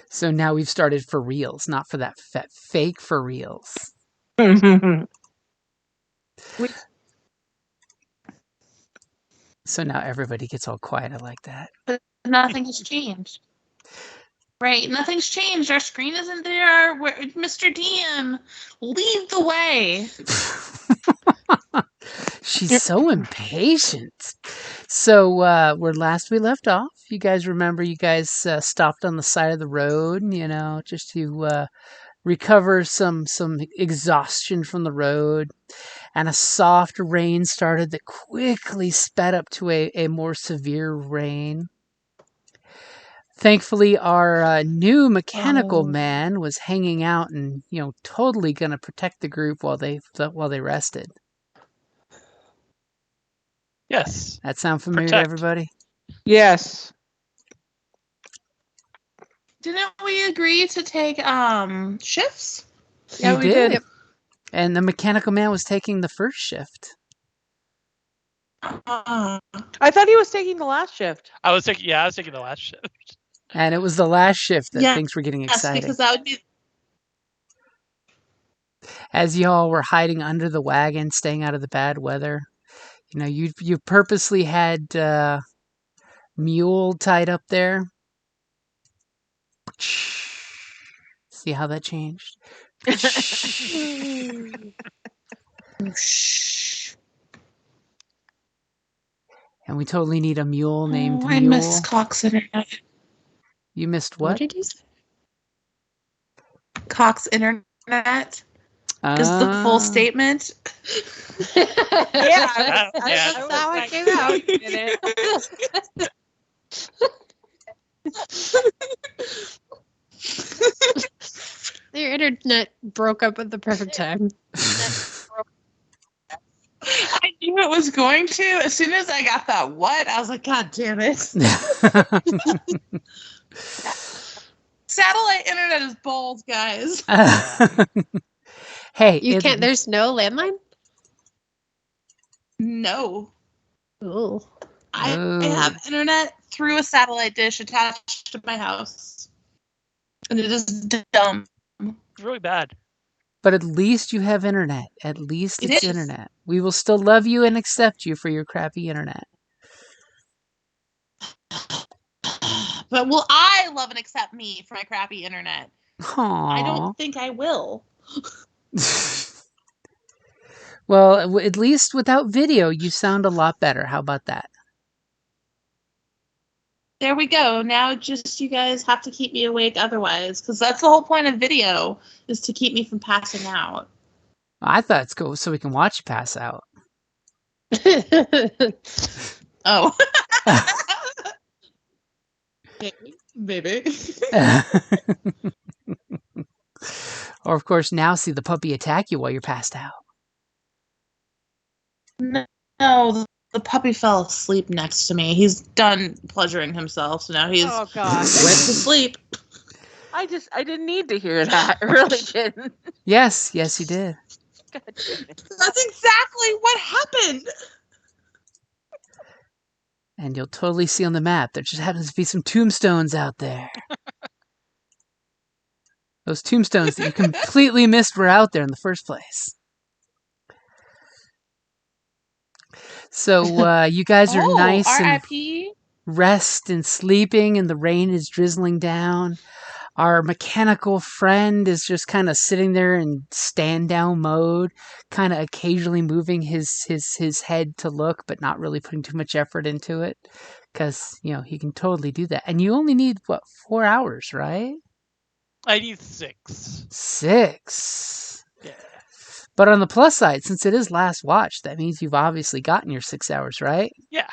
So now we've started for reals, not for that fake for reals. So now everybody gets all quiet. I like that. But nothing has changed. Right, nothing's changed. Our screen isn't there. Mr. DM, lead the way. She's so impatient. So where last we left off, you guys remember you guys stopped on the side of the road, just to recover some exhaustion from the road, and a soft rain started that quickly sped up to a more severe rain. Thankfully, our new mechanical man was hanging out and totally going to protect the group while they rested. Yes. That sound familiar to everybody? Yes. Didn't we agree to take shifts? Yeah, we did. And the mechanical man was taking the first shift. I thought he was taking the last shift. I was taking the last shift. And it was the last shift that things were getting exciting. Because that would be. As y'all were hiding under the wagon, staying out of the bad weather, you purposely had Mule tied up there. See how that changed? And we totally need a mule named Mule. I missed Cox Internet. You missed what? What did you say? Cox Internet is the full statement. Yeah, that's how it came out. Your internet broke up at the perfect time. I knew it was going to. As soon as I got that what, I was like, God damn it. Satellite internet is balls, guys. Hey. You can't, there's no landline? No. Ooh. I have internet through a satellite dish attached to my house. And it is dumb. It's really bad. But at least you have internet. At least it's internet. We will still love you and accept you for your crappy internet. But will I love and accept me for my crappy internet? Aww. I don't think I will. Well, at least without video, you sound a lot better. How about that? There we go. Now just you guys have to keep me awake otherwise, because that's the whole point of video, is to keep me from passing out. I thought it's cool so we can watch you pass out. Oh. Maybe. Or, of course, now see the puppy attack you while you're passed out. No, the puppy fell asleep next to me. He's done pleasuring himself, so now he's oh god, went to sleep. I didn't need to hear that. I really didn't. Yes, you did. God damn it. That's exactly what happened. And you'll totally see on the map there just happens to be some tombstones out there. Those tombstones that you completely missed were out there in the first place. So you guys are nice and rest and sleeping, and the rain is drizzling down. Our mechanical friend is just kind of sitting there in stand down mode, kind of occasionally moving his head to look, but not really putting too much effort into it, because he can totally do that. And you only need 4 hours, right? I need 6. 6. Yeah. But on the plus side, since it is last watch, that means you've obviously gotten your 6 hours, right? Yeah.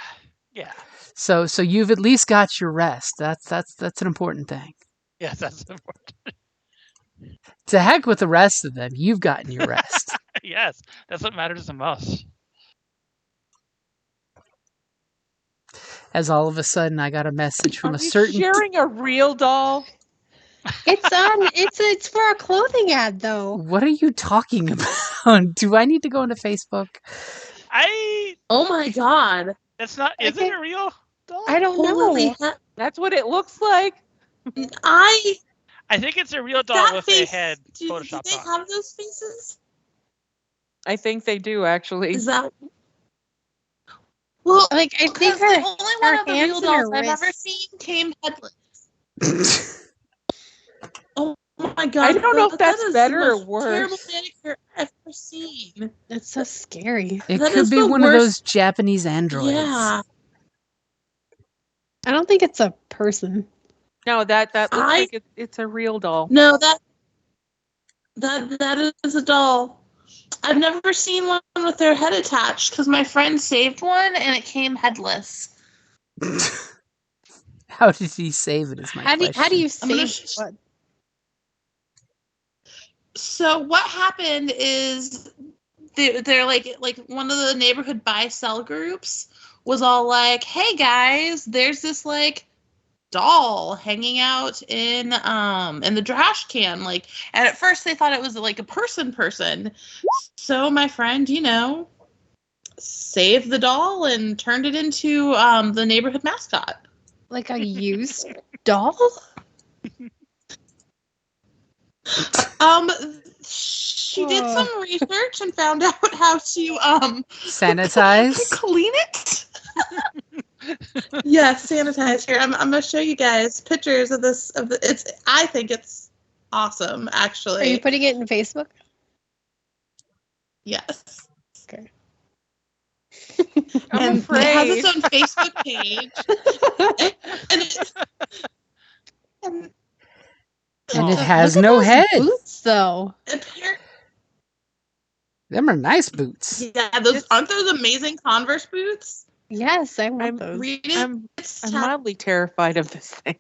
So you've at least got your rest. That's an important thing. Yes, that's important. To heck with the rest of them, you've gotten your rest. Yes, that's what matters the most. As all of a sudden, I got a message from Are a certain. you sharing a real doll? It's for a clothing ad, though. What are you talking about? Do I need to go into Facebook? Oh my god. That's not. Is it a real doll? I don't know. That's what it looks like. I think it's a real doll That with face, a head do photoshopped they on. have those faces? I think they do actually. Is that? Well, Like, I think because the her, only one her of the hands real and her dolls I've ever wrists. seen came headless. Oh my god! I don't know if that that's is better the or most worse. terrible manicure I've ever seen. That's so scary. It That could is be the one of those worst- Japanese androids. Yeah, I don't think it's a person. No, that looks I- like it's a real doll. no, that is a doll. I've never seen one with their head attached because my friend saved one and it came headless. How did he save it? Is my question. How do you I'm gonna save what? So what happened is they're like one of the neighborhood buy sell groups was all like, hey guys, there's this like doll hanging out in the trash can, like, and at first they thought it was like a person. So my friend, saved the doll and turned it into the neighborhood mascot. Like a used doll? She did some research and found out how to Sanitize? clean it. Yeah, sanitize. Here, I'm gonna show you guys pictures of this. I think it's awesome, actually. Are you putting it in Facebook? Yes. Okay. I'm And afraid. it has its own Facebook page. and And it Oh, has Look at no those head. boots, though. Them are nice boots. yeah, aren't those amazing Converse boots? Yes, I want I'm those. Reading I'm mildly terrified of this thing.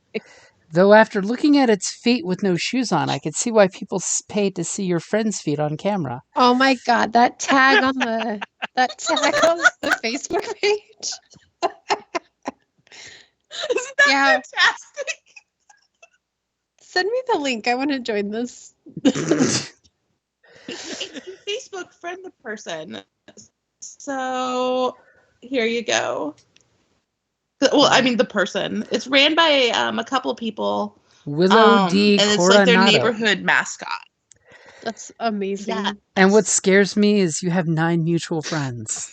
Though after looking at its feet with no shoes on, I could see why people paid to see your friend's feet on camera. Oh my god, that tag on the Facebook page. Isn't that Yeah. fantastic? Send me the link. I want to join this. Facebook friend the person. So here you go. Well, I mean the person. It's ran by a couple people. Willow D. And it's like their Coronado. neighborhood mascot. That's amazing. Yeah. And what scares me is you have 9 mutual friends.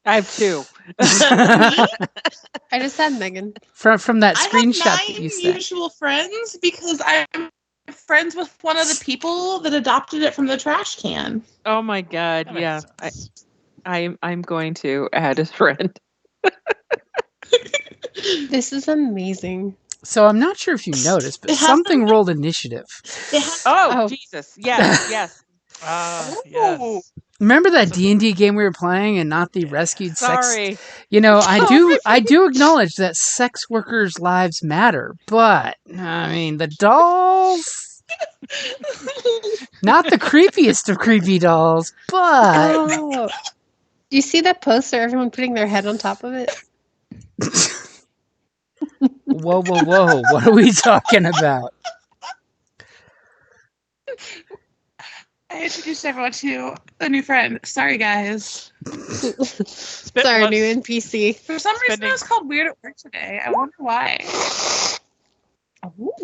I have 2. I just had Megan. From that I screenshot have that 9 you sent. mutual friends because I'm friends with one of the people that adopted it from the trash can. Oh my god, That makes yeah. sense. I'm going to add a friend. This is amazing. So I'm not sure if you noticed, but It has something rolled initiative. It has, Oh, Oh. Jesus. Yes, yes. Yes. Remember that D&D game we were playing and not the rescued sex? Sorry. You know, I do acknowledge that sex workers' lives matter, but I mean the dolls, not the creepiest of creepy dolls, but Oh. Do you see that poster? Everyone putting their head on top of it? whoa, what are we talking about? I introduced everyone to a new friend. Sorry, guys. Spent It's our once- new NPC. For some reason, Spending- it was called Weird at Work today. I wonder why.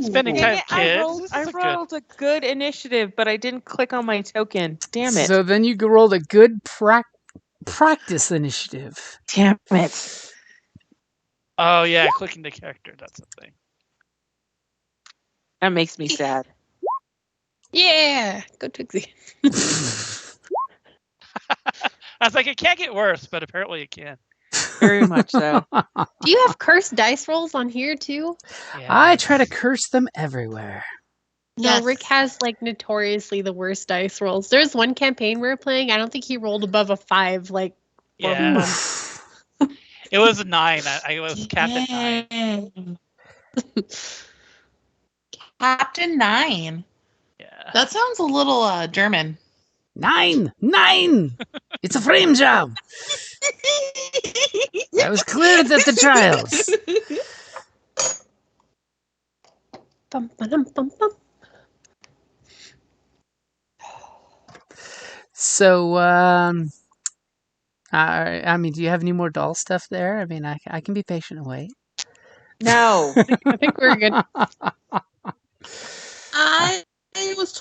Spending Dang time it, with kids. This I is a rolled a good initiative, but I didn't click on my token. Damn it. So then you rolled a good practice initiative. Damn it. Oh yeah, clicking the character. That's the thing. That makes me sad. Yeah. Go Twixie. I was like, it can't get worse, but apparently it can. Very much so. Do you have cursed dice rolls on here too? I try to curse them everywhere. No, Yes. Rick has like notoriously the worst dice rolls. There's one campaign we were playing. I don't think he rolled above a 5. Like, Yeah. It was a 9. I was capped at 9. Dang. Captain 9. Yeah. That sounds a little German. 9! It's a frame job. That was clear at the trials. bum, ba-dum, bum, bum. So, I mean, do you have any more doll stuff there? I mean, I can be patient and wait. No. I think we're good.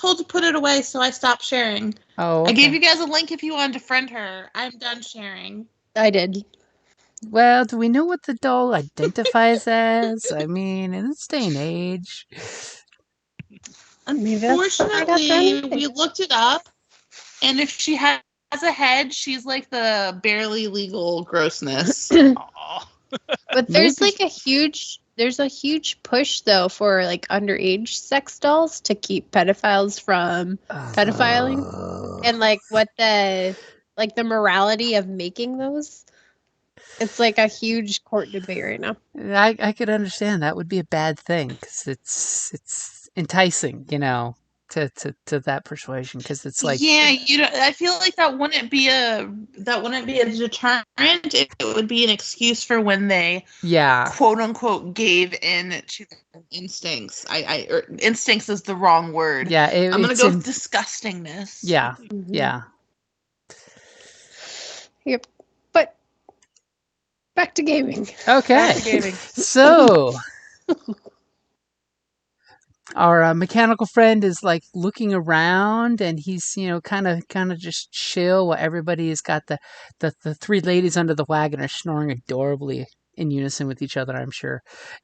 told to put it away, so I stopped sharing. Oh, okay. I gave you guys a link if you wanted to friend her. I'm done sharing. I did. Well, do we know what the doll identifies as? I mean, in this day and age. Unfortunately, we looked it up, and if she has a head, she's like the barely legal grossness. But there's like a huge push though for like underage sex dolls to keep pedophiles from pedophiling, and like what the morality of making those. It's like a huge court debate right now. I could understand that would be a bad thing because it's enticing, to that persuasion, because it's like, yeah, I feel like that wouldn't be a deterrent. It would be an excuse for when they quote unquote gave in to their instincts. Instincts is the wrong word. Yeah, I'm gonna go with disgustingness. Yeah, yeah. Yep. But back to gaming. Okay. Back to gaming. So our mechanical friend is like looking around, and he's kind of just chill while everybody has got the three ladies under the wagon are snoring adorably in unison with each other, I'm sure.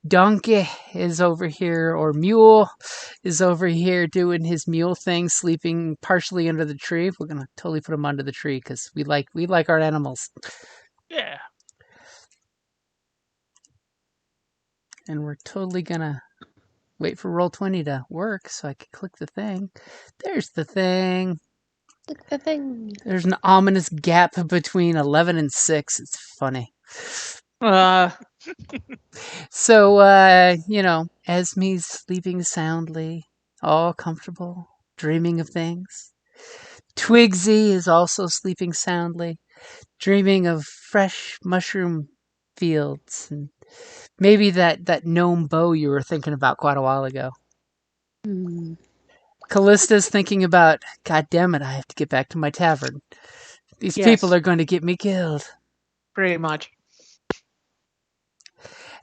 Donkey is over here, or Mule is over here doing his mule thing, sleeping partially under the tree. We're gonna totally put him under the tree because we like our animals. Yeah. And we're totally gonna wait for Roll20 to work so I can click the thing. There's the thing. Click the thing. There's an ominous gap between 11 and 6. It's funny. So, Esme's sleeping soundly, all comfortable, dreaming of things. Twigsy is also sleeping soundly, dreaming of fresh mushroom fields and maybe that gnome bow you were thinking about quite a while ago. Callista's thinking about, God damn it, I have to get back to my tavern. These people are going to get me killed. Pretty much.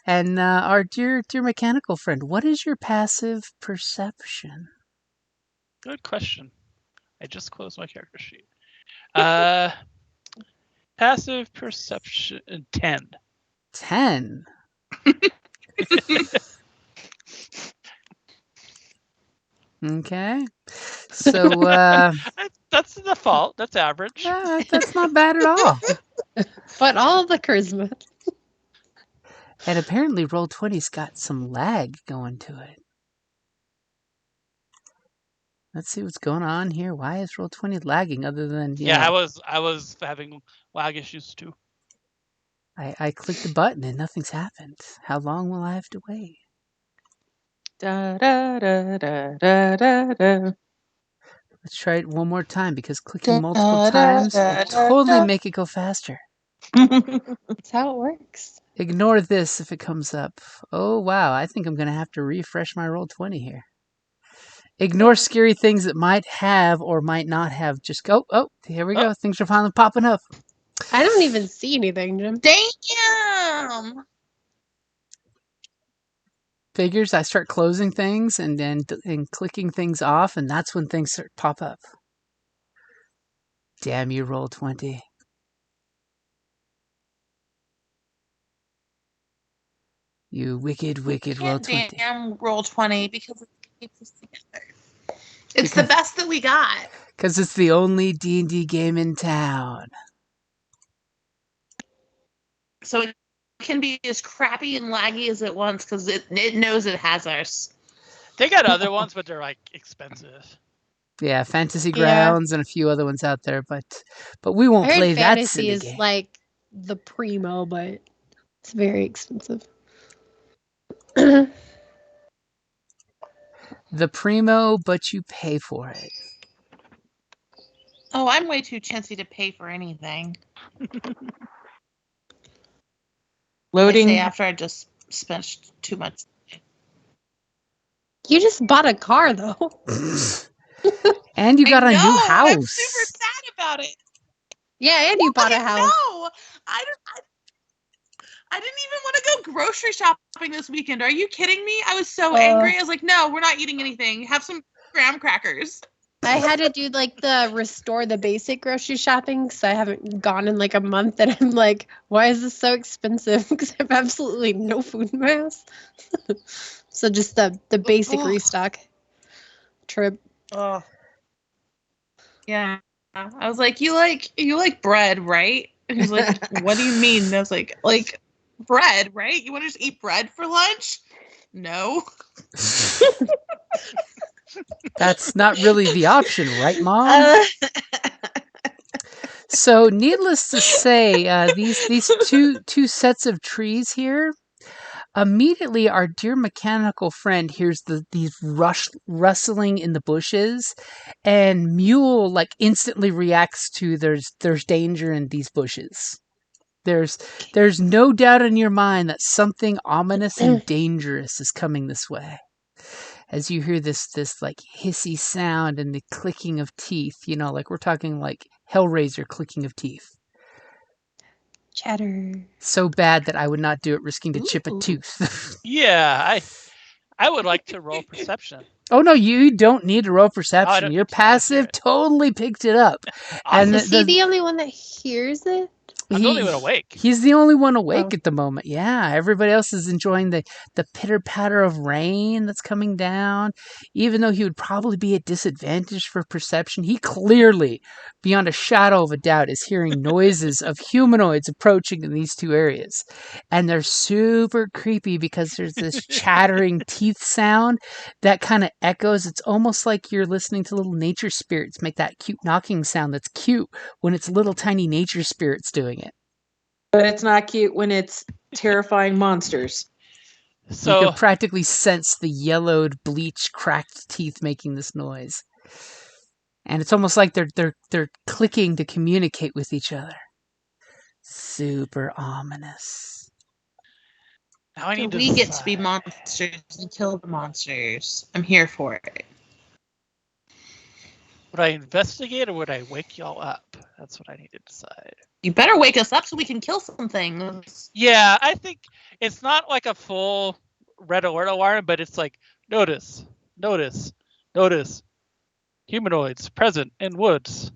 And our dear mechanical friend, what is your passive perception? Good question. I just closed my character sheet. Passive perception 10. 10. Okay. So that's the default. That's average. That's not bad at all. But all the charisma. And apparently Roll20's got some lag going to it. Let's see what's going on here. Why is Roll20 lagging other than I was having lag issues too. I clicked the button and nothing's happened. How long will I have to wait? Da, da, da, da, da, da, da. Let's try it one more time because clicking multiple times will totally make it go faster. That's how it works. Ignore this if it comes up. Oh, wow. I think I'm going to have to refresh my Roll20 here. Ignore scary things that might have or might not have. Just go. Oh, here we go. Things are finally popping up. I don't even see anything, Jim. Damn! Figures I start closing things and then clicking things off, and that's when things start pop up. Damn you, Roll20. You wicked Roll20. Damn Roll20 because it keeps us together. It's the best that we got. Because it's the only D&D game in town. So it can be as crappy and laggy as it wants because it knows it has us. They got other ones, but they're like expensive. Yeah, Fantasy Grounds and a few other ones out there, but we won't play that. Fantasy is game. Like the primo, but it's very expensive. The primo, but you pay for it. Oh, I'm way too chintzy to pay for anything. Loading. I say after I just spent too much. You just bought a car, though. And you got a new house. I'm super sad about it. Yeah, and you bought a house. No, I didn't even want to go grocery shopping this weekend. Are you kidding me? I was so angry. I was like, no, we're not eating anything. Have some graham crackers. I had to do like the restore the basic grocery shopping because I haven't gone in like a month, and I'm like, why is this so expensive? Because I have absolutely no food in my house. So just the basic restock trip. Oh, yeah. I was like, you like bread, right? And he's like, what do you mean? And I was like bread, right? You want to just eat bread for lunch? No. That's not really the option, right, Mom? So, needless to say, these two sets of trees here, immediately our dear mechanical friend hears these rustling in the bushes, and Mule like instantly reacts to there's danger in these bushes. There's no doubt in your mind that something ominous and dangerous is coming this way. As you hear this like hissy sound and the clicking of teeth, like we're talking like Hellraiser clicking of teeth. Chatter. So bad that I would not do it, risking to chip a tooth. Yeah, I would like to roll perception. Oh no, you don't need to roll perception. Your passive totally picked it up. Awesome. And is he the only one that hears it? I'm the only one awake. He's the only one awake at the moment. Yeah, everybody else is enjoying the pitter-patter of rain that's coming down. Even though he would probably be at disadvantage for perception, he clearly, beyond a shadow of a doubt, is hearing noises of humanoids approaching in these two areas. And they're super creepy because there's this chattering teeth sound that kind of echoes. It's almost like you're listening to little nature spirits make that cute knocking sound that's cute when it's little tiny nature spirits doing it. But it's not cute when it's terrifying monsters. So you can practically sense the yellowed, bleached, cracked teeth making this noise. And it's almost like they're clicking to communicate with each other. Super ominous. Now I need we get to be monsters and kill the monsters. I'm here for it. Would I investigate or would I wake y'all up? That's what I need to decide. You better wake us up so we can kill some things. Yeah, I think it's not like a full red alert alarm, but it's like, notice. Humanoids present in woods.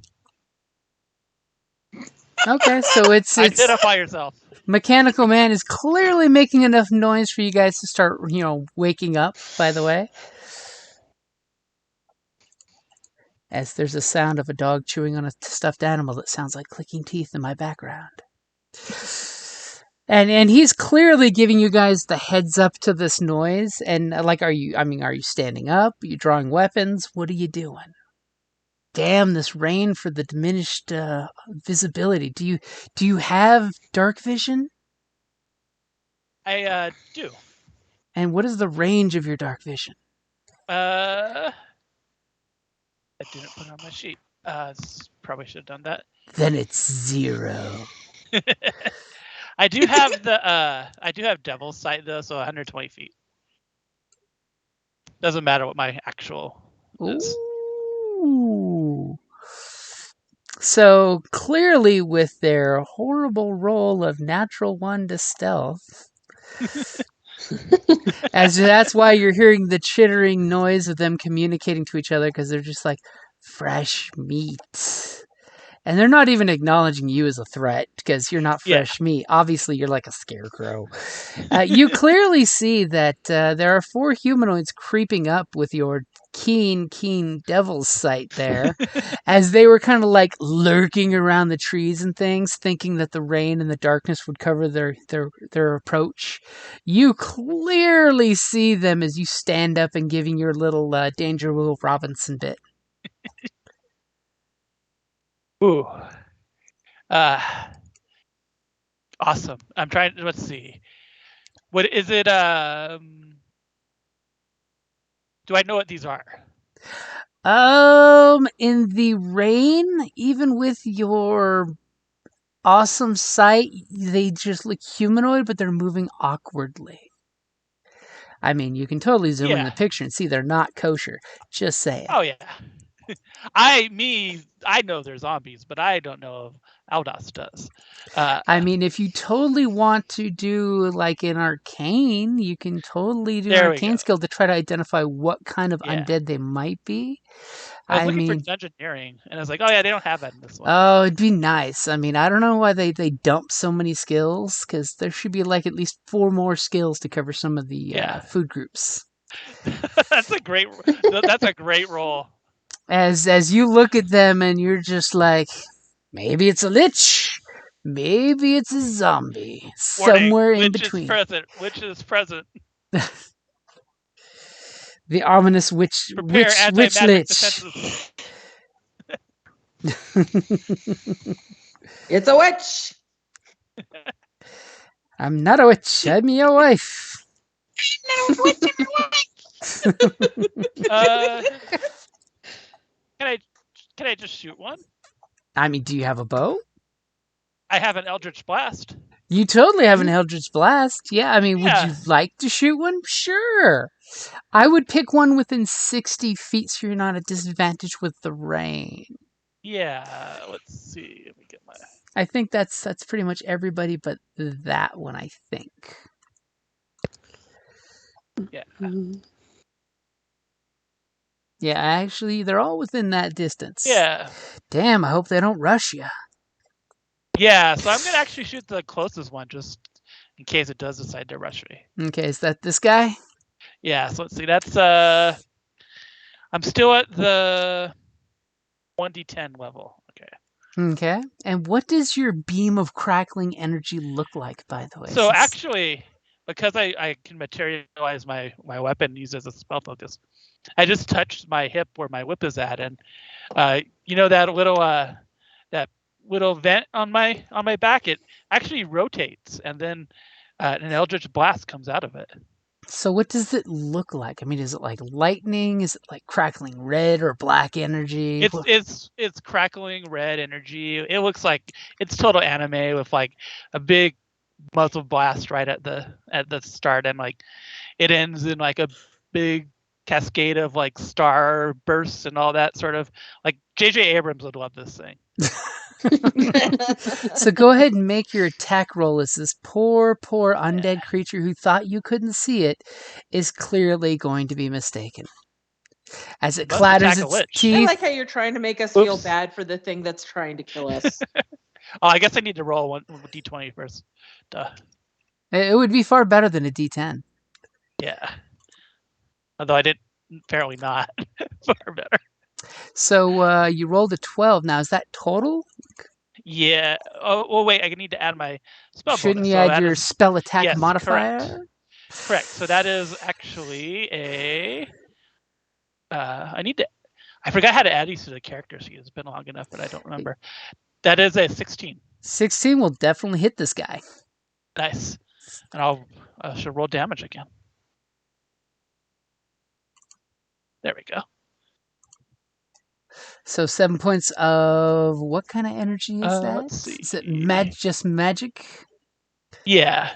Okay, so it's identify yourself. Mechanical Man is clearly making enough noise for you guys to start, waking up, by the way. As there's a sound of a dog chewing on a stuffed animal that sounds like clicking teeth in my background. And he's clearly giving you guys the heads up to this noise. And are you standing up? Are you drawing weapons? What are you doing? Damn this rain for the diminished visibility. Do you have dark vision? I do. And what is the range of your dark vision? I didn't put it on my sheet. Probably should have done that. Then it's 0. I do have Devil's Sight though, so 120 feet. Doesn't matter what my actual is. Ooh. So clearly, with their horrible roll of natural 1 to stealth. As that's why you're hearing the chittering noise of them communicating to each other, because they're just like fresh meat, and they're not even acknowledging you as a threat because you're not fresh meat. Obviously, you're like a scarecrow. You clearly see that there are 4 humanoids creeping up with your keen devil's sight there, as they were kind of like lurking around the trees and things, thinking that the rain and the darkness would cover their approach. You clearly see them as you stand up and giving your little Danger Will Robinson bit. Ooh. Awesome. I'm trying to, let's see. What is it? Do I know what these are? In the rain, even with your awesome sight, they just look humanoid, but they're moving awkwardly. I mean, you can totally zoom in the picture and see they're not kosher. Just saying. Oh, yeah. I know they're zombies, but I don't know if Aldos does. I mean, if you totally want to do like an arcane, you can totally do an There we arcane go. skill to try to identify what kind of Yeah. undead they might be. I was looking for dungeoneering, and I was like, oh yeah, they don't have that in this one. Oh, it'd be nice. I mean, I don't know why they dump so many skills, because there should be like at least 4 more skills to cover some of the food groups. That's a great roll. As you look at them and you're just like, maybe it's a lich, maybe it's a zombie, somewhere in between. Which is present. The ominous witch lich. It's a witch. I'm not a witch. I'm your wife. Can I just shoot one? I mean, do you have a bow? I have an Eldritch Blast. You totally have an Eldritch Blast. Yeah, I mean, would you like to shoot one? Sure. I would pick one within 60 feet so you're not at disadvantage with the rain. Yeah, let's see. Let me get my... I think that's pretty much everybody but that one, I think. Yeah. Yeah, actually, they're all within that distance. Yeah. Damn, I hope they don't rush you. Yeah, so I'm going to actually shoot the closest one just in case it does decide to rush me. Okay, is that this guy? Yeah, so let's see. That's I'm still at the 1d10 level. Okay. And what does your beam of crackling energy look like, by the way? So actually, because I can materialize my weapon used as a spell focus, I just touched my hip where my whip is at, and you know that little vent on my back, it actually rotates, and then an Eldritch Blast comes out of it. So what does it look like? I mean, is it like lightning? Is it like crackling red or black energy? It's crackling red energy. It looks like it's total anime with like a big muzzle blast right at the start, and like it ends in like a big cascade of like star bursts and all that sort of, like J.J. Abrams would love this thing. So go ahead and make your attack roll as this poor undead creature who thought you couldn't see it is clearly going to be mistaken. As it clatters its teeth. I like how you're trying to make us feel bad for the thing that's trying to kill us. Oh, I guess I need to roll one d20 first. Duh. It would be far better than a d10. Yeah. Although I did apparently not. Far better. So you rolled a 12. Now, is that total? Yeah. Oh, well, wait. I need to add my spell bonus. Shouldn't you add your spell attack modifier? Correct. So that is actually a... I forgot how to add these to the character sheet. It's been long enough, but I don't remember. That is a 16. 16 will definitely hit this guy. Nice. And I should roll damage again. There we go. So 7 points of what kind of energy is that? Let's see. Is it just magic? Yeah.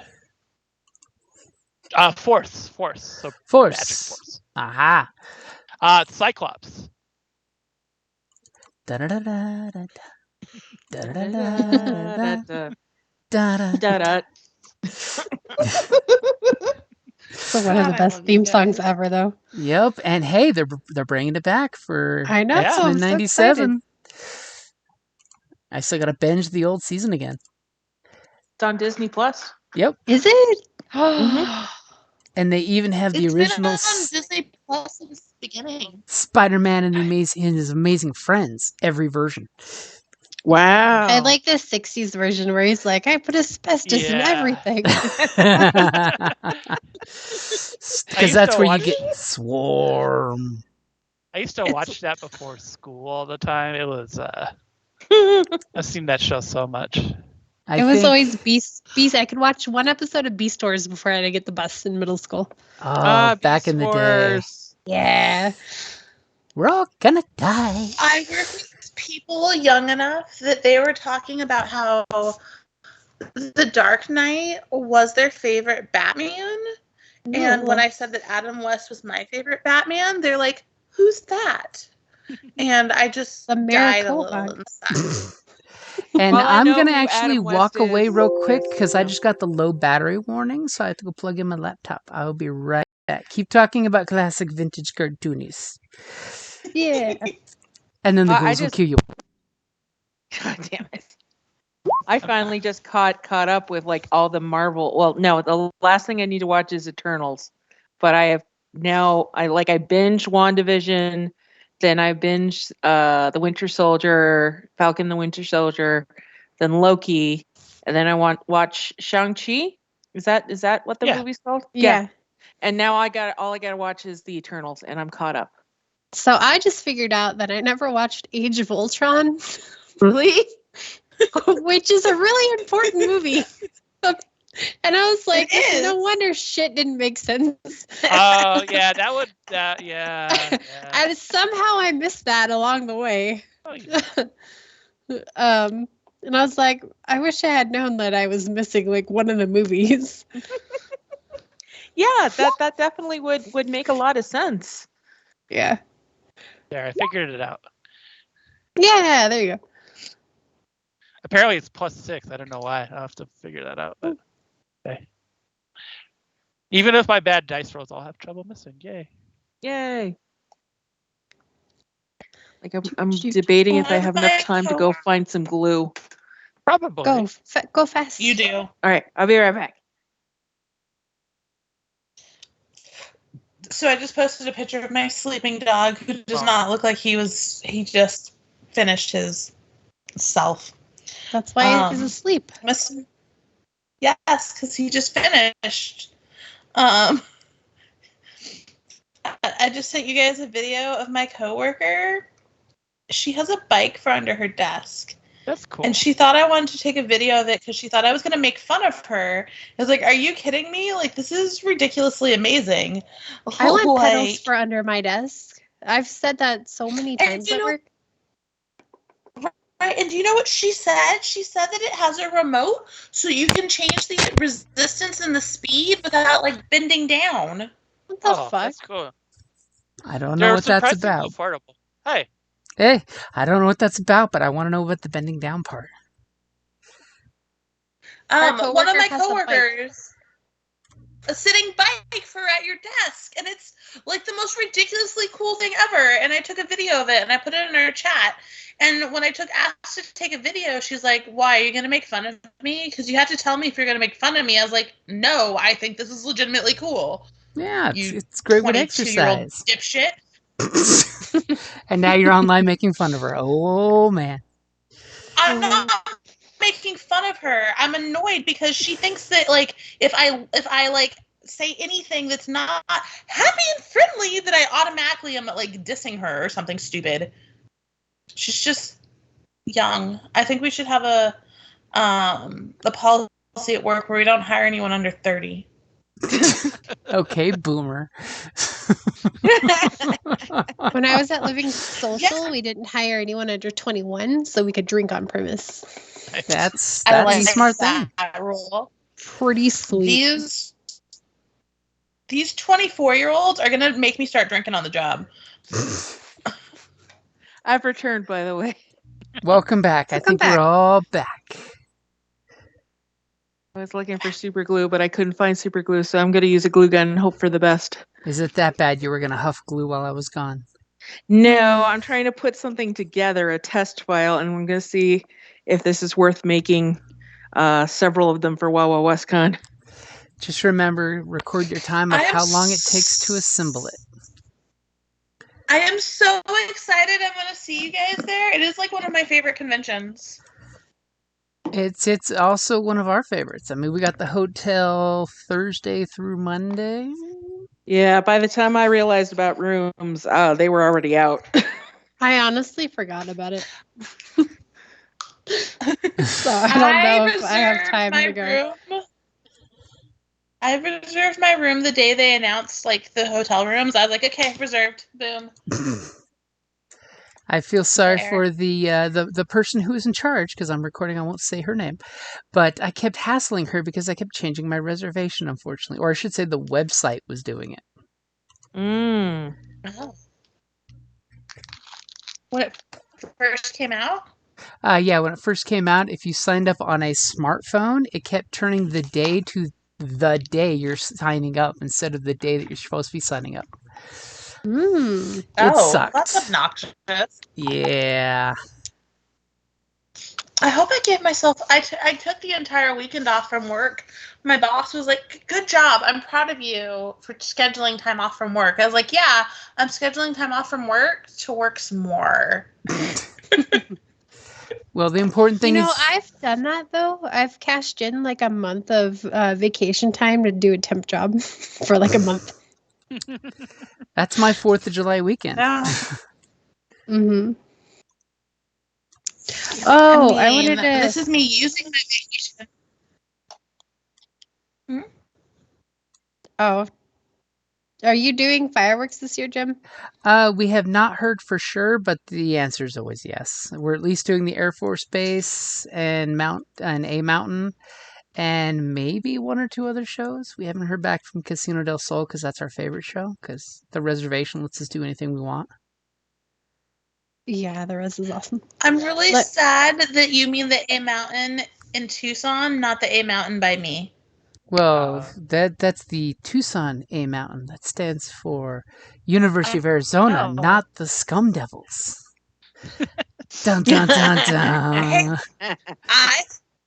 Force. So force. Magic force. Aha. Cyclops. Da da da da da da da da da da da. So one of the best theme songs ever, though. Yep, and hey, they're bringing it back for I know. X-Men I'm 97. I still got to binge the old season again. It's on Disney Plus. Yep. Is it? Mm-hmm. And they even have the original. It's been on Disney Plus since the beginning. Spider-Man and his amazing friends, every version. Wow. I like the 60s version where he's like, I put asbestos in everything. Because that's where you get Swarm. I used to watch that before school all the time. It was, I've seen that show so much. It was always Beast. I could watch one episode of Beast Wars before I had to get the bus in middle school. Oh, back in the day. Yeah. We're all gonna die. I work with people young enough that they were talking about how The Dark Knight was their favorite Batman. And when I said that Adam West was my favorite Batman, they're like, who's that? and I just died a little inside. And I'm going to actually walk away real quick because I just got the low battery warning, so I have to go plug in my laptop. I'll be right back. Keep talking about classic vintage cartoonies. Yeah. And then the ghouls will kill you. God damn it. I finally just caught up with like all the Marvel. Well, no, the last thing I need to watch is Eternals. But I have now I binged WandaVision, then I binged The Winter Soldier, Falcon the Winter Soldier, then Loki, and then I watch Shang-Chi. Is that what the movie's called? Yeah. And now all I gotta watch is the Eternals, and I'm caught up. So I just figured out that I never watched Age of Ultron. Really? Which is a really important movie. And I was like, no wonder shit didn't make sense. Oh, yeah, that would, yeah. And somehow I missed that along the way. Oh, yeah. And I was like, I wish I had known that I was missing like one of the movies. Yeah, that definitely would make a lot of sense. Yeah. There, I figured it out. Yeah, there you go. Apparently it's +6. I don't know why. I'll have to figure that out. But okay. Even with my bad dice rolls, I'll have trouble missing. Yay. Like I'm debating if I have enough time to go find some glue. Probably. Go fast. You do. All right, I'll be right back. So I just posted a picture of my sleeping dog who does not look like he just finished his self. That's why he's asleep. Yes, because he just finished. I just sent you guys a video of my coworker. She has a bike for under her desk. That's cool. And she thought I wanted to take a video of it because she thought I was going to make fun of her. I was like, are you kidding me? Like, this is ridiculously amazing. I want pedals for under my desk. I've said that so many times at work. Right, and do you know what she said? She said that it has a remote, so you can change the resistance and the speed without, like, bending down. What the fuck? That's cool. I don't know what that's about. Affordable. Hey, I don't know what that's about, but I want to know about the bending down part. One of my coworkers, a sitting bike for at your desk, and it's like the most ridiculously cool thing ever. And I took a video of it and I put it in our chat. And when I asked to take a video, she's like, "Why are you going to make fun of me? Because you have to tell me if you're going to make fun of me." I was like, "No, I think this is legitimately cool." Yeah, it's great with exercise. Dipshit. And now you're online making fun of her. Oh man. I'm not making fun of her. I'm annoyed because she thinks that like if I like say anything that's not happy and friendly, that I automatically am like dissing her or something stupid. She's just young. I think we should have a policy at work where we don't hire anyone under 30. Okay, boomer. When I was at Living Social, we didn't hire anyone under 21 so we could drink on premise. That's a smart thing. Rule. Pretty sweet. These 24-year-olds are going to make me start drinking on the job. I've returned, by the way. Welcome back. I think we're all back. I was looking for super glue, but I couldn't find super glue, so I'm going to use a glue gun and hope for the best. Is it that bad you were going to huff glue while I was gone? No, I'm trying to put something together, a test file, and I'm going to see if this is worth making several of them for Wawa WestCon. Just remember, record your time of how long it takes to assemble it. I am so excited I'm going to see you guys there. It is like one of my favorite conventions. It's also one of our favorites. I mean, we got the hotel Thursday through Monday. Yeah, by the time I realized about rooms, they were already out. I honestly forgot about it. So I don't know if I have time to go. I reserved my room the day they announced like the hotel rooms. I was like, okay, reserved. Boom. I feel sorry for the person who is in charge because I'm recording. I won't say her name, but I kept hassling her because I kept changing my reservation. Unfortunately, or I should say, the website was doing it. Oh. When it first came out? Yeah, when it first came out, if you signed up on a smartphone, it kept turning the day to the day you're signing up instead of the day that you're supposed to be signing up. It sucked. That's obnoxious. Yeah. I hope I gave myself. I took the entire weekend off from work. My boss was like, "Good job. I'm proud of you for scheduling time off from work." I was like, "Yeah, I'm scheduling time off from work to work some more." Well, the important thing is... I've done that, though. I've cashed in like a month of vacation time to do a temp job for like a month. That's my 4th of July weekend. Yeah. Mm-hmm. Oh, I wanted to... This is me using my vacation. Oh. Are you doing fireworks this year, Jim? We have not heard for sure, but the answer is always yes. We're at least doing the Air Force Base and A Mountain, and maybe 1 or 2 other shows. We haven't heard back from Casino del Sol because that's our favorite show, because the reservation lets us do anything we want. Yeah, the rest is awesome. I'm really sad that you mean the A Mountain in Tucson, not the A Mountain by me. Well, that's the Tucson A Mountain. That stands for University of Arizona, not the Scum Devils. Dun, dun, dun, dun. I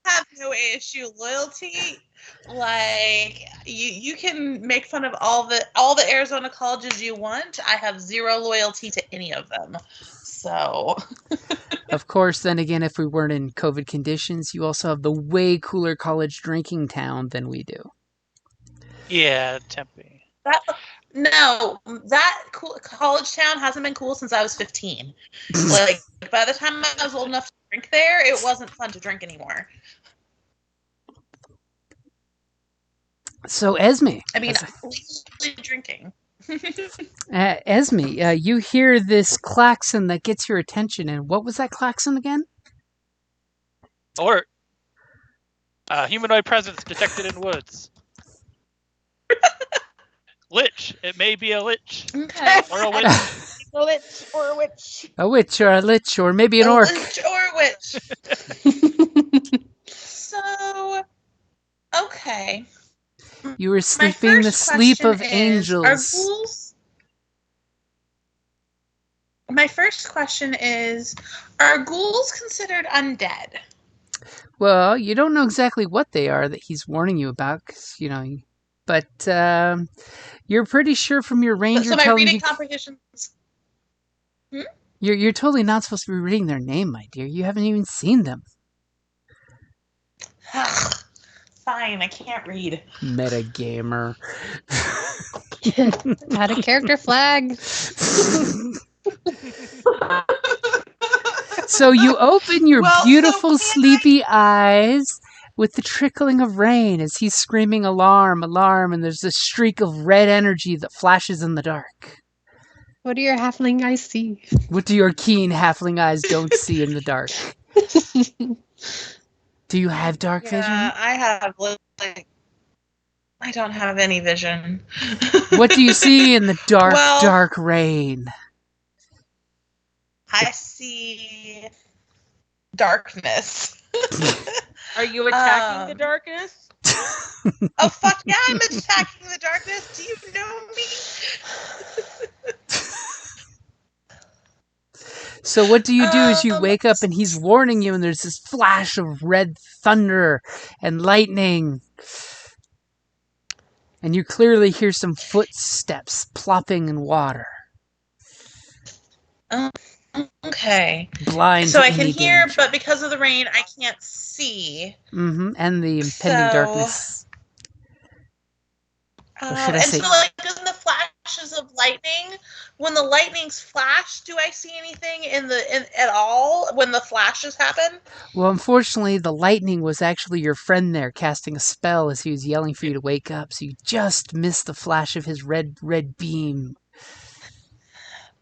have no ASU loyalty. Like, you can make fun of all the Arizona colleges you want. I have zero loyalty to any of them. So... Of course, then again, if we weren't in COVID conditions, you also have the way cooler college drinking town than we do. Yeah, Tempe. That cool college town hasn't been cool since I was 15. Like, by the time I was old enough to drink there, it wasn't fun to drink anymore. So, Esme. I mean, legally drinking. Esme, you hear this klaxon that gets your attention, and what was that klaxon again? Alert! Humanoid presence detected in woods. Lich. It may be a lich. Okay. Or a witch. A lich or a witch. A witch or a lich or maybe an orc. A lich or a witch. So, okay. You were sleeping the sleep of angels. My first question is, are ghouls considered undead? Well, you don't know exactly what they are that he's warning you about, cause, but you're pretty sure from your ranger so my telling reading you... comprehension... You're totally not supposed to be reading their name, my dear. You haven't even seen them. Fine, I can't read. Metagamer. Add a character flag. So you open your beautiful sleepy eyes with the trickling of rain as he's screaming alarm, alarm, and there's this streak of red energy that flashes in the dark. What do your halfling eyes see? What do your keen halfling eyes don't see in the dark? Do you have dark vision? I have, I don't have any vision. What do you see in the dark, dark rain? I see darkness. Are you attacking the darkness? Oh, fuck yeah, I'm attacking the darkness. Do you know me? So what do you do as you wake up and he's warning you and there's this flash of red thunder and lightning? And you clearly hear some footsteps plopping in water. Okay. Blind. So I can hear, but because of the rain, I can't see. Mm-hmm. And the impending darkness. And so, like, in the flashes of lightning, when the lightnings flash, do I see anything at all when the flashes happen? Well, unfortunately, the lightning was actually your friend there casting a spell as he was yelling for you to wake up, so you just missed the flash of his red beam.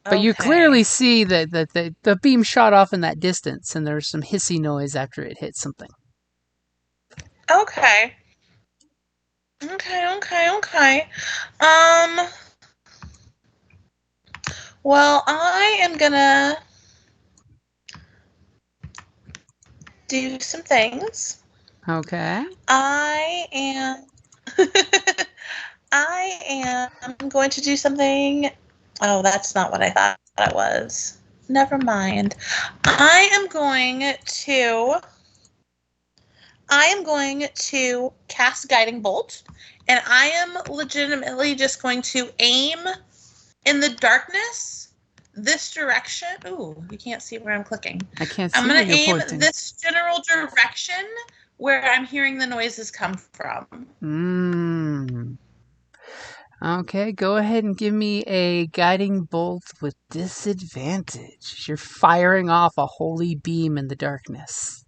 But you clearly see that the beam shot off in that distance, and there's some hissy noise after it hit something. Okay. Well, I am gonna do some things. Okay. I am going to do something. Oh, that's not what I thought it was. Never mind. I am going to cast Guiding Bolt, and I am legitimately just going to aim in the darkness this direction. Ooh, you can't see where I'm clicking. I can't see I'm going where to you're aim pointing. this general direction where I'm hearing the noises come from. Okay, go ahead and give me a guiding bolt with disadvantage. You're firing off a holy beam in the darkness.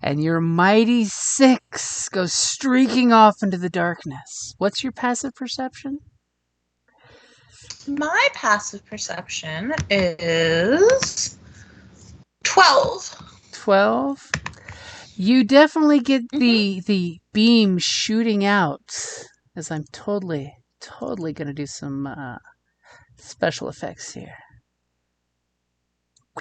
And your mighty 6 goes streaking off into the darkness. What's your passive perception? My passive perception is 12. 12. You definitely get the beam shooting out, as I'm totally going to do some special effects here. I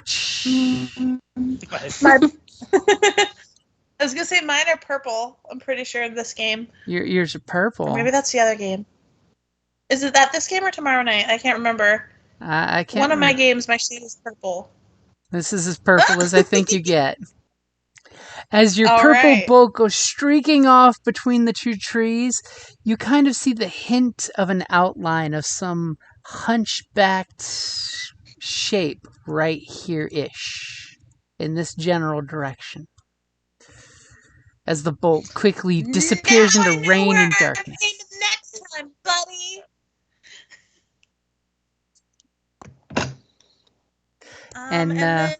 was going to say mine are purple, I'm pretty sure, in this game. Yours are purple. Or maybe that's the other game. Is it that this game or tomorrow night? I can't remember. I can't One of remember. my games, my shade is purple. This is as purple as I think you get. As your purple bolt goes streaking off between the two trees, you kind of see the hint of an outline of some hunchbacked shape right here-ish, in this general direction. As the bolt quickly disappears into rain and darkness. Next time, buddy. And then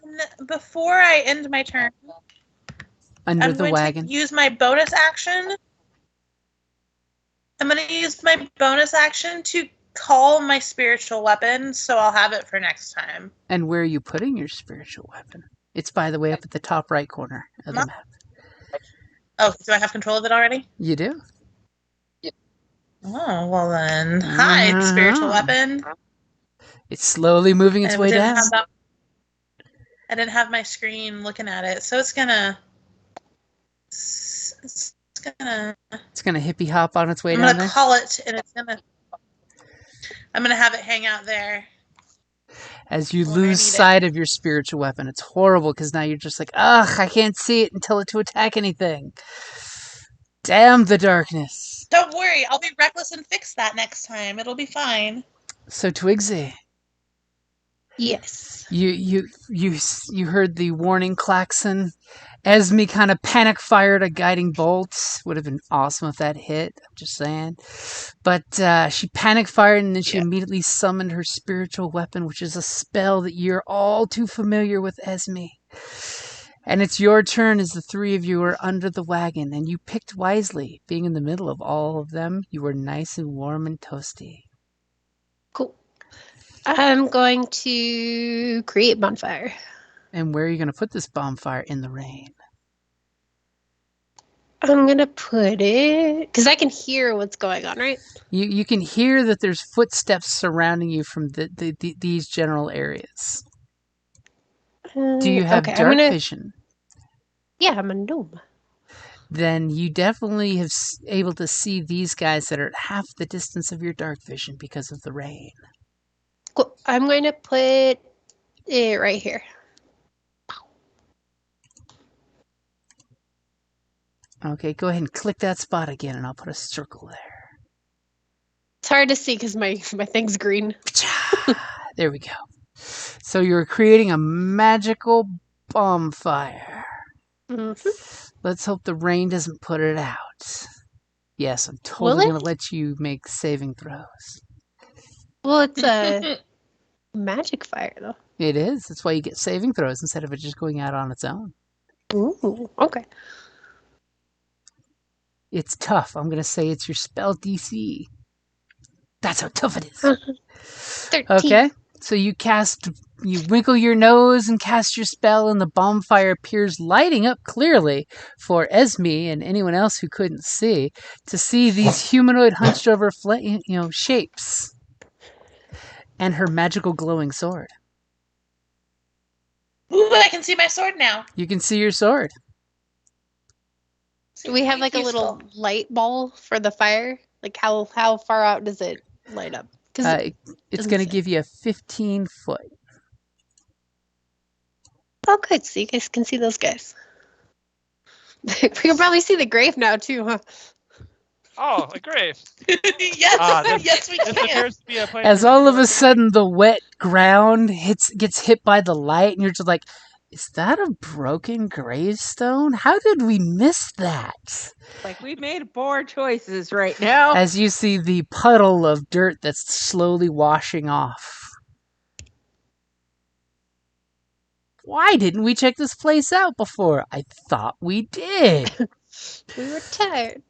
before I end my turn, under the wagon, I'm going to use my bonus action. I'm going to use my bonus action to call my spiritual weapon, so I'll have it for next time. And where are you putting your spiritual weapon? It's, by the way, up at the top right corner of the map. Oh, do I have control of it already? You do. Oh, well then. Hi, spiritual weapon. It's slowly moving its way down. I didn't have my screen looking at it, so it's gonna hippie hop on its way down there. I'm gonna call it, and I'm gonna have it hang out there. As you lose sight of your spiritual weapon, it's horrible because now you're just like, ugh, I can't see it and tell it to attack anything. Damn the darkness. Don't worry, I'll be reckless and fix that next time. It'll be fine. So Twigsy. Yes. You heard the warning klaxon. Esme kind of panic fired a guiding bolt. Would have been awesome if that hit. I'm just saying. But she panic fired and then she immediately summoned her spiritual weapon, which is a spell that you're all too familiar with, Esme. And it's your turn as the three of you are under the wagon, and you picked wisely. Being in the middle of all of them, you were nice and warm and toasty. Cool. I'm going to create bonfire. And where are you going to put this bonfire in the rain? I'm going to put it... Because I can hear what's going on, right? You can hear that there's footsteps surrounding you from these general areas. Do you have dark vision? Yeah, I'm a gnome. Then you definitely have able to see these guys that are at half the distance of your dark vision because of the rain. Cool. I'm going to put it right here. Okay, go ahead and click that spot again, and I'll put a circle there. It's hard to see because my thing's green. There we go. So you're creating a magical bonfire. Mm-hmm. Let's hope the rain doesn't put it out. Yes, I'm totally going to let you make saving throws. Well, it's a magic fire, though. It is. That's why you get saving throws instead of it just going out on its own. Ooh, okay. It's tough. I'm going to say it's your spell DC. That's how tough it is. 13. Okay. So you wiggle your nose and cast your spell, and the bonfire appears lighting up clearly for Esme and anyone else who couldn't see to see these humanoid hunched over shapes and her magical glowing sword. Ooh, I can see my sword now. You can see your sword. Do we have like a little light ball for the fire? Like how far out does it light up? It's going to give you a 15-foot. Oh, good. So you guys can see those guys. We can probably see the grave now too, huh? Oh, a grave. Yes, yes, we This can. appears to be a place. As all of a sudden the wet ground gets hit by the light, and you're just like, is that a broken gravestone? How did we miss that? Like, we've made poor choices right now. As you see the puddle of dirt that's slowly washing off. Why didn't we check this place out before? I thought we did. We were tired.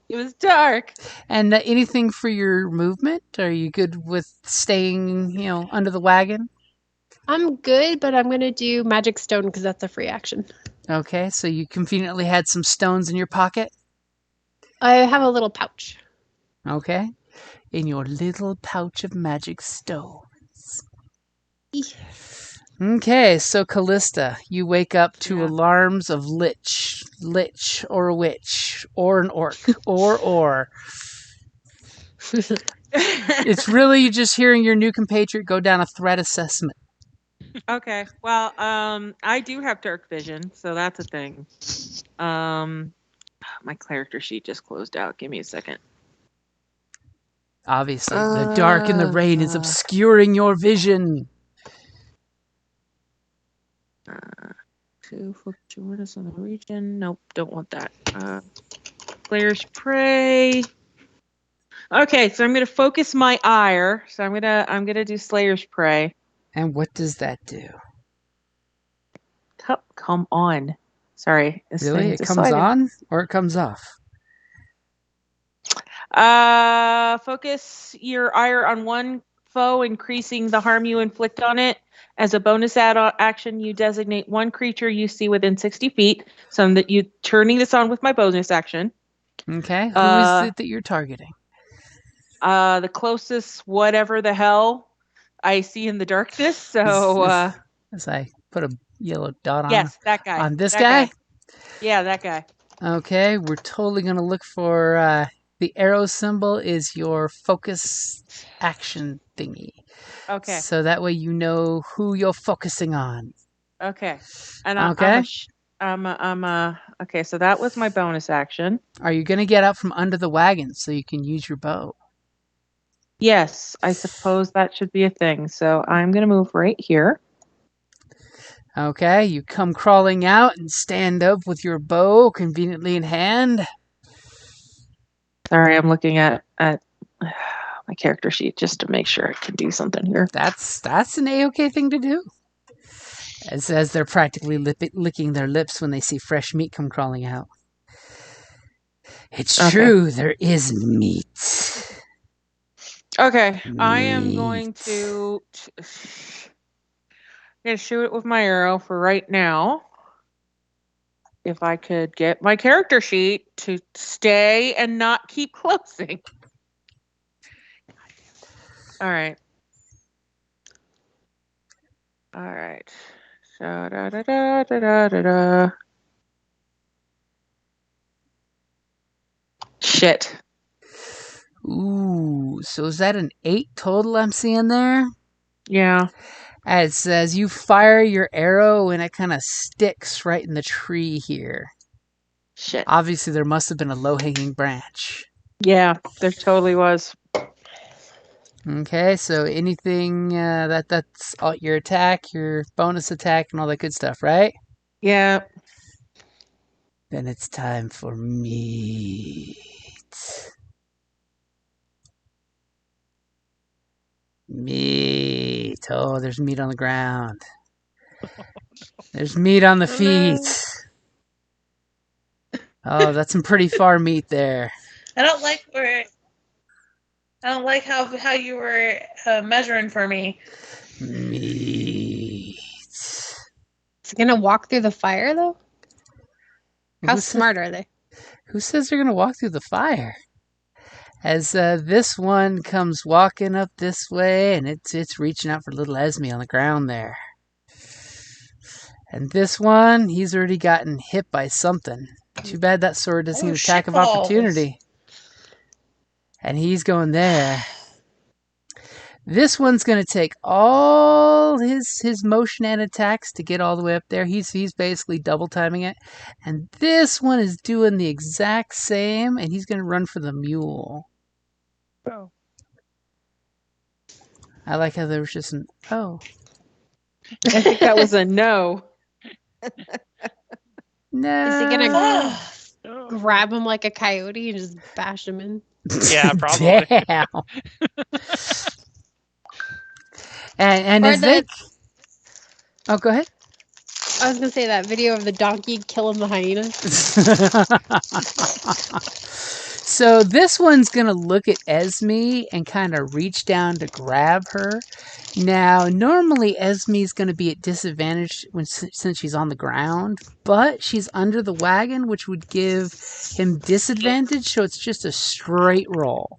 It was dark. And anything for your movement? Are you good with staying, under the wagon? I'm good, but I'm going to do magic stone because that's a free action. Okay, so you conveniently had some stones in your pocket? I have a little pouch. Okay. In your little pouch of magic stones. Okay, so Callista, you wake up to alarms of lich, or a witch, or an orc, or. It's really just hearing your new compatriot go down a threat assessment. Okay. Well, I do have dark vision, so that's a thing. My character sheet just closed out. Give me a second. Obviously, the dark and the rain is obscuring your vision. To focus your awareness on the region. Nope, don't want that. Slayer's Prey. Okay, so I'm gonna focus my ire. So I'm gonna do Slayer's Prey. And what does that do? Come on. Sorry. Really? It comes on or it comes off? Focus your ire on one foe, increasing the harm you inflict on it. As a bonus action, you designate one creature you see within 60 feet. So I'm turning this on with my bonus action. Okay. Who is it that you're targeting? The closest whatever the hell I see in the darkness. So as I put a yellow dot on. Yes, that guy. On this guy? Yeah, that guy. Okay, we're totally gonna look for the arrow symbol is your focus action thingy. Okay. So that way you know who you're focusing on. Okay. And okay. Okay, so that was my bonus action. Are you gonna get out from under the wagon so you can use your bow? Yes, I suppose that should be a thing. So I'm gonna move right here. Okay, you come crawling out and stand up with your bow conveniently in hand. Sorry, I'm looking at my character sheet just to make sure I can do something here. That's an A-okay thing to do. As they're practically licking their lips when they see fresh meat come crawling out. It's true, there is meat. Okay, I am going to shoot it with my arrow for right now. If I could get my character sheet to stay and not keep closing. All right. So da. Shit. Ooh, so is that an 8 total I'm seeing there? Yeah. As you fire your arrow and it kind of sticks right in the tree here. Shit. Obviously, there must have been a low-hanging branch. Yeah, there totally was. Okay, so anything that's all your attack, your bonus attack, and all that good stuff, right? Yeah. Then it's time for meat. Meat. Oh, there's meat on the ground. There's meat on the feet. Oh, that's some pretty far meat there. I don't like how you were measuring for me. Meat. Is it gonna walk through the fire though? How smart are they? Who says they're gonna walk through the fire? As this one comes walking up this way, and it's reaching out for little Esme on the ground there. And this one, he's already gotten hit by something. Too bad that sword doesn't get an attack of opportunity. And he's going there. This one's going to take all his motion and attacks to get all the way up there. He's basically double timing it. And this one is doing the exact same, and he's going to run for the mule. Oh. I like how there was just an oh. I think that was a no. No. Is he gonna grab him like a coyote and just bash him in? Yeah, probably. Damn. and Or as they... Oh, go ahead. I was gonna say that video of the donkey killing the hyena. So this one's going to look at Esme and kind of reach down to grab her. Now, normally Esme's going to be at disadvantage since she's on the ground, but she's under the wagon, which would give him disadvantage, so it's just a straight roll.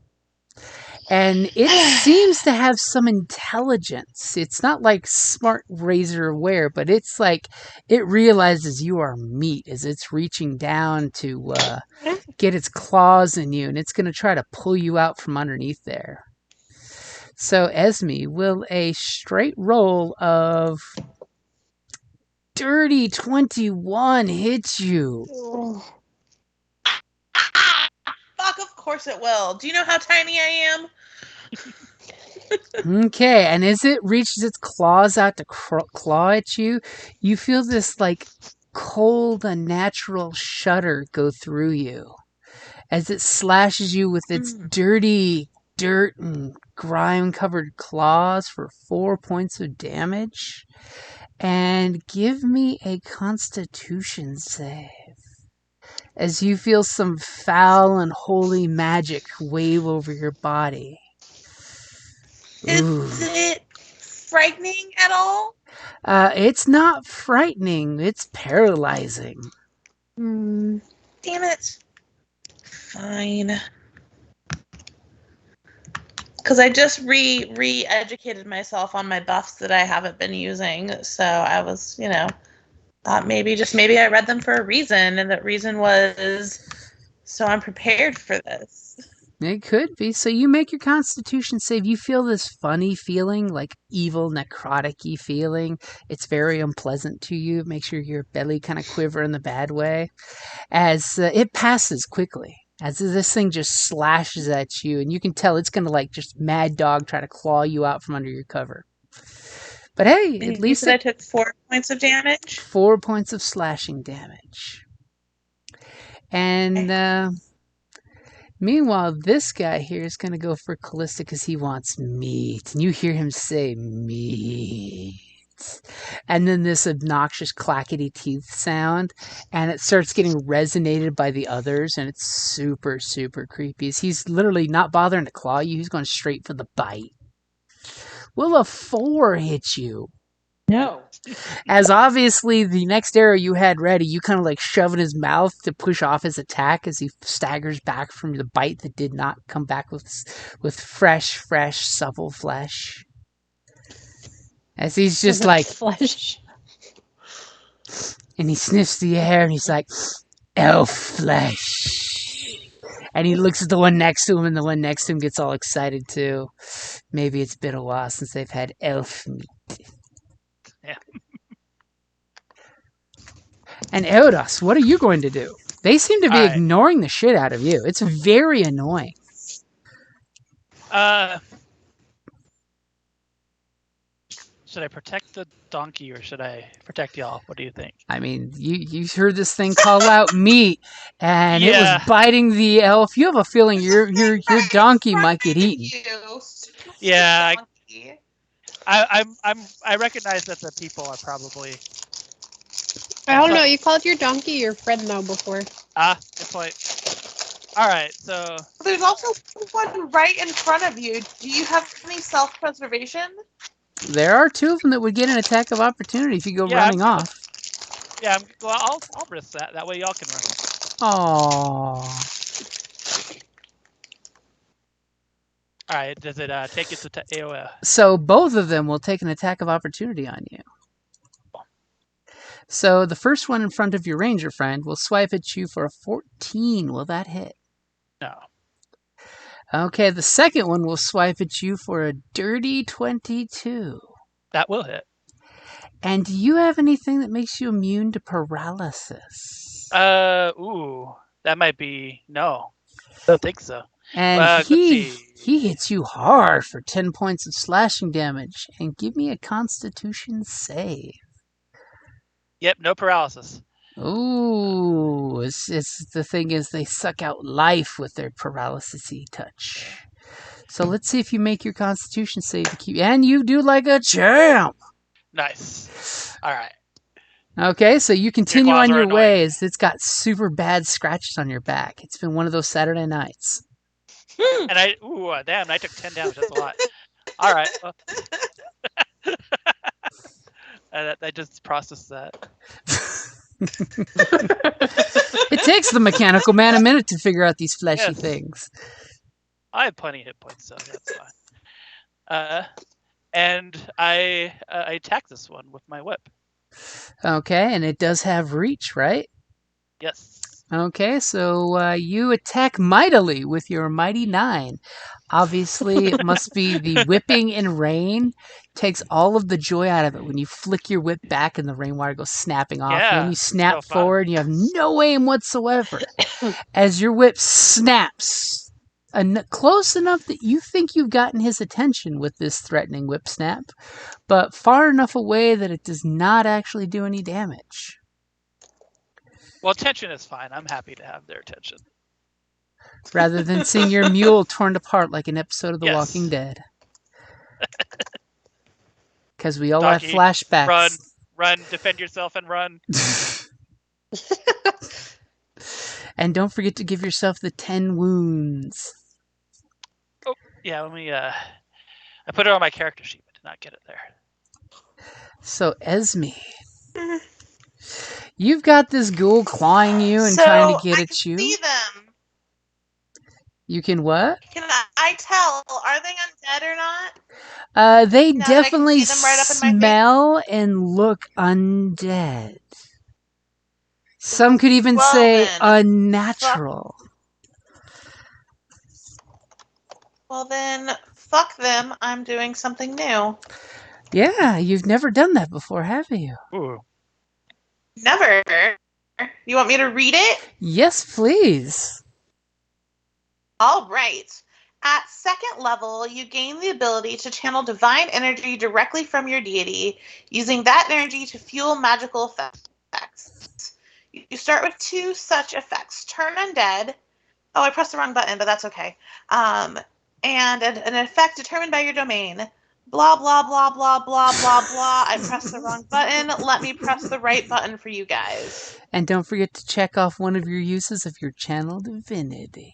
And it seems to have some intelligence. It's not like smart razor aware, but it's like it realizes you are meat as it's reaching down to get its claws in you, and it's going to try to pull you out from underneath there. So Esme, will a straight roll of dirty 21 hit you? Fuck, of course it will. Do you know how tiny I am? Okay, and as it reaches its claws out to claw at you, you feel this like cold, unnatural shudder go through you as it slashes you with its dirty dirt and grime-covered claws for 4 points of damage. And give me a Constitution save as you feel some foul and holy magic wave over your body. Is it frightening at all? It's not frightening. It's paralyzing. Damn it. Fine. Because I just re-educated myself on my buffs that I haven't been using. So I was, thought maybe I read them for a reason. And that reason was so I'm prepared for this. It could be. So you make your Constitution save. You feel this funny feeling, like evil, necrotic-y feeling. It's very unpleasant to you. It makes your belly kind of quiver in the bad way. As it passes quickly. As this thing just slashes at you. And you can tell it's going to just mad dog try to claw you out from under your cover. But hey, at least I took 4 points of damage. 4 points of slashing damage. And... meanwhile, this guy here is going to go for Callista because he wants meat. And you hear him say, meat. And then this obnoxious clackety teeth sound. And it starts getting resonated by the others. And it's super, super creepy. He's literally not bothering to claw you. He's going straight for the bite. Will a 4 hit you? No. As obviously the next arrow you had ready, you kind of shove in his mouth to push off his attack as he staggers back from the bite that did not come back with fresh, supple flesh. As he's just flesh. And he sniffs the air and he's like, elf flesh. And he looks at the one next to him, and the one next to him gets all excited too. Maybe it's been a while since they've had elf meat. Yeah. And Eudos, what are you going to do? They seem to be ignoring the shit out of you. It's very annoying. Should I protect the donkey or should I protect y'all? What do you think? I mean, you heard this thing call out meat, and it was biting the elf. You have a feeling your donkey might get eaten. Yeah, I recognize that the people are probably. I don't know. You called your donkey your friend though before. Good point. All right, so there's also one right in front of you. Do you have any self-preservation? There are 2 of them that would get an attack of opportunity if you go running off. Yeah, I'll risk that. That way y'all can run. Aww. All right, does it take its AOE? So both of them will take an attack of opportunity on you. So the first one in front of your ranger friend will swipe at you for a 14. Will that hit? No. Okay, the second one will swipe at you for a dirty 22. That will hit. And do you have anything that makes you immune to paralysis? That might be no. Don't think so. And he hits you hard for 10 points of slashing damage. And give me a Constitution save. Yep, no paralysis. Ooh, it's the thing is they suck out life with their paralysis-y touch. So let's see if you make your Constitution save to keep, and you do like a champ. Nice. All right. Okay, so you continue on your annoying. ways. It's got super bad scratches on your back. It's been one of those Saturday nights. And I took 10 damage. That's a lot. All right. Well. I just processed that. It takes the mechanical man a minute to figure out these fleshy things. I have plenty of hit points, so that's fine. And I attack this one with my whip. Okay, and it does have reach, right? Yes. Okay, so you attack mightily with your mighty 9. Obviously, it must be the whipping in rain takes all of the joy out of it when you flick your whip back and the rainwater goes snapping off. And then you snap forward and you have no aim whatsoever. As your whip snaps close enough that you think you've gotten his attention with this threatening whip snap, but far enough away that it does not actually do any damage. Well, attention is fine. I'm happy to have their attention. Rather than seeing your mule torn apart like an episode of The Walking Dead. Because we all have flashbacks. Run, defend yourself and run. And don't forget to give yourself the 10 wounds. Oh, yeah, let me, I put it on my character sheet, but did not get it there. So, Esme, you've got this ghoul clawing you and trying to get at you. See them. You can what? Can I tell? Are they undead or not? They definitely smell and look undead. Some could even say unnatural. Well then, fuck them. I'm doing something new. Yeah, you've never done that before, have you? Ooh. Never. You want me to read it? Yes, please. All right. At 2nd level, you gain the ability to channel divine energy directly from your deity, using that energy to fuel magical effects. You start with 2 such effects. Turn undead. Oh, I pressed the wrong button, but that's okay. And an effect determined by your domain. Blah, blah, blah, blah, blah, blah, blah. I pressed the wrong button. Let me press the right button for you guys. And don't forget to check off one of your uses of your channel divinity.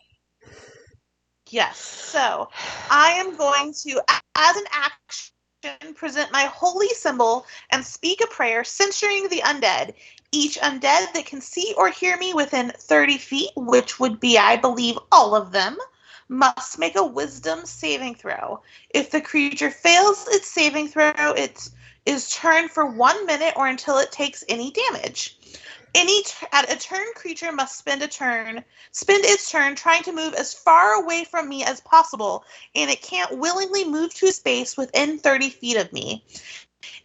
Yes. So I am going to, as an action, present my holy symbol and speak a prayer censuring the undead. Each undead that can see or hear me within 30 feet, which would be, I believe, all of them, must make a wisdom saving throw. If the creature fails its saving throw, it is turned for 1 minute or until it takes any damage. At a turn, creature must spend its turn trying to move as far away from me as possible, and it can't willingly move to a space within 30 feet of me.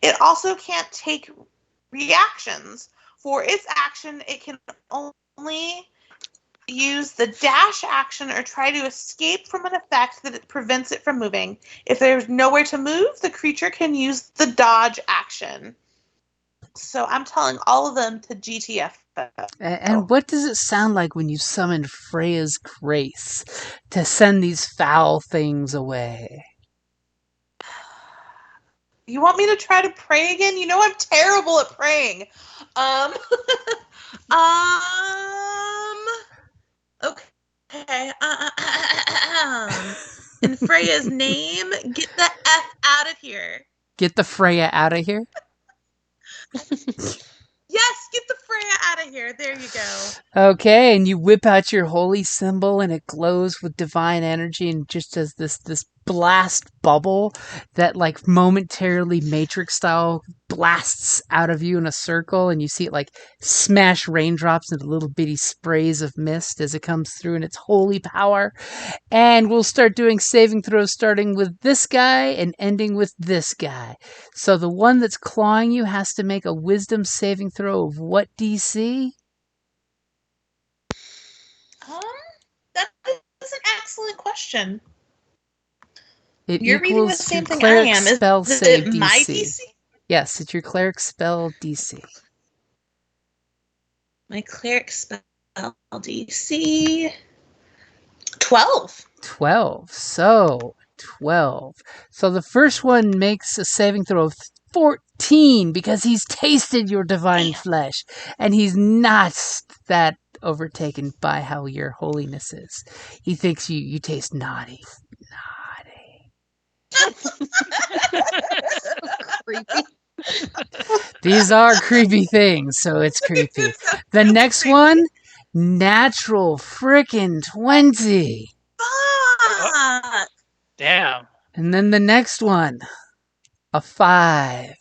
It also can't take reactions. For its action, it can only use the dash action or try to escape from an effect that prevents it from moving. If there's nowhere to move, the creature can use the dodge action. So I'm telling all of them to GTF. And what does it sound like when you summon Freya's grace to send these foul things away? You want me to try to pray again? You know I'm terrible at praying. Okay. In Freya's name, get the F out of here. Get the Freya out of here? Yes, get the Freya out of here. There you go. Okay, and you whip out your holy symbol and it glows with divine energy, and just as this blast bubble that like momentarily Matrix style blasts out of you in a circle, and you see it like smash raindrops into little bitty sprays of mist as it comes through in its holy power. And we'll start doing saving throws starting with this guy and ending with this guy. So the one that's clawing you has to make a wisdom saving throw of what DC? That is an excellent question. You're reading the same thing I am. Spell Is save it DC. my DC? Yes, it's your cleric spell DC. My cleric spell DC 12. 12. So 12. So the first one makes a saving throw of 14 because he's tasted your divine flesh, and he's not that overtaken by how your holiness is. He thinks you taste naughty. Creepy. These are creepy things, so it's creepy. The next one, natural frickin' 20. Fuck! Damn. And then the next one, a 5.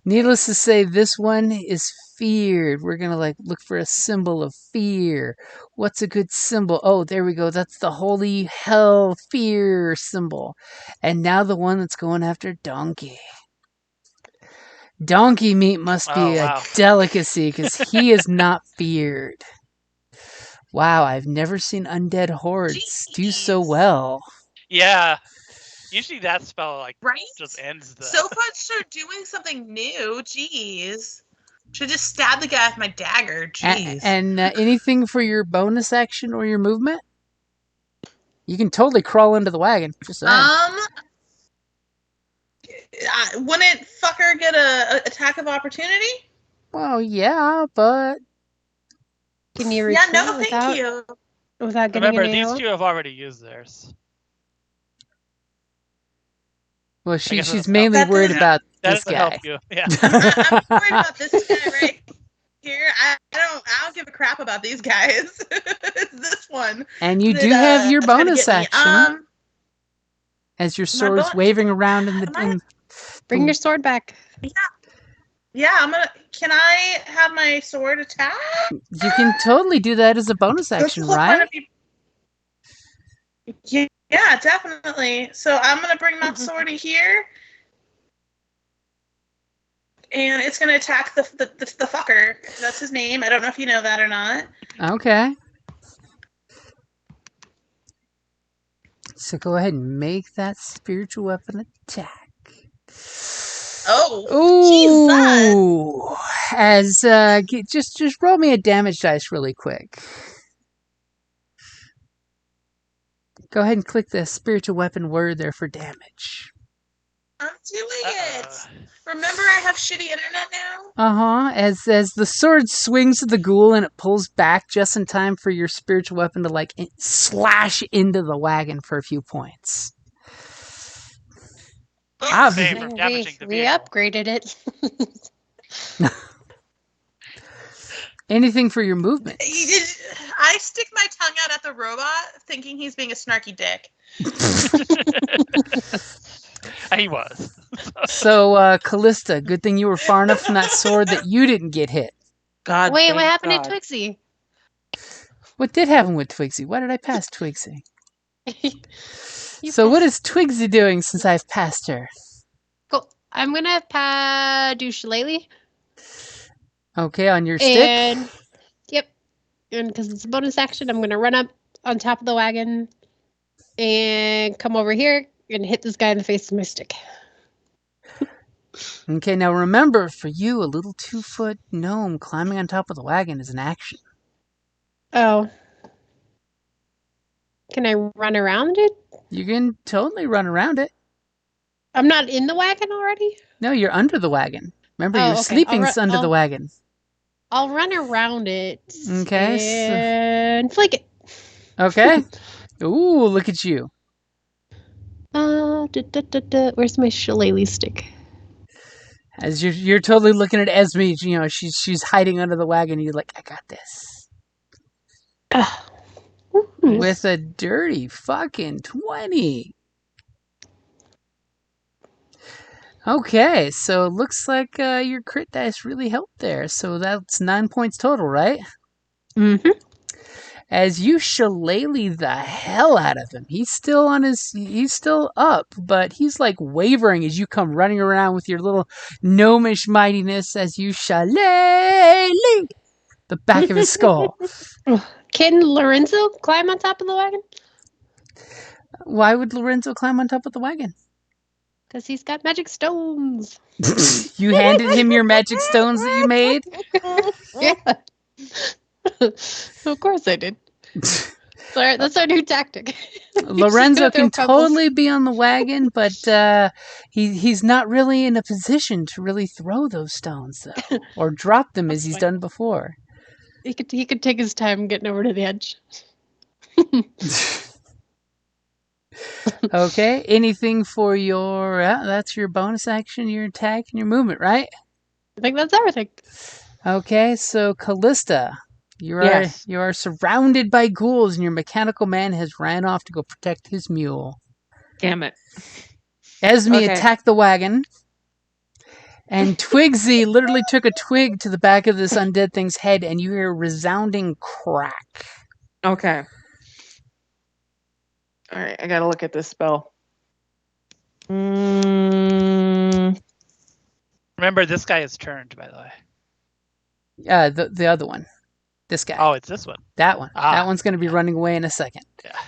Needless to say, this one is feared. We're going to like look for a symbol of fear. What's a good symbol? Oh, there we go. That's the holy hell fear symbol. And now the one that's going after Donkey. Donkey meat must be a delicacy because he is not feared. Wow, I've never seen undead hordes do so well. Yeah. Usually that spell like right? just ends the... So much for doing something new. Jeez. Should just stab the guy with my dagger. Jeez. And anything for your bonus action or your movement? You can totally crawl into the wagon. Just saying. Wouldn't fucker get a attack of opportunity? Well, yeah, but can you retreat thank you. Without getting Remember, these two have already used theirs. Well, she's mainly worried about this guy. Help you. Yeah. I'm worried about this guy right here. I don't give a crap about these guys. It's this one. And you do have your bonus action. As your sword's waving around in the... Bring your sword back. Yeah, I'm gonna... Can I have my sword attack? You can totally do that as a bonus action, right? Yeah, definitely. So I'm going to bring my sword here. And it's going to attack the fucker. That's his name. I don't know if you know that or not. Okay. So go ahead and make that spiritual weapon attack. Oh, Jesus! Just roll me a damage dice really quick. Go ahead and click the spiritual weapon word there for damage. I'm doing it. Remember, I have shitty internet now? Uh-huh. As the sword swings to the ghoul and it pulls back just in time for your spiritual weapon to like slash into the wagon for a few points. We upgraded it. Anything for your movement? I stick my tongue out at the robot, thinking he's being a snarky dick. He was. So, Callista, good thing you were far enough from that sword that you didn't get hit. Wait, what happened to Twixie? What did happen with Twigsy? Why did I pass Twigsy? So what is Twigsy doing since I've passed her? Cool. I'm going to do Shillelagh. Okay, on your stick? Yep. And because it's a bonus action, I'm going to run up on top of the wagon and come over here and hit this guy in the face with my stick. Okay, now remember, for you, a little 2-foot gnome climbing on top of the wagon is an action. Oh. Can I run around it? You can totally run around it. I'm not in the wagon already? No, you're under the wagon. Remember, you're sleeping under the wagon. I'll run around it. Okay. And flick it. Okay. Ooh, look at you. Where's my shillelagh stick? As you're totally looking at Esme, you know, she's hiding under the wagon. You're like, I got this. With a dirty fucking 20. Okay, so it looks like your crit dice really helped there. So that's 9 points total, right? Mm-hmm. As you shillelagh the hell out of him. He's still up, but he's like wavering as you come running around with your little gnomish mightiness as you shillelagh the back of his skull. Can Lorenzo climb on top of the wagon? Why would Lorenzo climb on top of the wagon? Because he's got magic stones. You handed him your magic stones that you made? Yeah. Of course I did. That's our new tactic. Lorenzo can totally be on the wagon, but he's not really in a position to really throw those stones, though, or drop them as he's done before. He could take his time getting over to the edge. Okay, anything for your... that's your bonus action, your attack, and your movement, right? I think that's everything. Okay, so Callista, you are surrounded by ghouls, and your mechanical man has ran off to go protect his mule. Damn it. Esme attacked the wagon, and Twigsy literally took a twig to the back of this undead thing's head, and you hear a resounding crack. Okay. All right, I gotta look at this spell. Remember, this guy is turned, by the way. The other one. This guy. Oh, it's this one. That one. That one's going to be running away in a second. Yeah.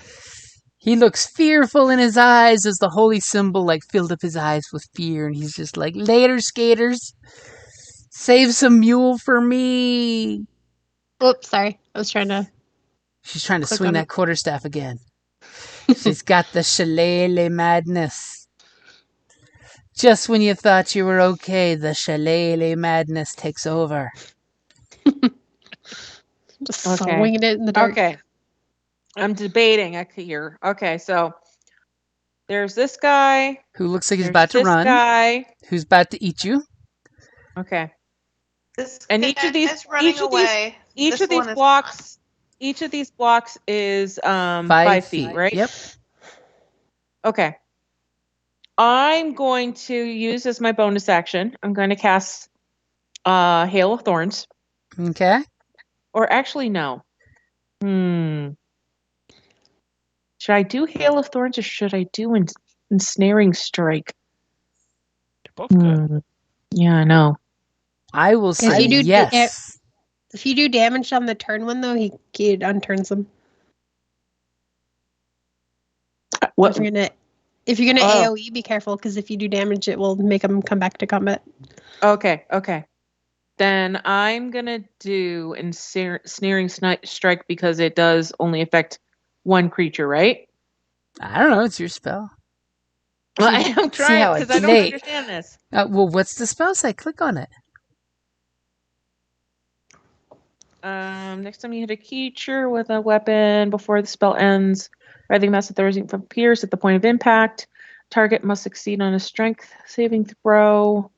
He looks fearful in his eyes as the holy symbol filled up his eyes with fear, and he's just like, later, skaters. Save some mule for me. Oops, sorry. I was trying to... She's trying to swing that quarterstaff again. She's got the shillelagh madness. Just when you thought you were okay, the shillelagh madness takes over. Just swinging it in the dark. Okay. I'm debating here. Okay, so there's this guy. Who looks like he's about to run. This guy. Who's about to eat you. Okay. And each of these blocks is 5 feet, right? Yep. Okay. I'm going to use as my bonus action. I'm going to cast Hail of Thorns. Okay. Or actually, no. Should I do Hail of Thorns or should I do Ensnaring Strike? They're both good. Yeah, I know. I will say yes. If you do damage on the turn one, though, he unturns them. What? If you're gonna AoE, be careful, because if you do damage, it will make them come back to combat. Okay. Then I'm gonna do Ensnaring Strike because it does only affect one creature, right? I don't know. It's your spell. Well, I am trying because I don't understand this. Well, what's the spell say? Click on it. Next time you hit a creature with a weapon before the spell ends, writhing mass of Thursday appears at the point of impact. Target must succeed on a strength saving throw.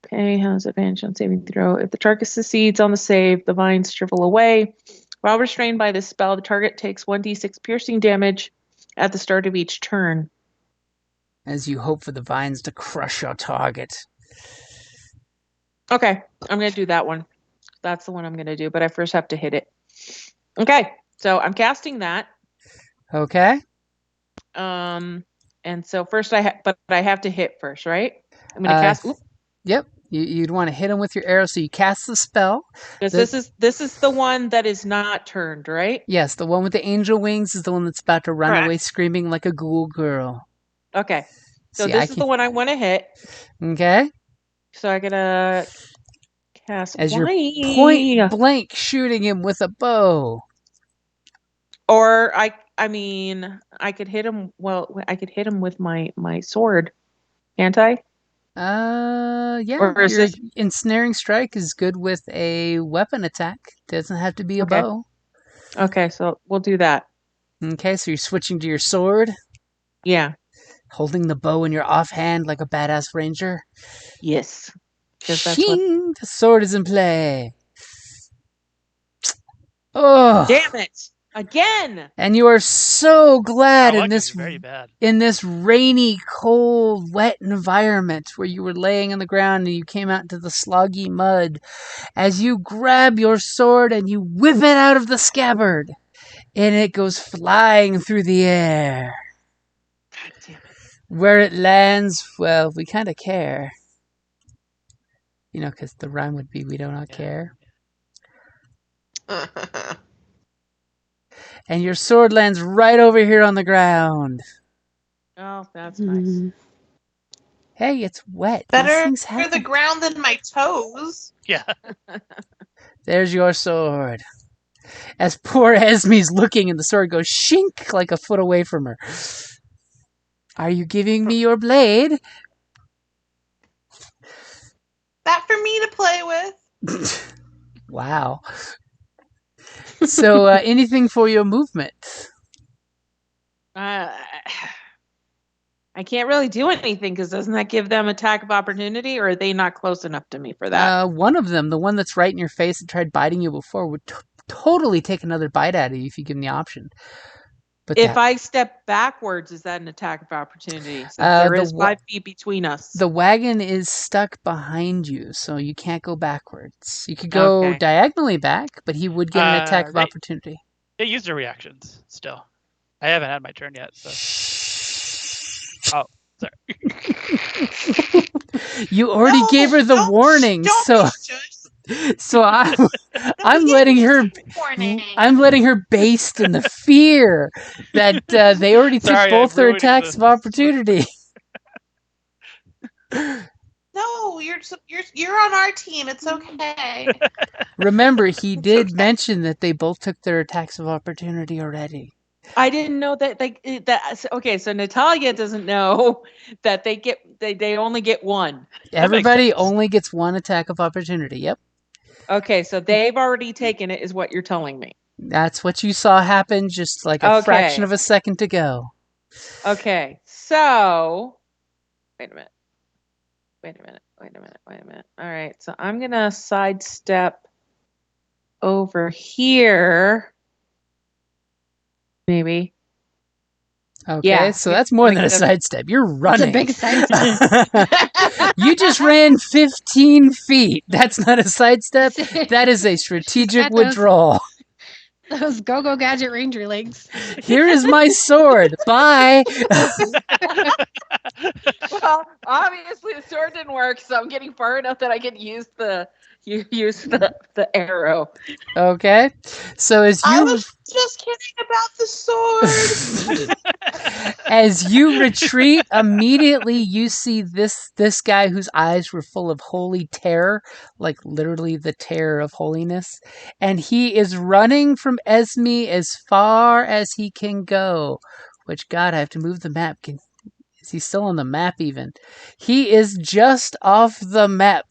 Okay, has advantage on saving throw. If the target succeeds on the save, the vines shrivel away. While restrained by this spell, the target takes 1d6 piercing damage at the start of each turn. As you hope for the vines to crush your target. Okay, I'm going to do that one. That's the one I'm going to do, but I first have to hit it. Okay, so I'm casting that. Okay. And so first I have to hit first, right? I'm going to cast. Yep. You'd want to hit him with your arrow, so you cast the spell. This is the one that is not turned, right? Yes, the one with the angel wings is the one that's about to run away screaming like a ghoul girl. Okay. So this is the one I want to hit. Okay. So I gotta cast as you're point blank shooting him with a bow. Or I could hit him. Well, I could hit him with my sword, can't I? Yeah. Or is Ensnaring Strike is good with a weapon attack. Doesn't have to be a bow. Okay, so we'll do that. Okay, so you're switching to your sword. Yeah. Holding the bow in your offhand like a badass ranger. Yes. Shing! The sword is in play. Oh! Damn it! Again. And you are so glad Our in luck is this very bad. in this rainy, cold, wet environment where you were laying on the ground and you came out into the sloggy mud, as you grab your sword and you whip it out of the scabbard, and it goes flying through the air. God damn it. Where it lands, well, we kind of care. You know, because the rhyme would be, we do not care. And your sword lands right over here on the ground. Oh, that's nice. Hey, it's wet. These Better things for the happen. ground than my toes. Yeah. There's your sword. As poor Esme's looking and the sword goes shink like a foot away from her. Are you giving me your blade? That for me to play with. Wow. So, anything for your movement? I can't really do anything because doesn't that give them attack of opportunity, or are they not close enough to me for that? One of them, the one that's right in your face that tried biting you before, would totally take another bite out of you if you give them the option. But if I step backwards, is that an attack of opportunity? Since there is 5 feet between us. The wagon is stuck behind you, so you can't go backwards. You could go diagonally back, but he would get an attack of opportunity. They used their reactions still. I haven't had my turn yet. So. Oh, sorry. You already gave her the warning, so I'm letting her baste in the fear that they already took both their attacks of opportunity. No, you're on our team. It's okay. Remember, he did mention that they both took their attacks of opportunity already. I didn't know that okay, so Natalia doesn't know that they only get one. Everybody only gets one attack of opportunity. Yep. Okay, so they've already taken it, is what you're telling me. That's what you saw happen just like a fraction of a second ago. Okay, so wait a minute. All right, so I'm gonna sidestep over here. Maybe. Okay, so that's more than a sidestep. You're running. It's a big sidestep. You just ran 15 feet. That's not a sidestep. That is a strategic withdrawal. Those Go-Go Gadget Ranger legs. Here is my sword. Bye. Well, obviously the sword didn't work, so I'm getting far enough that I can use the arrow. Okay. So I was just kidding about the sword. As you retreat, immediately you see this guy whose eyes were full of holy terror, like literally the terror of holiness, and he is running from Esme as far as he can go. Which, God, I have to move the map. Is he still on the map even? He is just off the map.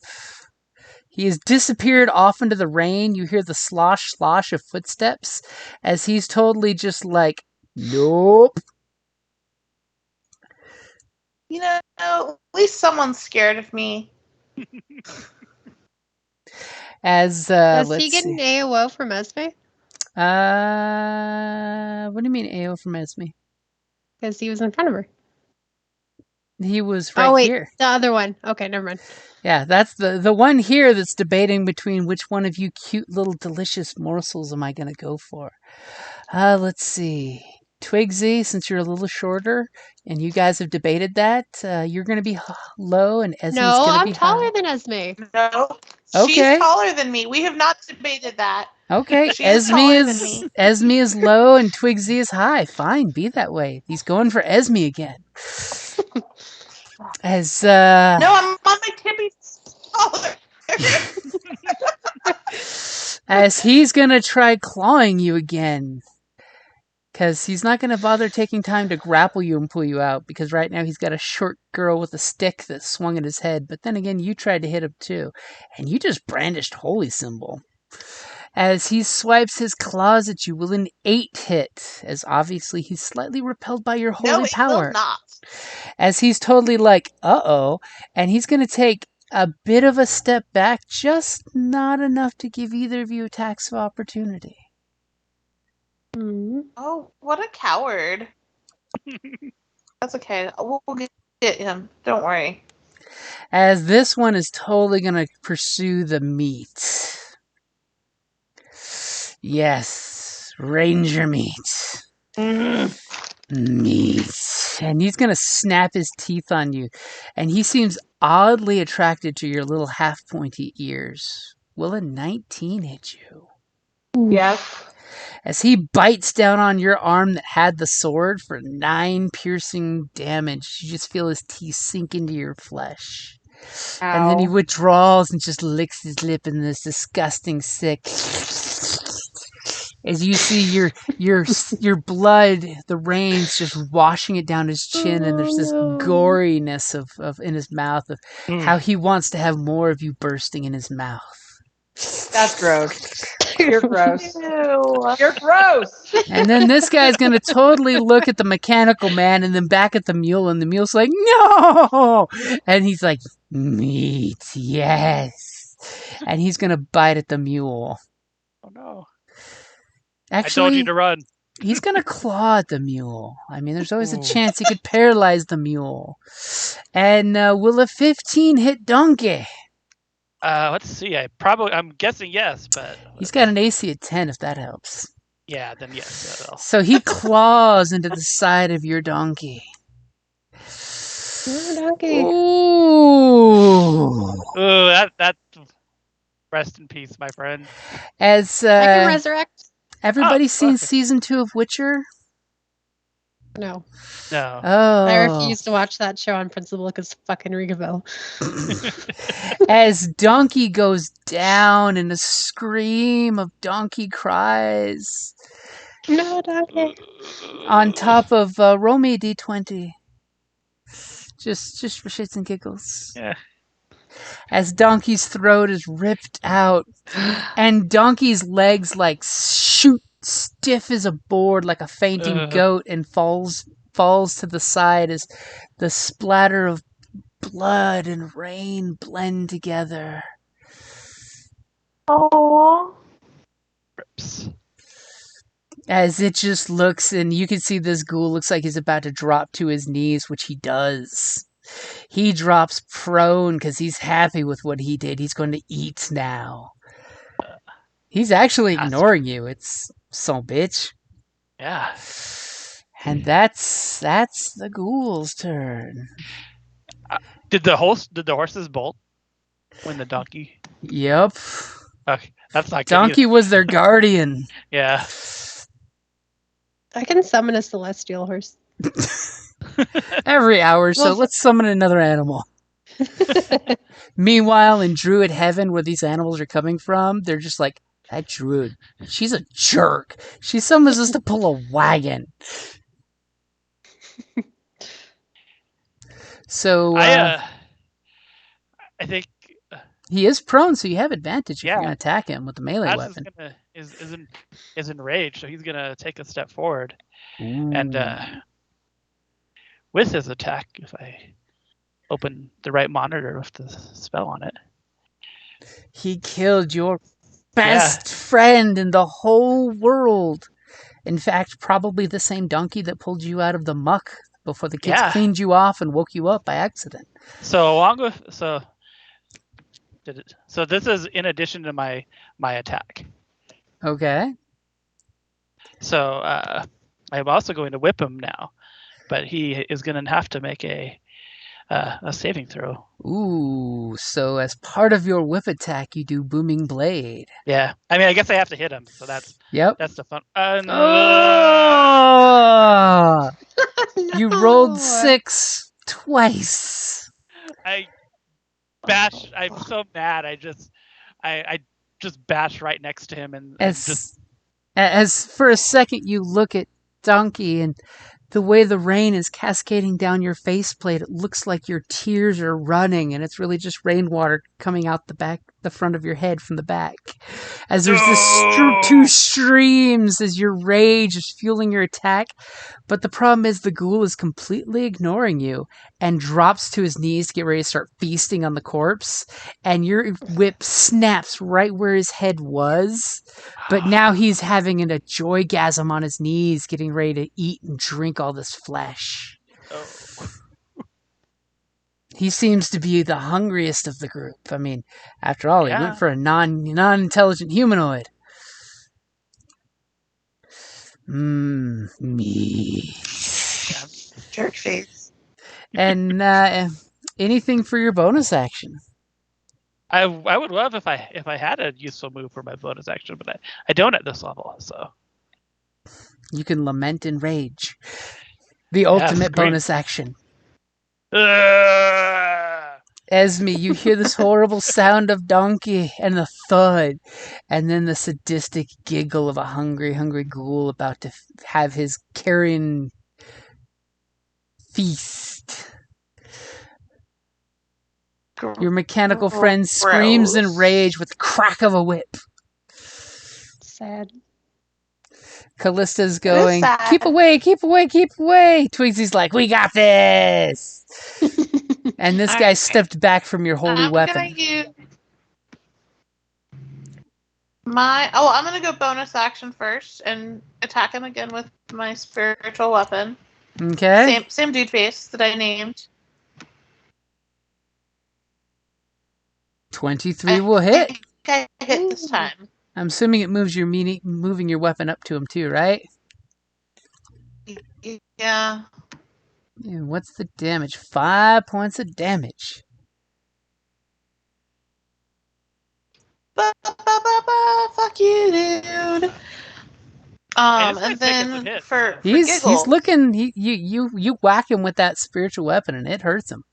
He has disappeared off into the rain. You hear the slosh of footsteps as he's totally just like, nope. You know, at least someone's scared of me. As does he get an AOO from Esme? What do you mean AO from Esme? Because he was in front of her. He was right here. The other one. Okay, never mind. Yeah, that's the one here that's debating between which one of you cute little delicious morsels am I going to go for. Let's see. Twigsy, since you're a little shorter and you guys have debated that, you're going to be low and Esme's going to be high. No, I'm taller than Esme. No, she's taller than me. We have not debated that. Okay, Esme is low and Twigsy is high. Fine, be that way. He's going for Esme again. As no, I'm on my tippy taller. As he's gonna try clawing you again, because he's not gonna bother taking time to grapple you and pull you out. Because right now he's got a short girl with a stick that swung at his head. But then again, you tried to hit him too, and you just brandished holy symbol. As he swipes his claws at you, will an 8 hit? As obviously he's slightly repelled by your holy power. Will not. As he's totally like, uh-oh, and he's going to take a bit of a step back, just not enough to give either of you attacks of opportunity. Oh, what a coward. That's okay. We'll get him. Don't worry. As this one is totally going to pursue the meat. Yes, ranger meat. Meat. And he's going to snap his teeth on you. And he seems oddly attracted to your little half-pointy ears. Will a 19 hit you? Yes. As he bites down on your arm that had the sword for 9 piercing damage, you just feel his teeth sink into your flesh. Ow. And then he withdraws and just licks his lip in this disgusting sick. As you see your blood, the rain's just washing it down his chin, and there's this goriness of in his mouth of how he wants to have more of you bursting in his mouth. That's gross. You're gross. Ew. You're gross. And then this guy's going to totally look at the mechanical man and then back at the mule, and the mule's like, no! And he's like, meat, yes. And he's going to bite at the mule. Oh no. Actually, I told you to run. He's going to claw at the mule. I mean, there's always a chance he could paralyze the mule. And will a 15 hit Donkey? Let's see. I'm guessing yes, but He's got an AC of 10 if that helps. yeah, then yes, that will. So he claws into the side of your donkey. Donkey. Ooh. Ooh, that. Rest in peace, my friend. As I can resurrect. everybody seen perfect. season 2 of Witcher? No. No. Oh. I refuse to watch that show on principle because fucking Rigaville. As Donkey goes down in a scream of donkey cries No, Donkey. on top of roll me a d20. Just for shits and giggles. Yeah. As Donkey's throat is ripped out and Donkey's legs like shoot stiff as a board like a fainting goat and falls to the side as the splatter of blood and rain blend together. Oh. Rips. As it just looks, and you can see this ghoul looks like he's about to drop to his knees, which he does. He drops prone because he's happy with what he did. He's going to eat now. He's actually ignoring you. It's son bitch. Yeah. And that's the ghoul's turn. Did the horses bolt when the donkey? Yep. Okay, that's not good. Donkey was their guardian. Yeah. I can summon a celestial horse. Every hour or so, Well- let's summon another animal. Meanwhile, in Druid Heaven, where these animals are coming from, they're just like, that Druid, she's a jerk. She summons us to pull a wagon. So, I think he is prone, so you have advantage if you're Yeah. going to attack him with the melee Raz weapon. is enraged, so he's gonna take a step forward, and with his attack, if I open the right monitor with the spell on it, He killed your best friend in the whole world. In fact, probably the same donkey that pulled you out of the muck before the kids Yeah. cleaned you off and woke you up by accident. so along with so this is in addition to my attack. Okay. So I'm also going to whip him now, but he is going to have to make a saving throw. Ooh, so as part of your whip attack, you do Booming Blade. Yeah, I mean, I guess I have to hit him, so that's Yep. the fun. Oh! You No. rolled 6 twice. I'm so mad. I just bash right next to him and just As for a second you look at Donkey and the way the rain is cascading down your faceplate, it looks like your tears are running and it's really just rainwater coming out the the front of your head from the back. As there's this two streams as your rage is fueling your attack. But the problem is the ghoul is completely ignoring you and drops to his knees to get ready to start feasting on the corpse. And your whip snaps right where his head was. But now he's having a joygasm on his knees, getting ready to eat and drink all this flesh. Oh. He seems to be the hungriest of the group. I mean, after all, he went for a non-intelligent humanoid. Me. Jerk face. And anything for your bonus action? I would love if I had a useful move for my bonus action, but I don't at this level. So you can lament and rage. The ultimate bonus action. Esme, you hear this horrible sound of donkey and the thud, and then the sadistic giggle of a hungry ghoul about to have his carrion feast. Your mechanical friend screams in rage with the crack of a whip. Sad. Callista's going, keep away. Twigsy's like, we got this. And this guy stepped back from your holy weapon. I'm gonna go bonus action first and attack him again with my spiritual weapon. Okay. Same dude face that I named. 23 will hit. I hit this time. I'm assuming it moves moving your weapon up to him too, right? Yeah. And what's the damage? 5 points of damage. Fuck you, dude. And then for he's looking. You whack him with that spiritual weapon, and it hurts him.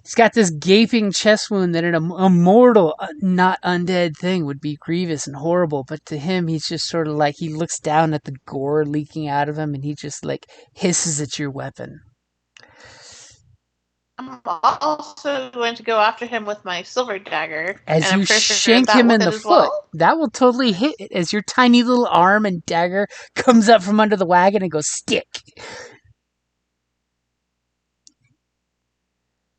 He's got this gaping chest wound that a mortal, not undead thing would be grievous and horrible. But to him, he's just sort of like, he looks down at the gore leaking out of him and he just like hisses at your weapon. I'm also going to go after him with my silver dagger. As you shank him in the foot, that will totally hit it as your tiny little arm and dagger comes up from under the wagon and goes stick.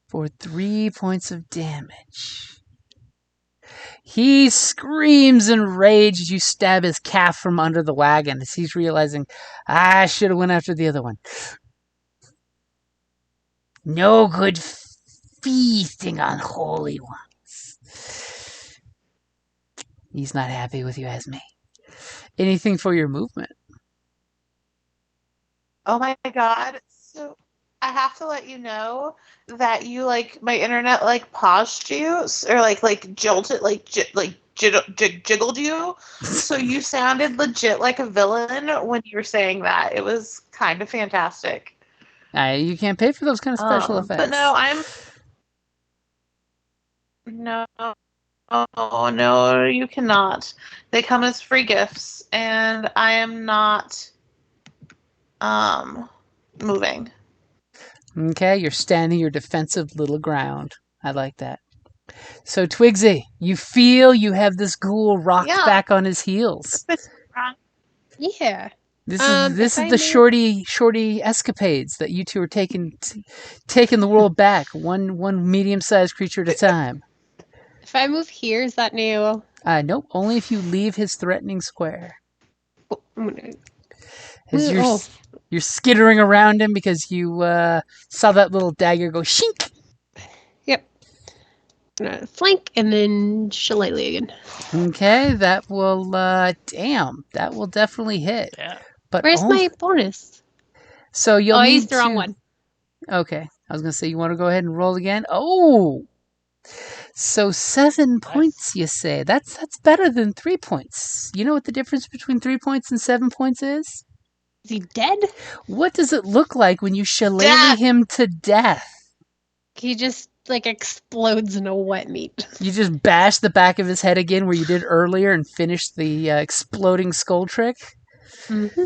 For 3 points of damage. He screams in rage as you stab his calf from under the wagon as he's realizing, I should have went after the other one. No good feasting on holy ones. He's not happy with you, Esme. Anything for your movement? Oh my god. So I have to let you know that you my internet paused you or jolted jiggled you. So you sounded legit like a villain when you were saying that. It was kind of fantastic. You can't pay for those kind of special effects. But no, you cannot. They come as free gifts, and I am not moving. Okay, you're standing your defensive little ground. I like that. So, Twigsy, you feel you have this ghoul rocked back on his heels. Yeah. This is the shorty escapades that you two are taking the world back, one medium-sized creature at a time. If I move here, is that new? Nope. Only if you leave his threatening square. As you're skittering around him because you saw that little dagger go shink. Yep. Flank and then shillelagh again. Okay, that will that will definitely hit. Yeah. But where's my bonus? So you'll I need used the wrong one. Okay. I was gonna say you want to go ahead and roll again. Oh, so 7 points, you say? That's better than 3 points. You know what the difference between 3 points and 7 points is? Is he dead? What does it look like when you shillelagh him to death? He just explodes in a wet meat. You just bash the back of his head again where you did earlier and finish the exploding skull trick. Mm-hmm.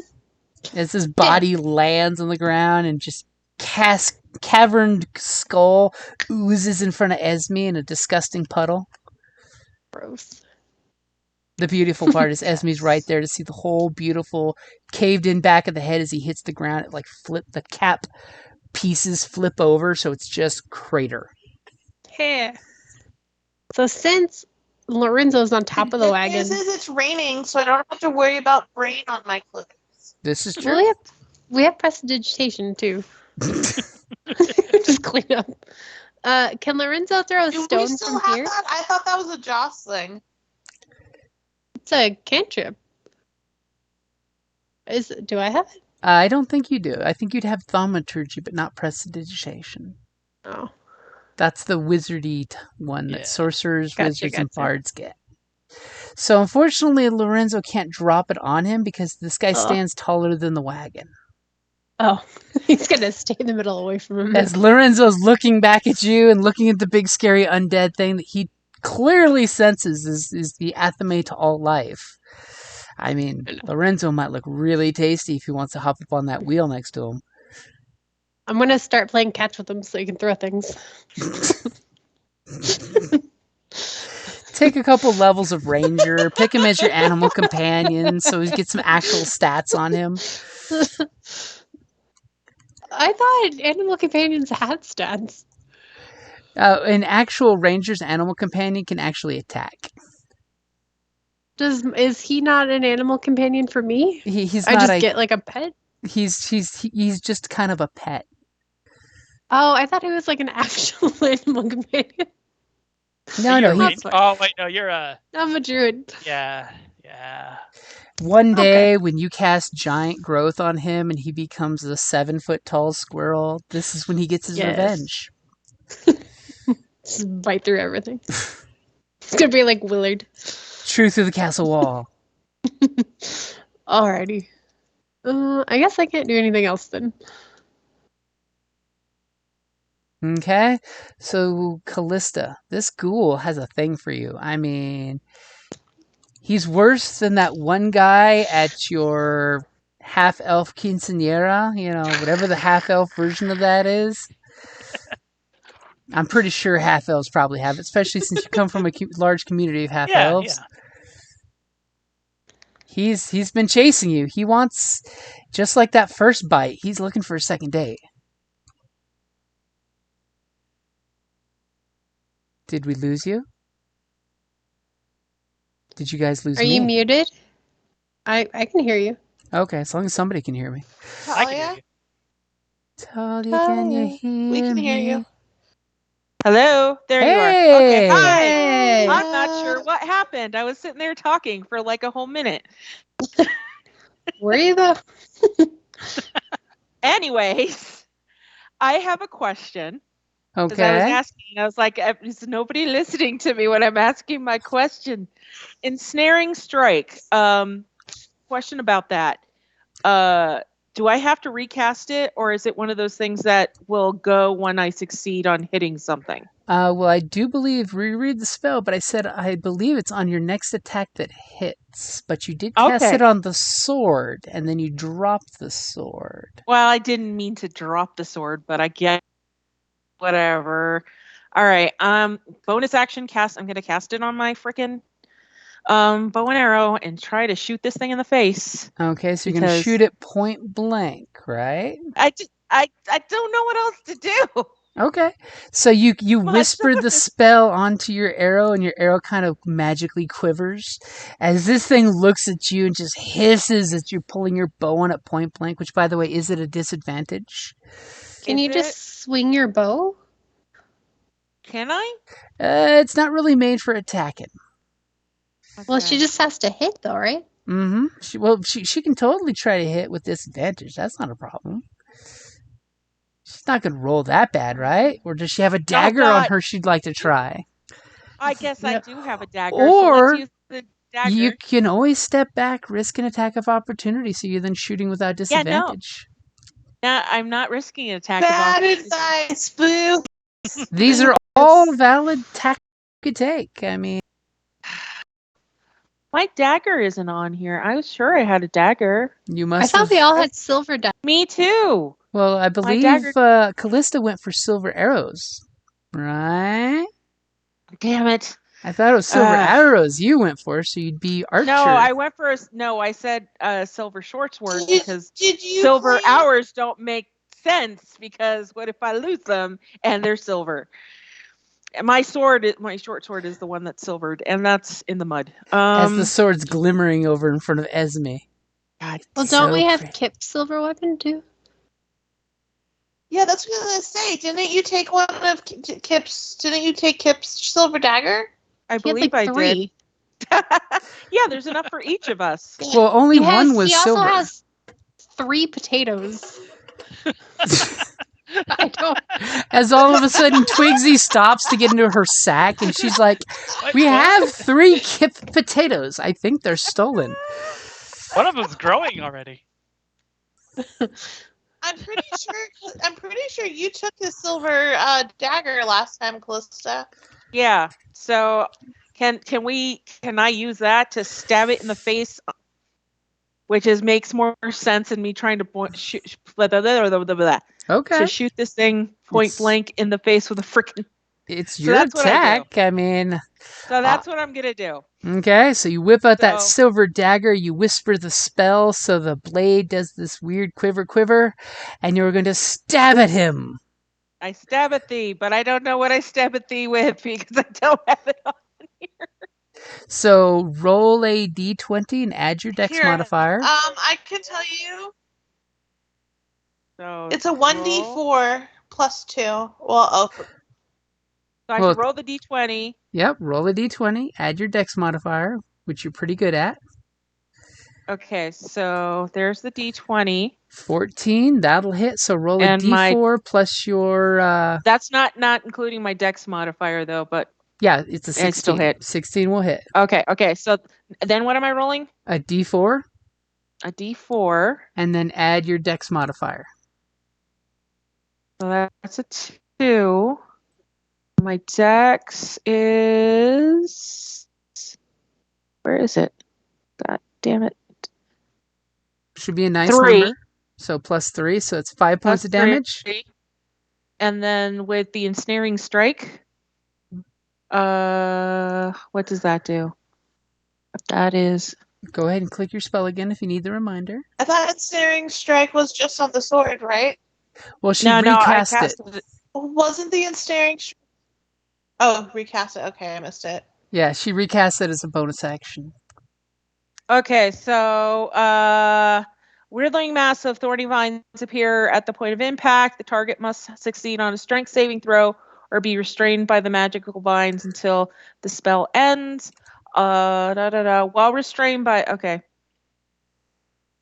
As his body lands on the ground and just caverned skull oozes in front of Esme in a disgusting puddle. Gross. The beautiful part is Esme's right there to see the whole beautiful caved in back of the head as he hits the ground. It like the cap pieces flip over, so it's just crater. Yeah. So since Lorenzo's on top of the wagon, This is it's raining, so I don't have to worry about rain on my clothes. This is well, true. we have prestidigitation too. Just clean up. Can Lorenzo throw a Do we stone still from have here? that? I thought that was a Joss thing. It's a cantrip. Do I have it? I don't think you do. I think you'd have thaumaturgy, but not prestidigitation. Oh. That's the wizardy one that sorcerers, Gotcha, wizards, and gotcha. bards get. So unfortunately, Lorenzo can't drop it on him because this guy Oh. stands taller than the wagon. Oh. He's gonna stay in the middle away from him. As Lorenzo's looking back at you and looking at the big scary undead thing that he clearly senses is the athame to all life. I mean, Lorenzo might look really tasty if he wants to hop up on that wheel next to him. I'm gonna start playing catch with him so he can throw things. Take a couple levels of ranger, pick him as your animal companion so he gets some actual stats on him. I thought animal companions had stats. An actual ranger's animal companion can actually attack. Is he not an animal companion for me? He's I not just a. get like a pet. He's just kind of a pet. Oh, I thought he was like an actual animal companion. No, You're no. a ranger. Oh wait, no, you're a I'm a druid. yeah. One day when you cast giant growth on him and he becomes a 7-foot tall squirrel, this is when he gets his Yes. revenge. Just bite through everything. It's gonna be like Willard. True through the castle wall. Alrighty. I guess I can't do anything else then. Okay, so Callista, this ghoul has a thing for you. I mean, he's worse than that one guy at your half-elf quinceañera, whatever the half-elf version of that is. I'm pretty sure half-elves probably have it, especially since you come from a large community of half-elves. Yeah. He's been chasing you. He wants, just like that first bite, he's looking for a second date. Did we lose you? Did you guys lose Are me? you muted? I can hear you. Okay, as long as somebody can hear me. I can hear you. Talia, can you hear We can hear me? you. Hello, there you are. Hey! Okay, hi. Hey! I'm not sure what happened. I was sitting there talking for like a whole minute. Were you though? Anyways, I have a question. Because I was Okay. asking, I was like, is nobody listening to me when I'm asking my question? Ensnaring Strike. Question about that. Do I have to recast it, or is it one of those things that will go when I succeed on hitting something? Well, I do believe, reread the spell, but I believe it's on your next attack that hits. But you did cast Okay. it on the sword, and then you dropped the sword. Well, I didn't mean to drop the sword, but I get whatever. All right. Bonus action cast. I'm gonna cast it on my frickin' bow and arrow and try to shoot this thing in the face. Okay, so you're going to Because- shoot it point blank, right? I don't know what else to do. Okay. So you What? whispered the spell onto your arrow, and your arrow kind of magically quivers as this thing looks at you and just hisses as you're pulling your bow on at point blank, which, by the way, is at a disadvantage. Can you Is just swing your bow? Can I? It's not really made for attacking. Well, Okay. she just has to hit though, right? Mm-hmm. She can totally try to hit with disadvantage. That's not a problem. She's not going to roll that bad, right? Or does she have a dagger on God. her she'd like to try? I guess I do have a dagger. Or so let's use the dagger. You can always step back, risk an attack of opportunity, so you're then shooting without Yeah, no. disadvantage. Nah, I'm not risking an attack. Bad of advice, boo. These are all valid tactics you could take. I mean, My dagger isn't on here. I was sure I had a dagger. you I must thought have... they all had silver daggers. Me too. Well, I believe dagger- Callista went for silver arrows, right? Damn it. I thought it was silver arrows you went for, so you'd be archer. No, I went for I said silver short sword because silver hours don't make sense because what if I lose them and they're silver? My short sword is the one that's silvered, and that's in the mud. As the sword's glimmering over in front of Esme. God, well, don't we have Kip's silver weapon too? Yeah, that's what I was gonna say. Didn't you take one of Kip's? Didn't you take Kip's silver dagger? I believe I did. Yeah, there's enough for each of us. Well, only one was silver. He also has 3 potatoes. I don't. As all of a sudden Twigsy stops to get into her sack, and she's like, "We have 3 Kip potatoes. I think they're stolen." One of them's growing already. I'm pretty sure you took the silver dagger last time, Callista. Yeah. So can I use that to stab it in the face? Which makes more sense than me trying to shoot to shoot this thing point blank in the face with a freaking. It's your attack. I mean. So that's what I'm gonna do. Okay, so you whip out that silver dagger, you whisper the spell so the blade does this weird quiver, and you're going to stab at him. I stab at thee, but I don't know what I stab at thee with because I don't have it on here. So roll a d20 and add your dex modifier. I can tell you. So it's a 1d4 plus 2. Well, So I should roll the d20. Yep, roll a d20, add your dex modifier, which you're pretty good at. Okay, so there's the d20. 14, that'll hit. So roll a d4 plus your... That's not including my dex modifier, though, but... Yeah, it's a 16. It still hit. 16 will hit. Okay, so then what am I rolling? A d4. A d4. And then add your dex modifier. So that's a 2. My dex is... Where is it? God damn it. Should be a nice 3. number. So plus 3, so it's 5 points of damage. 3. And then with the ensnaring strike, what does that do? That is... Go ahead and click your spell again if you need the reminder. I thought ensnaring strike was just on the sword, right? Well, she recast it. Wasn't the ensnaring... Oh, recast it. Okay, I missed it. Yeah, she recast it as a bonus action. Okay, so weirdling mass of thorny vines appear at the point of impact. The target must succeed on a strength saving throw or be restrained by the magical vines until the spell ends. While restrained by... Okay.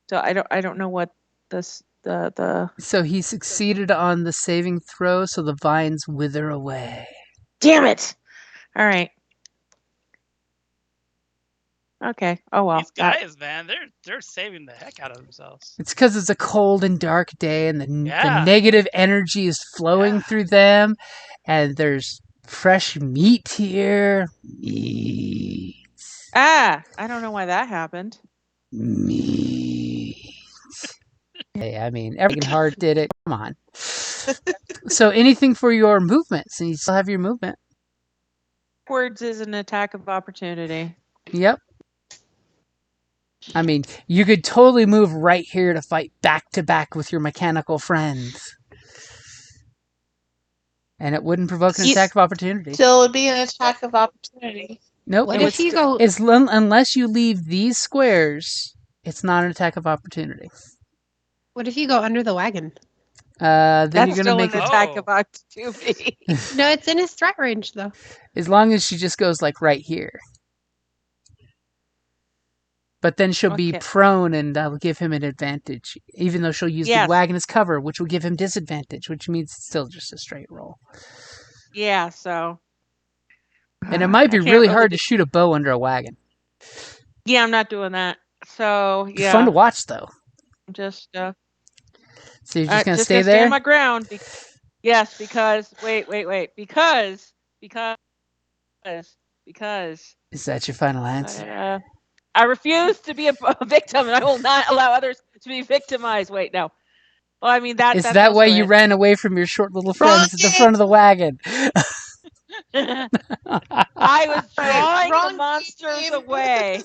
So I don't know what this... So he succeeded on the saving throw, so the vines wither away. Damn it! All right. Okay. Oh well. These guys, man, they're saving the heck out of themselves. It's because it's a cold and dark day, and the negative energy is flowing through them, and there's fresh meat here. Meat. I don't know why that happened. Meat. Hey, I mean, every heart did it. Come on. So anything for your movement, so you still have your movement. Backwards is an attack of opportunity. Yep. I mean, you could totally move right here to fight back to back with your mechanical friends. And it wouldn't provoke an attack of opportunity. Still would be an attack of opportunity. Nope. What if you go... Unless you leave these squares, it's not an attack of opportunity. What if you go under the wagon? Then That's you're going to make an attack of opportunity. No, it's in his threat range, though. As long as she just goes like right here. But then she'll be prone, and that'll give him an advantage, even though she'll use the wagon as cover, which will give him disadvantage, which means it's still just a straight roll. Yeah, so... And it might be really hard to shoot a bow under a wagon. Yeah, I'm not doing that. So, yeah. It's fun to watch, though. Just... So you're just going to stay there? Stand my ground. Yes, because... Wait. Because... Is that your final answer? I refuse to be a victim, and I will not allow others to be victimized. Wait, no. Well, I mean, Is that why you ran away from your short little friends at the front of the wagon? I was drawing the Wrong monsters game. away.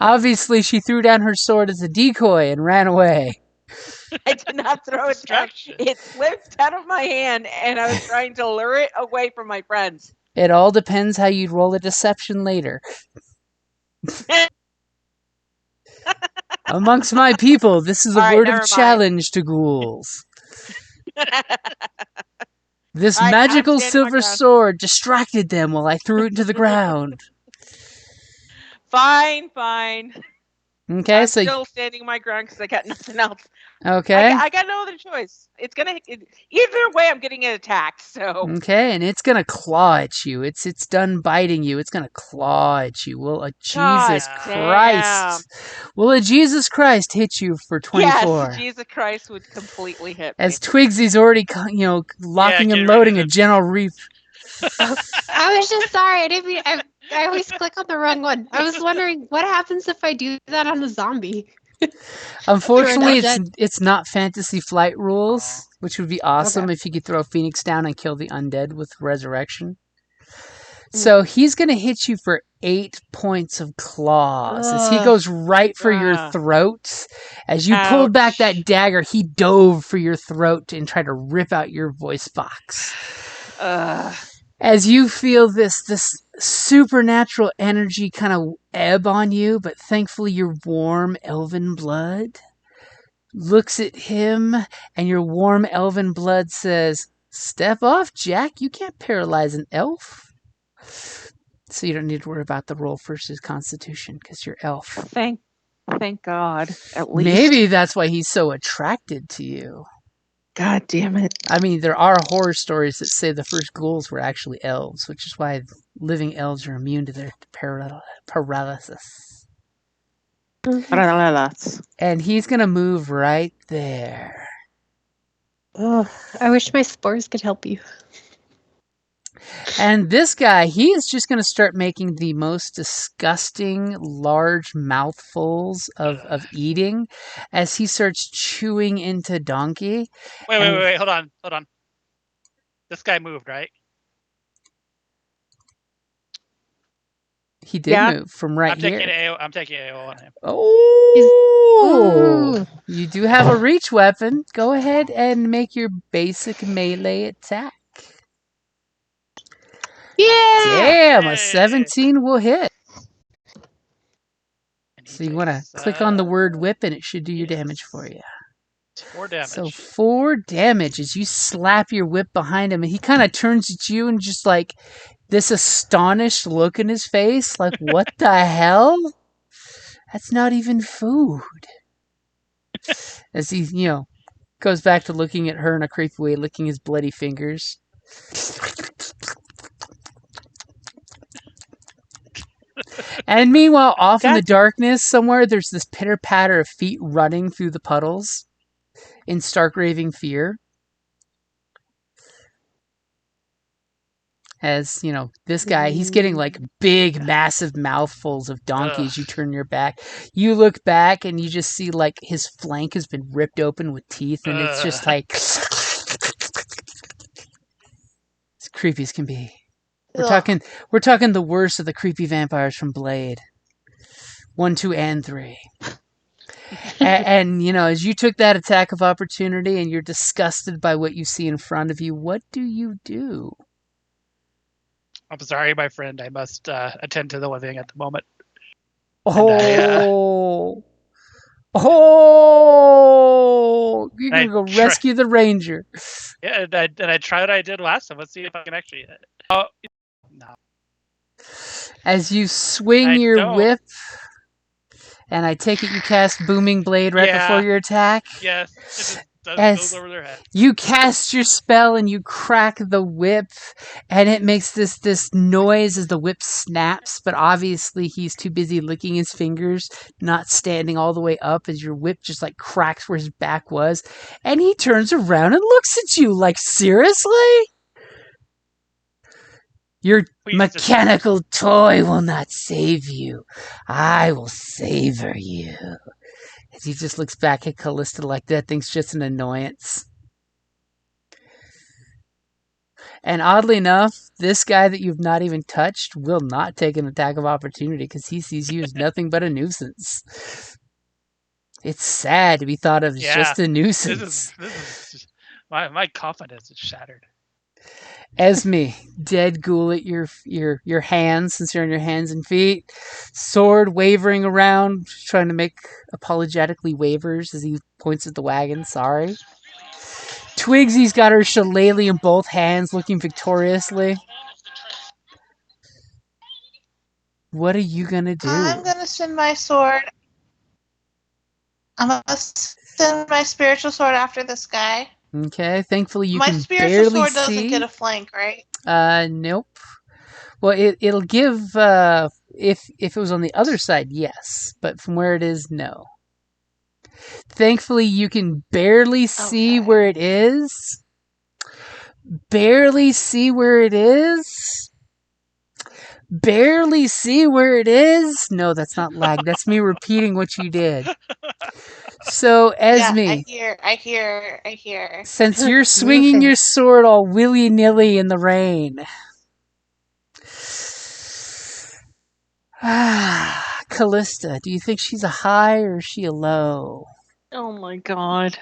Obviously, she threw down her sword as a decoy and ran away. I did not throw it down. Distraction. It slipped out of my hand, and I was trying to lure it away from my friends. It all depends how you'd roll a deception later. Amongst my people, this is a All right, word never of mind. challenge to ghouls. This I'm magical standing my silver ground. sword distracted them while I threw it into the ground. Fine. Okay, I'm so still standing my ground because I got nothing else. okay, I got no other choice. Either way, I'm getting attacked. So okay, and it's gonna claw at you. It's done biting you. It's gonna claw at you. Will a Jesus God Christ? Will a Jesus Christ hit you for 24? yes, Jesus Christ would completely hit me. As Twigsy's already, locking and get loading ready a to- General Reap. I was just sorry. I didn't mean. I always click on the wrong one. I was wondering what happens if I do that on a zombie. Unfortunately, Sure, it's not Fantasy Flight rules, Aw. which would be awesome if you could throw Phoenix down and kill the undead with resurrection. So he's gonna hit you for 8 points of claws as he Ugh. goes right for your Ah. throat. As you pulled back Ouch. that dagger, he dove for your throat and tried to rip out your voice box. Ugh. As you feel this supernatural energy kind of ebb on you, but thankfully your warm elven blood looks at him, and your warm elven blood says, "Step off, Jack. You can't paralyze an elf." So you don't need to worry about the roll versus Constitution because you're elf. Thank God. At least. Maybe that's why he's so attracted to you. God damn it. I mean, there are horror stories that say the first ghouls were actually elves, which is why living elves are immune to their paralysis. And he's going to move right there. Oh, I wish my spores could help you. And this guy, he is just going to start making the most disgusting large mouthfuls of eating as he starts chewing into Donkey. Wait, hold on. This guy moved, right? He did move from right here. I'm taking AO on him. Oh, you do have a reach weapon. Go ahead and make your basic melee attack. Yeah. Damn, a Hey. 17 will hit. And he So you want to takes, click on the word whip and it should do your damage for you. 4 damage. So 4 damage as you slap your whip behind him, and he kind of turns at you and just like this astonished look in his face, like, what the hell? That's not even food. As he, goes back to looking at her in a creepy way, licking his bloody fingers. And meanwhile, off in the darkness somewhere, there's this pitter-patter of feet running through the puddles in stark raving fear. As, this guy, he's getting like big, massive mouthfuls of donkeys. You turn your back. You look back and you just see like his flank has been ripped open with teeth, and it's just like as creepy as can be. We're talking the worst of the creepy vampires from Blade 1, 2, and 3. and as you took that attack of opportunity and you're disgusted by what you see in front of you, what do you do? I'm sorry, my friend. I must attend to the living at the moment. Oh, you're gonna go rescue the ranger. Yeah, and I tried what I did last time. Let's see if I can actually hit it. Oh, no. As you swing your whip, and I take it you cast Booming Blade right before your attack. Yes, it just goes over their head. You cast your spell and you crack the whip, and it makes this noise as the whip snaps, but obviously he's too busy licking his fingers, not standing all the way up, as your whip just like cracks where his back was, and he turns around and looks at you like, seriously? Your mechanical toy will not save you. I will savor you. As he just looks back at Callista like that thing's just an annoyance. And oddly enough, this guy that you've not even touched will not take an attack of opportunity because he sees you as nothing but a nuisance. It's sad to be thought of as just a nuisance. This is my confidence is shattered. Esme, dead ghoul at your hands, since you're on your hands and feet. Sword wavering around, trying to make apologetically wavers as he points at the wagon. Sorry. Twigsy's got her shillelagh in both hands, looking victoriously. What are you gonna do? I'm gonna send my sword. I'm gonna send my spiritual sword after this guy. Okay, thankfully you my can spiritual barely sword see. doesn't get a flank, right? Nope. Well, it'll give if it was on the other side, yes, but from where it is, no. Thankfully, you can barely see where it is. Barely see where it is. Barely see where it is. No, that's not lag. That's me repeating what you did. So, Esme. Yeah, I hear. Since you're swinging your sword all willy-nilly in the rain. Callista, do you think she's a high or is she a low? Oh my god.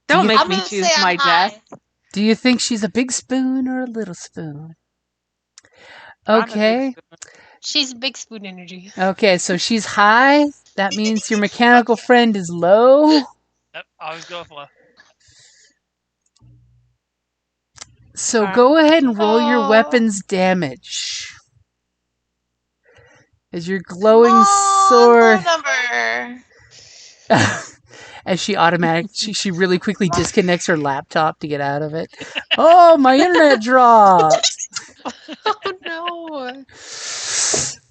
Don't make me choose my death. Do you think she's a big spoon or a little spoon? Okay. She's a big spoon energy. Okay, so she's high. That means your mechanical friend is low. Yep, always go with low. So go ahead and roll your weapon's damage. As your glowing sword. Number. As she really quickly disconnects her laptop to get out of it. Oh, my internet dropped. Oh no.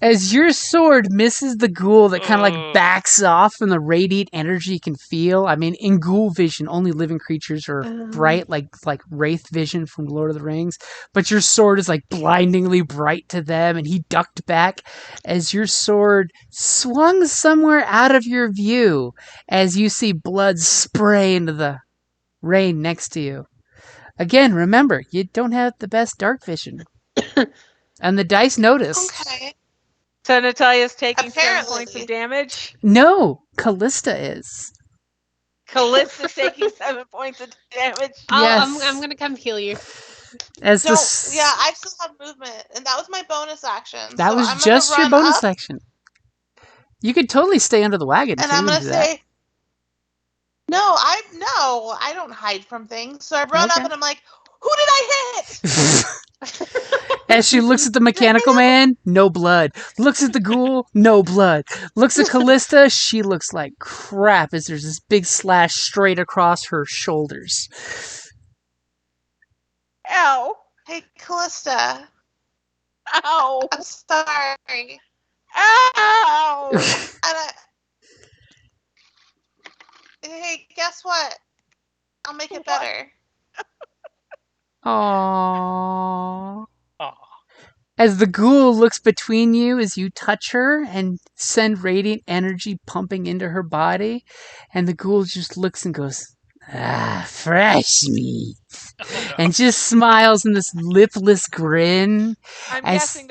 As your sword misses the ghoul that kind of like backs off from the radiant energy you can feel. I mean, in ghoul vision, only living creatures are bright, like Wraith vision from Lord of the Rings. But your sword is like blindingly bright to them, and he ducked back as your sword swung somewhere out of your view as you see blood spray into the rain next to you. Again, remember, you don't have the best dark vision. And the dice noticed. Okay. So Natalia's taking 7 points of damage? No, Callista is. Callista's taking 7 points of damage? Yes. I'm going to come heal you. Yeah, I still have movement, and that was my bonus action. That was just your bonus action. You could totally stay under the wagon. And I'm going to say, no, I don't hide from things. So I run up and I'm like, who did I hit? As she looks at the mechanical man, no blood. Looks at the ghoul, no blood. Looks at Callista, she looks like crap as there's this big slash straight across her shoulders. Ow. Hey, Callista. Ow. I'm sorry. Ow. Hey, guess what? I'll make it better. Aww. As the ghoul looks between you as you touch her and send radiant energy pumping into her body, and the ghoul just looks and goes, fresh meat. And just smiles in this lipless grin. I'm guessing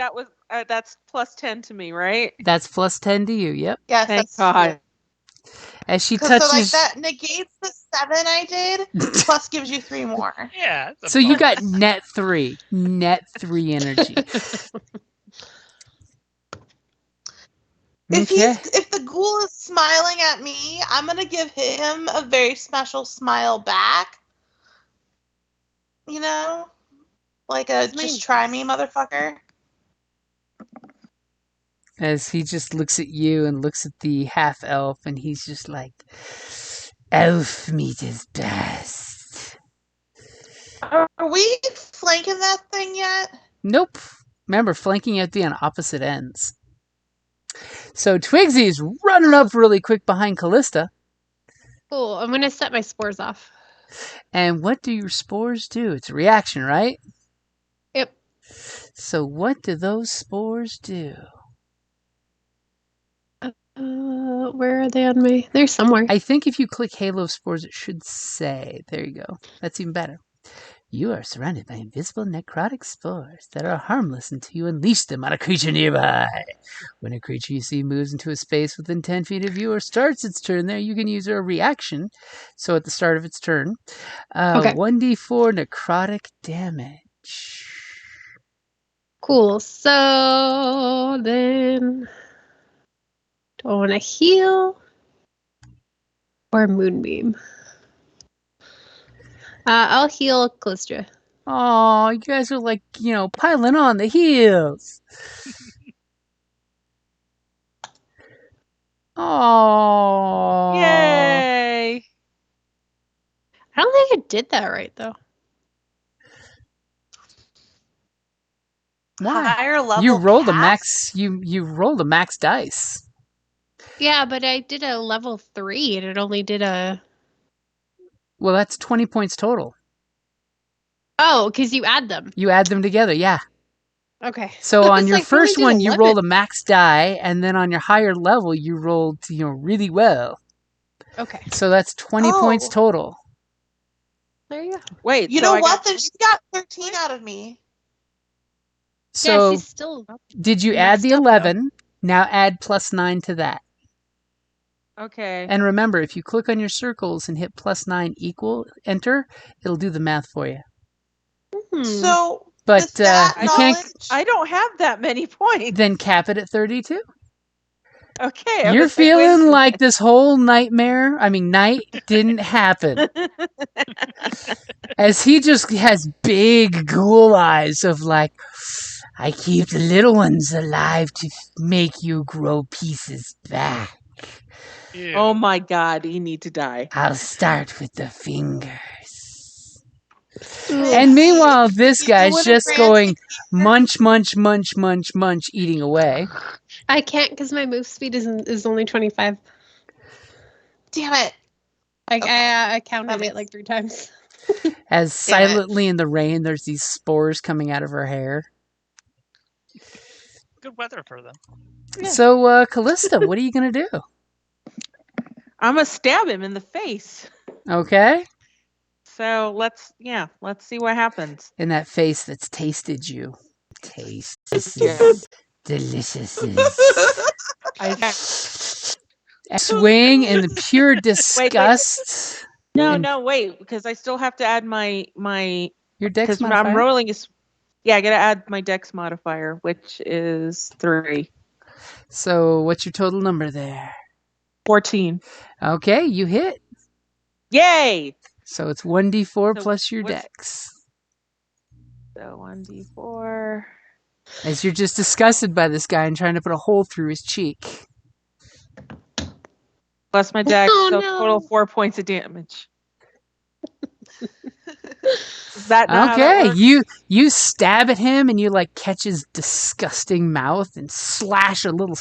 that's plus 10 to me, right? That's plus 10 to you, yep. Yes, thank God. As she touches... So, like, that negates the 7 I did, plus gives you 3 more. Yeah. So you got net 3. Net 3 energy. If the ghoul is smiling at me, I'm going to give him a very special smile back. You know? Like a just try me, motherfucker. As he just looks at you and looks at the half-elf, and he's just like, elf meat is best. Are we flanking that thing yet? Nope. Remember, flanking you have to be on opposite ends. So Twigsy's running up really quick behind Callista. Cool. I'm going to set my spores off. And what do your spores do? It's a reaction, right? Yep. So what do those spores do? Where are they on my? They're somewhere. I think if you click Halo Spores, it should say. There you go. That's even better. You are surrounded by invisible necrotic spores that are harmless until you unleash them on a creature nearby. When a creature you see moves into a space within 10 feet of you or starts its turn there, you can use a reaction. So at the start of its turn, Okay. 1d4 necrotic damage. Cool. So then, do I want to heal or moonbeam? I'll heal Callistra. Oh, you guys are like, piling on the heels. Oh. Yay! I don't think I did that right though. Why? Higher level. You rolled a cast? max. You rolled a max dice. Yeah, but I did a level 3 and it only did a. Well, that's 20 points total. Oh, because you add them. You add them together, yeah. Okay. So on It's your like, first we only one, did you 11. rolled a max die, and then on your higher level, you rolled, really well. Okay. So that's 20 points total. There you go. Wait, You so know I what? got Then she got 13 out of me. So yeah, she's still. did you add messed the up, though. 11? Now add +9 to that. Okay. And remember, if you click on your circles and hit +9 equal, enter, it'll do the math for you. So, But with that you can't. I don't have that many points. Then cap it at 32. Okay. I You're was like, wait a feeling minute. like this whole night didn't happen. As he just has big ghoul eyes of like, I keep the little ones alive to make you grow pieces back. Ew. Oh my god, you need to die. I'll start with the fingers. Mm. And meanwhile, this You guy's would've just ran going to- munch, munch, munch, munch, munch, eating away. I can't because my move speed is only 25. Damn it. I counted That it like 3 times. As silently in the rain, there's these spores coming out of her hair. Good weather for them. Yeah. So, Callista, what are you going to do? I'm gonna stab him in the face. Okay? So let's see what happens. In that face that's tasted you. Taste. Yeah. Delicious. I Swing in the pure disgust. No, wait, because I still have to add my Your dex because I'm modifier? rolling is I gotta add my dex modifier, which is 3. So, what's your total number there? 14. Okay, you hit. Yay! So it's 1d4 So plus your what's- dex. So 1d4. As you're just disgusted by this guy and trying to put a hole through his cheek. Plus my dex, Oh, so no. total 4 points of damage. Is that not how that Okay, works? you stab at him and you like catch his disgusting mouth and slash a little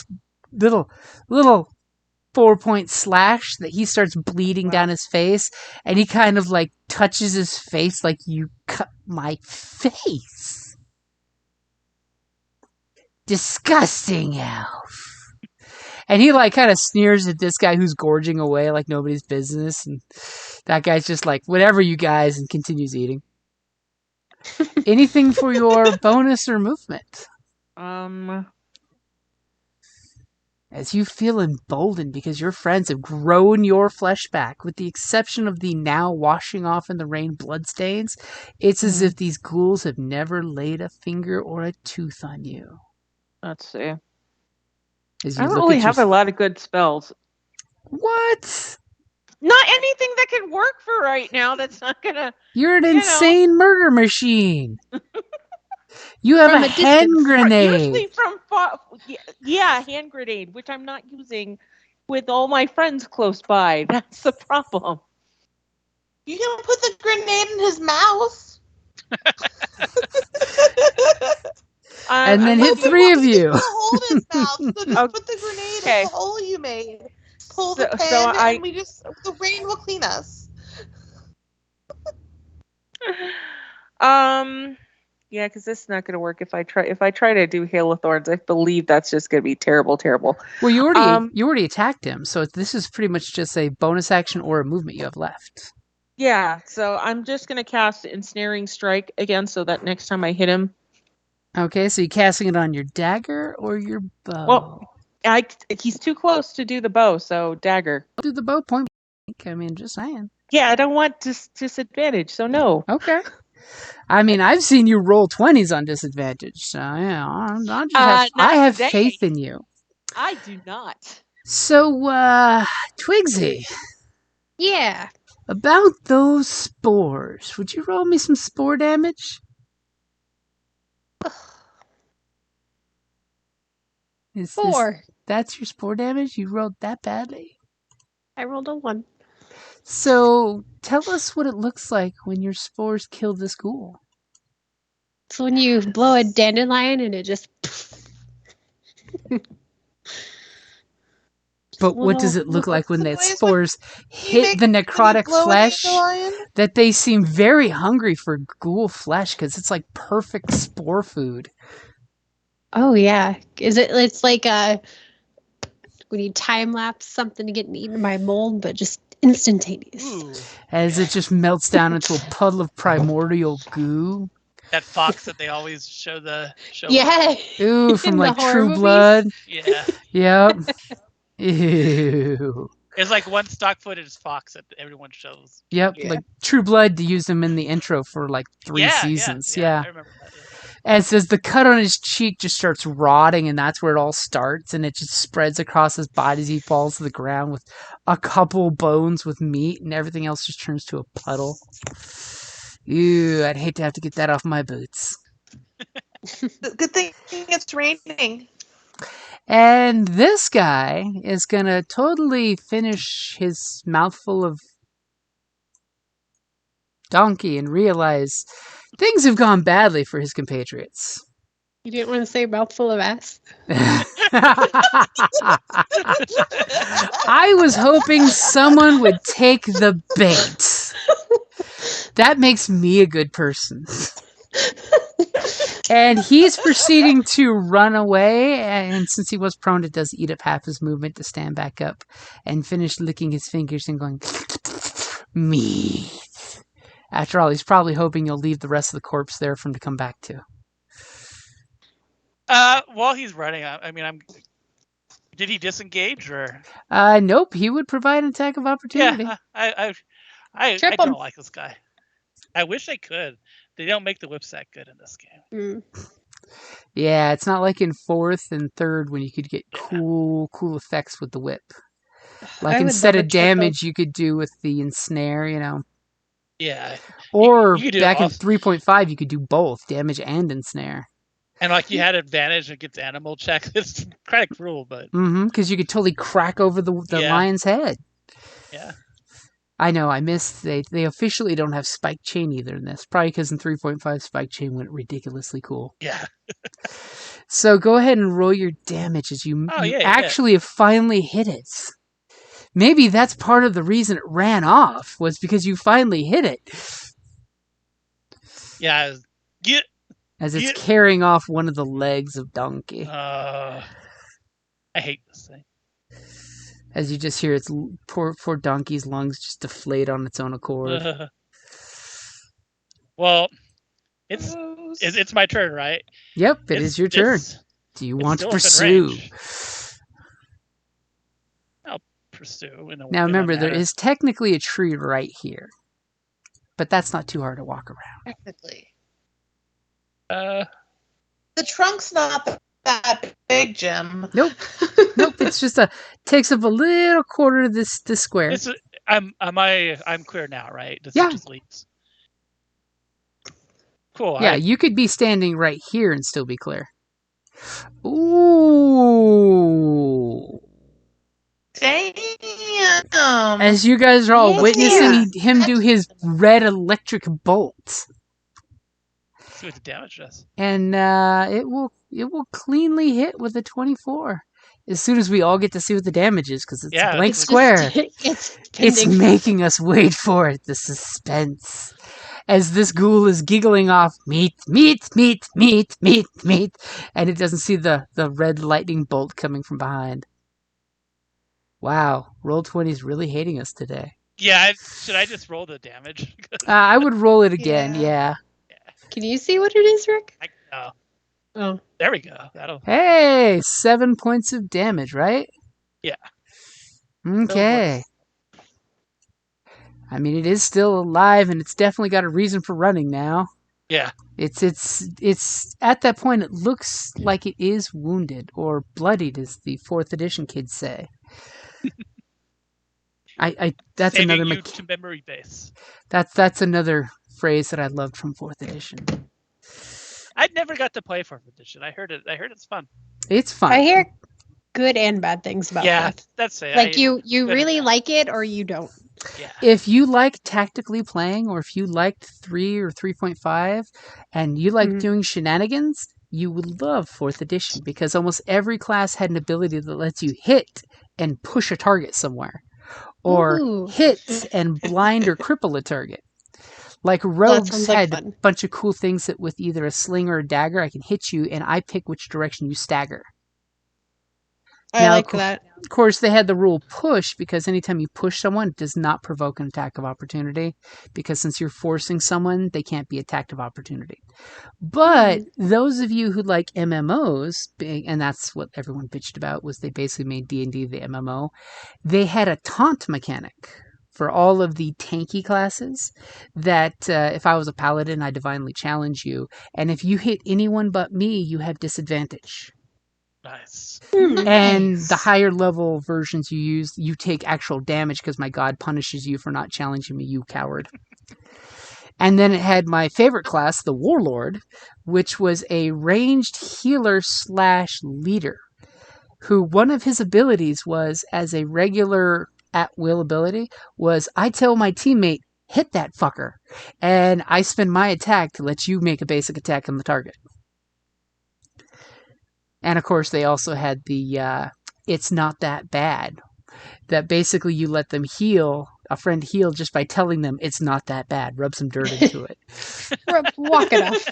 4-point slash that he starts bleeding Wow. down his face, and he kind of like touches his face like, you cut my face. Disgusting elf. And he like kind of sneers at this guy who's gorging away like nobody's business, and that guy's just like, whatever you guys, and continues eating. Anything for your bonus or movement? As you feel emboldened because your friends have grown your flesh back, with the exception of the now washing off in the rain bloodstains, it's as if these ghouls have never laid a finger or a tooth on you. Let's see. As I you don't look really at have a lot of good spells. What? Not anything that can work for right now. That's not gonna. You're an You know. insane murder machine. You have From a a hand distance. grenade. Usually from far. Yeah, hand grenade, which I'm not using with all my friends close by. That's the problem. You can put the grenade in his mouth. And then I'm hit hoping- 3 of you. Put a hole in his mouth. So just Okay. put the grenade Okay. in the hole you made. Pull the So- pin, so I- and the rain will clean us. Yeah, because this is not going to work if I try. If I try to do Hail of Thorns, I believe that's just going to be terrible, terrible. Well, you already attacked him, so this is pretty much just a bonus action or a movement you have left. Yeah, so I'm just going to cast Ensnaring Strike again, so that next time I hit him. Okay, so you're casting it on your dagger or your bow? Well, he's too close to do the bow, so dagger. I'll do the bow point. I mean, just saying. Yeah, I don't want disadvantage, so no. Okay. I mean, I've seen you roll 20s on disadvantage, so yeah, I have faith in you. I do not. So, Twigsy. Yeah. About those spores, would you roll me some spore damage? That's your spore damage? You rolled that badly? I rolled a 1. So, tell us what it looks like when your spores kill this ghoul. So when you blow a dandelion and it just... But what does it look like when the spores hit the necrotic flesh? That they seem very hungry for ghoul flesh because it's like perfect spore food. Oh yeah, it's like when you time lapse something to get eaten by mold, but just instantaneous. Ooh. As it just melts down into a puddle of primordial goo. That fox that they always show. Yeah. Ooh, from like True Blood. Yeah. Yep. Ew. There's like one stock footage fox that everyone shows. Yep, Yeah. like True Blood, they used him in the intro for like 3 seasons. Yeah. I remember that. Yeah. And it says the cut on his cheek just starts rotting, and that's where it all starts, and it just spreads across his body as he falls to the ground with a couple bones with meat, and everything else just turns to a puddle. Ew, I'd hate to have to get that off my boots. Good thing it's raining. And this guy is gonna totally finish his mouthful of donkey and realize things have gone badly for his compatriots. You didn't want to say mouthful of ass? I was hoping someone would take the bait. That makes me a good person. And he's proceeding to run away, and since he was prone, it does eat up half his movement to stand back up and finish licking his fingers and going, meat. After all, he's probably hoping you'll leave the rest of the corpse there for him to come back to. While he's running, did he disengage or? Nope, he would provide an attack of opportunity. Yeah, I don't like this guy. I wish I could. They don't make the whips that good in this game. Yeah, it's not like in 4th and 3rd when you could get cool effects with the whip. Like instead of damage, you could do with the ensnare, you know. Yeah. Or you back in 3.5, you could do both damage and ensnare. And like you had advantage against animal checks. It's kind of cruel, but because you could totally crack over the lion's head. Yeah. I know, I missed. They officially don't have Spike Chain either in this. Probably because in 3.5, Spike Chain went ridiculously cool. Yeah. So go ahead and roll your damage as you actually have finally hit it. Maybe that's part of the reason it ran off, was because you finally hit it. Yeah. As it's carrying off one of the legs of Donkey. I hate this thing. As you just hear its poor Donkey's lungs just deflate on its own accord. Well, it's my turn, right? Yep, it is your turn. Do you want to pursue? I'll pursue. Now remember, there is technically a tree right here. But that's not too hard to walk around. Technically. The trunk's not that big, Jim. Nope. It's just takes up a little quarter of this square. I'm clear now, right? It just leaves. Cool. Yeah, you could be standing right here and still be clear. Ooh. Damn. As you guys are all witnessing him do his red electric bolt. See what the damage does. And it will cleanly hit with a 24. As soon as we all get to see what the damage is, because it's a blank square. It's making us wait for it, the suspense. as this ghoul is giggling off, meat, meat, meat, meat, meat, meat, and it doesn't see the red lightning bolt coming from behind. Wow, Roll20 is really hating us today. Yeah, should I just roll the damage? I would roll it again, yeah. Can you see what it is, Rick? Oh. There we go. That'll. Hey, 7 points of damage, right? Yeah. Okay. I mean, it is still alive, and it's definitely got a reason for running now. Yeah. It's at that point, it looks like it is wounded or bloodied, as the 4th edition kids say. That's Saving another you to memory base. That's another phrase that I loved from 4th edition. I never got to play 4th edition. I heard it's fun. It's fun. I hear good and bad things about it. That's it. Like you really like it or you don't. Yeah. If you like tactically playing, or if you liked 3 or 3.5, and you like doing shenanigans, you would love 4th edition, because almost every class had an ability that lets you hit and push a target somewhere, or hit and blind or cripple a target. Like rogues had a bunch of cool things that with either a sling or a dagger, I can hit you and I pick which direction you stagger. I like that. Of course, they had the rule push, because anytime you push someone, it does not provoke an attack of opportunity, because since you're forcing someone, they can't be attacked of opportunity. But those of you who like MMOs, and that's what everyone bitched about, was they basically made D&D the MMO, they had a taunt mechanic for all of the tanky classes that if I was a paladin, I divinely challenge you, and if you hit anyone but me, you have disadvantage. Nice. And the higher level versions you use, you take actual damage because my god punishes you for not challenging me, you coward. And then it had my favorite class, the Warlord, which was a ranged healer / leader, who one of his abilities was, as a regular at-will ability, was I tell my teammate, hit that fucker, and I spend my attack to let you make a basic attack on the target. And of course, they also had the it's not that bad. That basically you let them heal, a friend heal, just by telling them it's not that bad. Rub some dirt into it. Walk it off.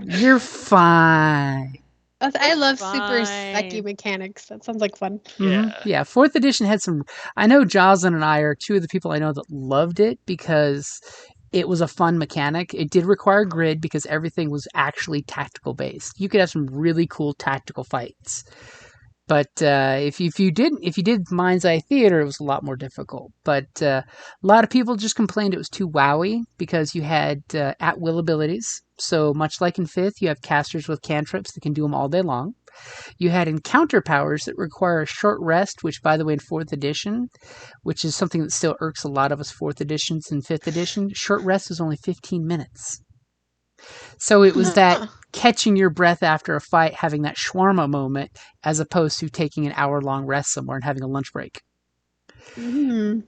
You're fine. I love super sucky mechanics. That sounds like fun. Yeah, 4th edition had some... I know Jocelyn and I are two of the people I know that loved it because it was a fun mechanic. It did require grid because everything was actually tactical based. You could have some really cool tactical fights. But if you did Mind's Eye Theater, it was a lot more difficult. But a lot of people just complained it was too wowy because you had at-will abilities. So much like in 5th, you have casters with cantrips that can do them all day long. You had encounter powers that require a short rest, which, by the way, in 4th edition, which is something that still irks a lot of us 4th editions and 5th edition, short rest was only 15 minutes. So it was that catching your breath after a fight, having that shawarma moment, as opposed to taking an hour-long rest somewhere and having a lunch break. And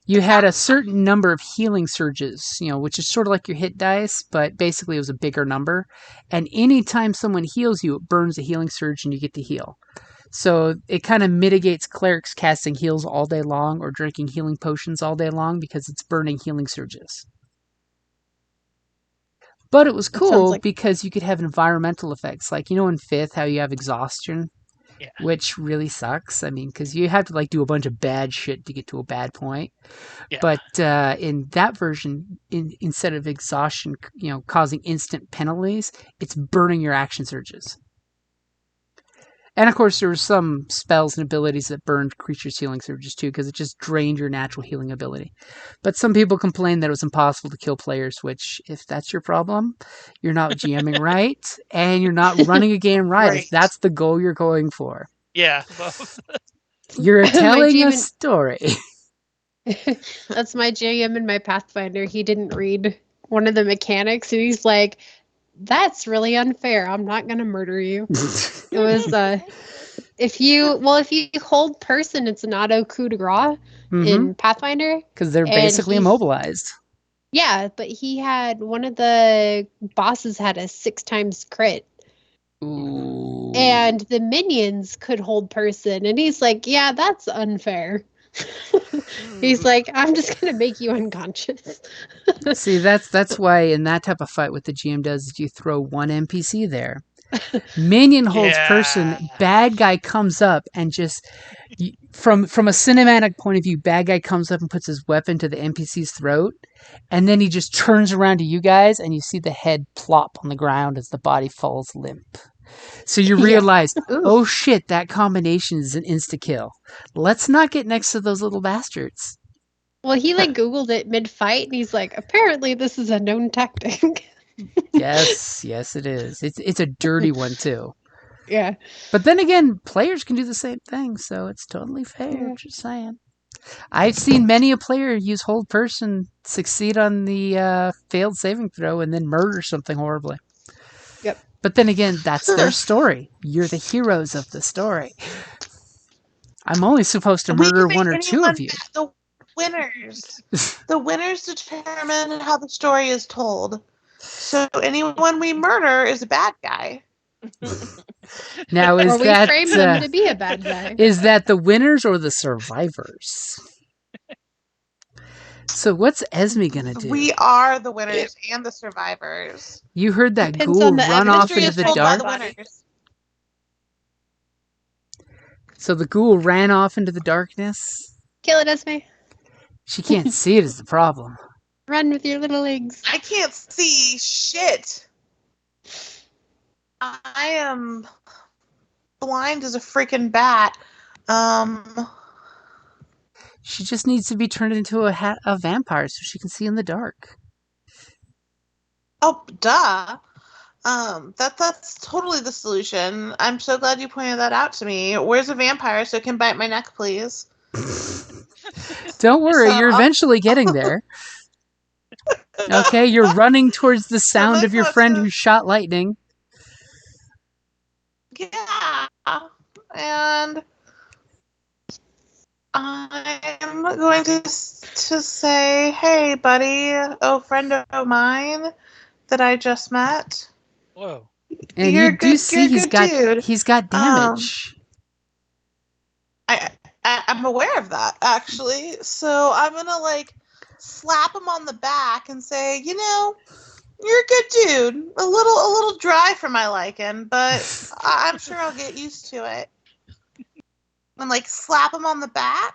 you had a certain number of healing surges, which is sort of like your hit dice, but basically it was a bigger number. And anytime someone heals you, it burns a healing surge and you get to heal. So it kind of mitigates clerics casting heals all day long or drinking healing potions all day long because it's burning healing surges. But it was cool because you could have environmental effects. Like, in 5th, how you have exhaustion, which really sucks. I mean, because you have to, do a bunch of bad shit to get to a bad point. Yeah. But in that version, instead of exhaustion, causing instant penalties, it's burning your action surges. And, of course, there were some spells and abilities that burned creatures' healing surges, too, because it just drained your natural healing ability. But some people complained that it was impossible to kill players, which, if that's your problem, you're not GMing right, and you're not running a game right, if that's the goal you're going for. Yeah. You're telling a story. That's my GM in my Pathfinder. He didn't read one of the mechanics, and he's like, that's really unfair. I'm not going to murder you. It was, if you hold person, it's an auto coup de grace in Pathfinder. Because they're basically immobilized. Yeah, but he had, one of the bosses had a 6 times crit. Ooh. And the minions could hold person. And he's like, yeah, that's unfair. He's like, I'm just gonna make you unconscious. See, that's why in that type of fight, what the GM does is you throw one NPC there. Minion holds person, bad guy comes up and just from a cinematic point of view, bad guy comes up and puts his weapon to the NPC's throat, and then he just turns around to you guys and you see the head plop on the ground as the body falls limp. So you realize, oh shit, that combination is an insta-kill. Let's not get next to those little bastards. Well, he like Googled it mid-fight and he's like, apparently this is a known tactic. Yes, it is. It's a dirty one too. Yeah. But then again, players can do the same thing, so it's totally fair. Yeah. Just saying. I've seen many a player use hold person, succeed on the failed saving throw, and then murder something horribly. Yep. But then again, that's their story. You're the heroes of the story. I'm only supposed to murder one or two of you. The winners determine how the story is told. So anyone we murder is a bad guy. Now, is we that frame them to be a bad guy? Is that the winners or the survivors? So what's Esme gonna do? We are the winners and the survivors. You heard that Depends ghoul on the run off History into is the told by dark? the winners. So the ghoul ran off into the darkness? Kill it, Esme. She can't see it is the problem. Run with your little legs. I can't see shit. I am blind as a freaking bat. She just needs to be turned into a vampire so she can see in the dark. Oh, duh. That's totally the solution. I'm so glad you pointed that out to me. Where's a vampire so it can bite my neck, please? Don't worry, So, you're eventually getting there. Okay, you're running towards the sound of your friend who shot lightning. Yeah. And I'm going to say, hey, buddy, oh, friend of mine that I just met. Whoa. And You're you a do good- see you're a good dude. he's got damage. I'm aware of that, actually. So I'm going to, slap him on the back and say, you're a good dude. A little dry for my liking, but I'm sure I'll get used to it. And, slap him on the back.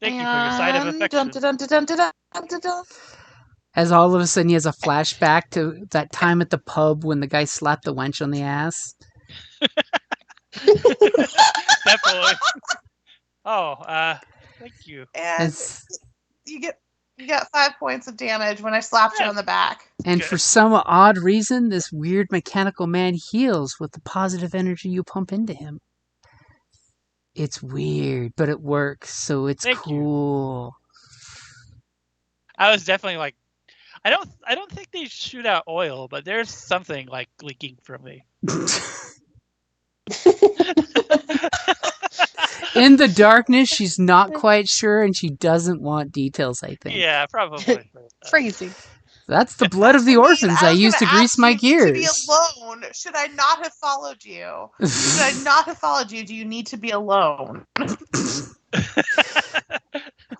Thank you for your side of affection. Dun-dun-dun-dun-dun-dun-dun-dun. As all of a sudden he has a flashback to that time at the pub when the guy slapped the wench on the ass. Definitely. Oh, thank you. And It's- you got 5 points of damage when I slapped you on the back. And Good. for some odd reason, this weird mechanical man heals with the positive energy you pump into him. It's weird, but it works, so it's Thank you. cool. I was definitely I don't think they shoot out oil, but there's something leaking from me. In the darkness, she's not quite sure, and she doesn't want details, I think. Yeah, probably. Crazy. That's the blood of the orphans I was used to gonna grease ask my you gears. To be alone, should I not have followed you? Should I not have followed you? Do you need to be alone?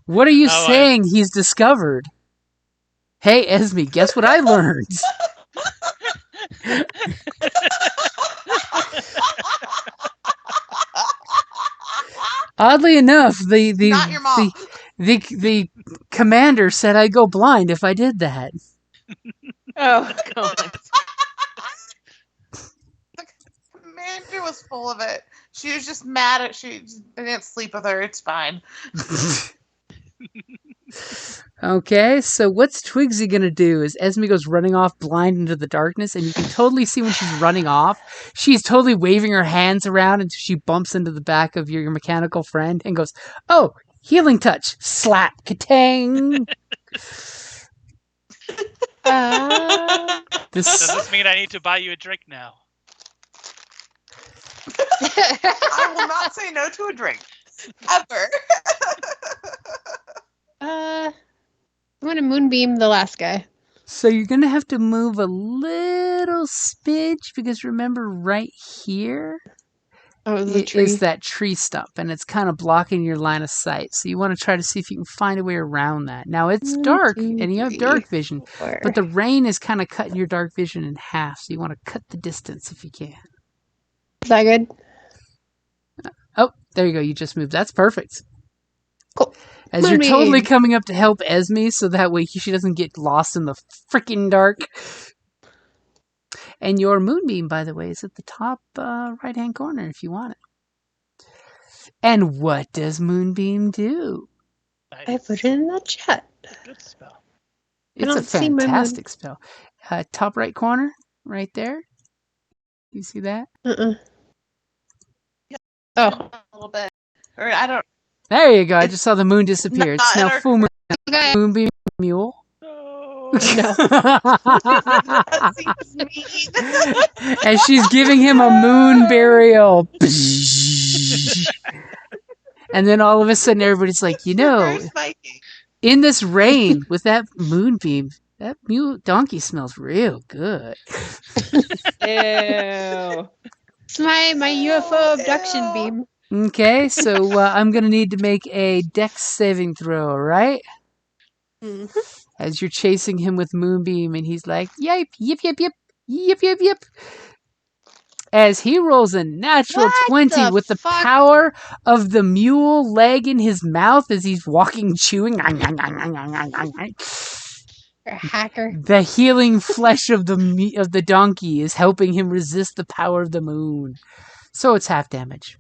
What are you Oh, saying he's discovered? Hey, Esme, guess what I learned? Oddly enough, Not your mom. the commander said I'd go blind if I did that. Oh, God. The commander was full of it. She was just mad at I didn't sleep with her. It's fine. Okay, so what's Twigsy gonna do? As Esme goes running off blind into the darkness, and you can totally see when she's running off, she's totally waving her hands around until she bumps into the back of your mechanical friend and goes, "Oh, healing touch!" Slap, katang. Does this mean I need to buy you a drink now? I will not say no to a drink. Ever. I'm gonna moonbeam the last guy. So you're gonna have to move a little smidge because remember right here is that tree stump, and it's kind of blocking your line of sight. So you want to try to see if you can find a way around that. Now it's dark, and you have dark vision, but the rain is kind of cutting your dark vision in half. So you want to cut the distance if you can. Is that good? Oh, there you go. You just moved. That's perfect. Cool. As you're totally coming up to help Esme, so that way she doesn't get lost in the freaking dark. And your moonbeam, by the way, is at the top right-hand corner if you want it. And what does moonbeam do? I put it in the chat. Good spell. It's a fantastic spell. Top right corner, right there. You see that? Yeah, oh, a little bit. Or I don't. There you go. I just saw the moon disappear. It's now full moon. Moonbeam mule. No. As she's giving him a moon burial. And then all of a sudden everybody's like, in this rain with that moonbeam, that mule donkey smells real good. Ew. It's my UFO abduction beam. Okay, so I'm going to need to make a dex saving throw, all right? Mm-hmm. As you're chasing him with moonbeam, and he's like, yip, yip, yip, yip, yip, yip, yip. As he rolls a natural 20 with the power of the mule leg in his mouth as he's walking, chewing. You're a hacker. The healing flesh of the donkey is helping him resist the power of the moon. So it's half damage.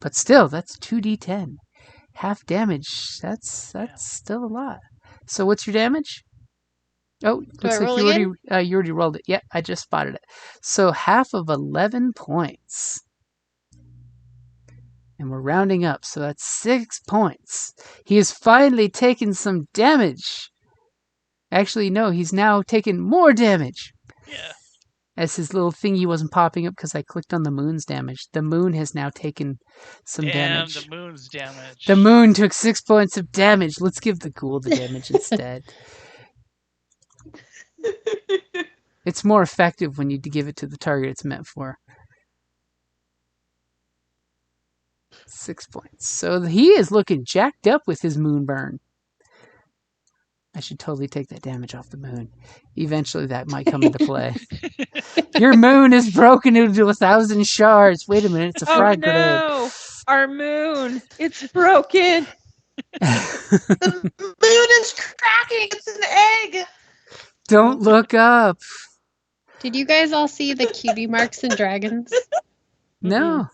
But still, that's 2d10. Half damage. That's still a lot. So what's your damage? Oh, looks like you already rolled it. Yep, I just spotted it. So half of 11 points. And we're rounding up, so that's 6 points. He has finally taken some damage. Actually, no, he's now taken more damage. Yeah. As his little thingy wasn't popping up because I clicked on the moon's damage. The moon has now taken some damage. The moon's damage. The moon took 6 points of damage. Let's give the ghoul the damage instead. It's more effective when you give it to the target it's meant for. 6 points. So he is looking jacked up with his moon burn. I should totally take that damage off the moon. Eventually that might come into play. Your moon is broken into 1,000 shards. Wait a minute, it's a frag grenade. No! Our moon! It's broken! The moon is cracking! It's an egg! Don't look up. Did you guys all see the Cutie Marks and Dragons? No.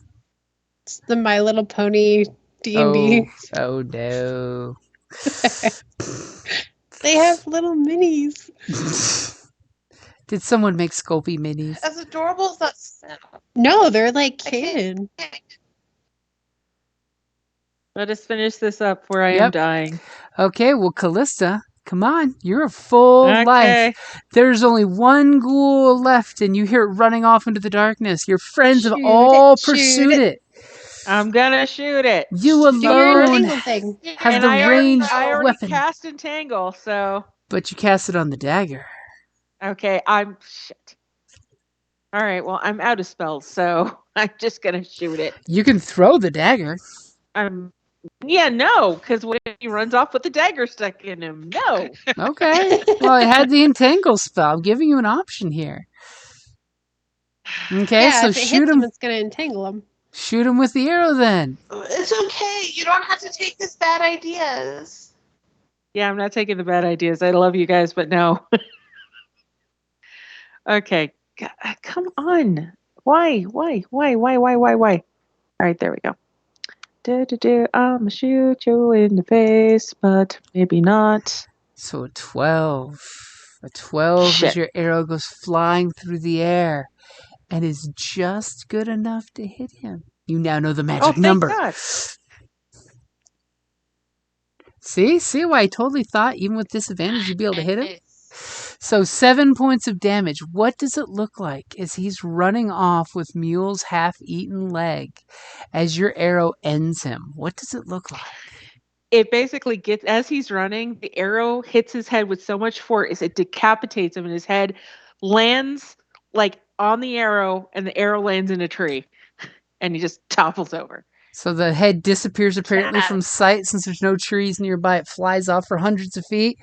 It's the My Little Pony D&D. Oh no. They have little minis. Did someone make Sculpey minis? As adorable as that sounds. No, they're like canon. Let us finish this up where I am dying. Okay, well, Callista, come on. You're a full life. There's only one ghoul left, and you hear it running off into the darkness. Your friends have all pursued it. I'm gonna shoot it. You alone have the ranged I already weapon. cast Entangle, so. But you cast it on the dagger. Okay, shit. All right, well, I'm out of spells, so I'm just gonna shoot it. You can throw the dagger. Yeah, no, because what if he runs off with the dagger stuck in him? No. Okay. Well, I had the Entangle spell. I'm giving you an option here. Okay, yeah, so if it shoot hits him. It's gonna entangle him. Shoot him with the arrow then. It's okay. You don't have to take his bad ideas. Yeah, I'm not taking the bad ideas. I love you guys, but no. Okay. Come on. Why? All right, there we go. I'ma shoot you in the face, but maybe not. So a 12. A 12 as your arrow goes flying through the air and is just good enough to hit him. You now know the magic number. God. See why I totally thought even with disadvantage you'd be able to hit him? So 7 points of damage. What does it look like as he's running off with Mule's half-eaten leg as your arrow ends him? What does it look like? It basically gets, as he's running, the arrow hits his head with so much force, it decapitates him, and his head lands like on the arrow, and the arrow lands in a tree. and he just topples over. So the head disappears apparently from sight. Since there's no trees nearby, it flies off for hundreds of feet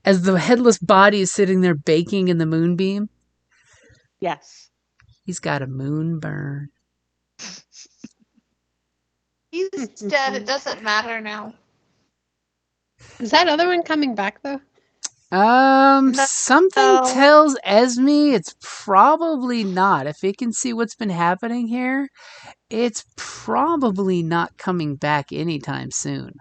as the headless body is sitting there baking in the moonbeam. Yes. He's got a moon burn. He's dead. It doesn't matter now. Is that other one coming back though? Something tells Esme it's probably not. If it can see what's been happening here, it's probably not coming back anytime soon.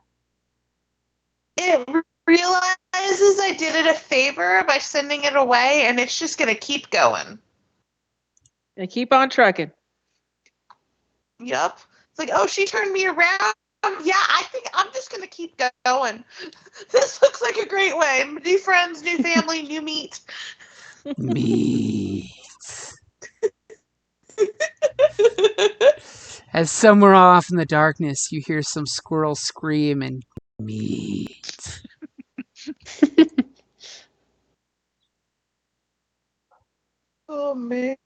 It realizes I did it a favor by sending it away, and it's just going to keep going. They keep on trucking. Yup. It's like, oh, she turned me around. Yeah, I think I'm just going to keep going. This looks like a great way. New friends, new family, new meat. Meat. As somewhere off in the darkness, you hear some squirrel scream and meat. Oh, man.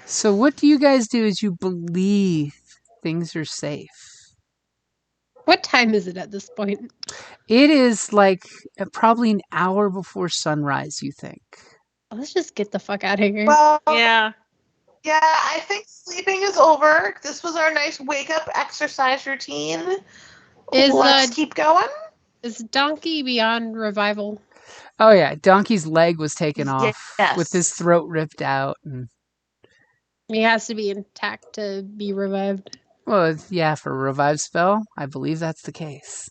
So what do you guys do as you believe things are safe? What time is it at this point? It is like probably an hour before sunrise, you think. Let's just get the fuck out of here. Well, Yeah. yeah, I think sleeping is over. This was our nice wake-up exercise routine. Let's keep going. Is Donkey beyond revival? Oh yeah, Donkey's leg was taken off Yes. with his throat ripped out. And, He has to be intact to be revived. well, yeah, for a revive spell, I believe that's the case.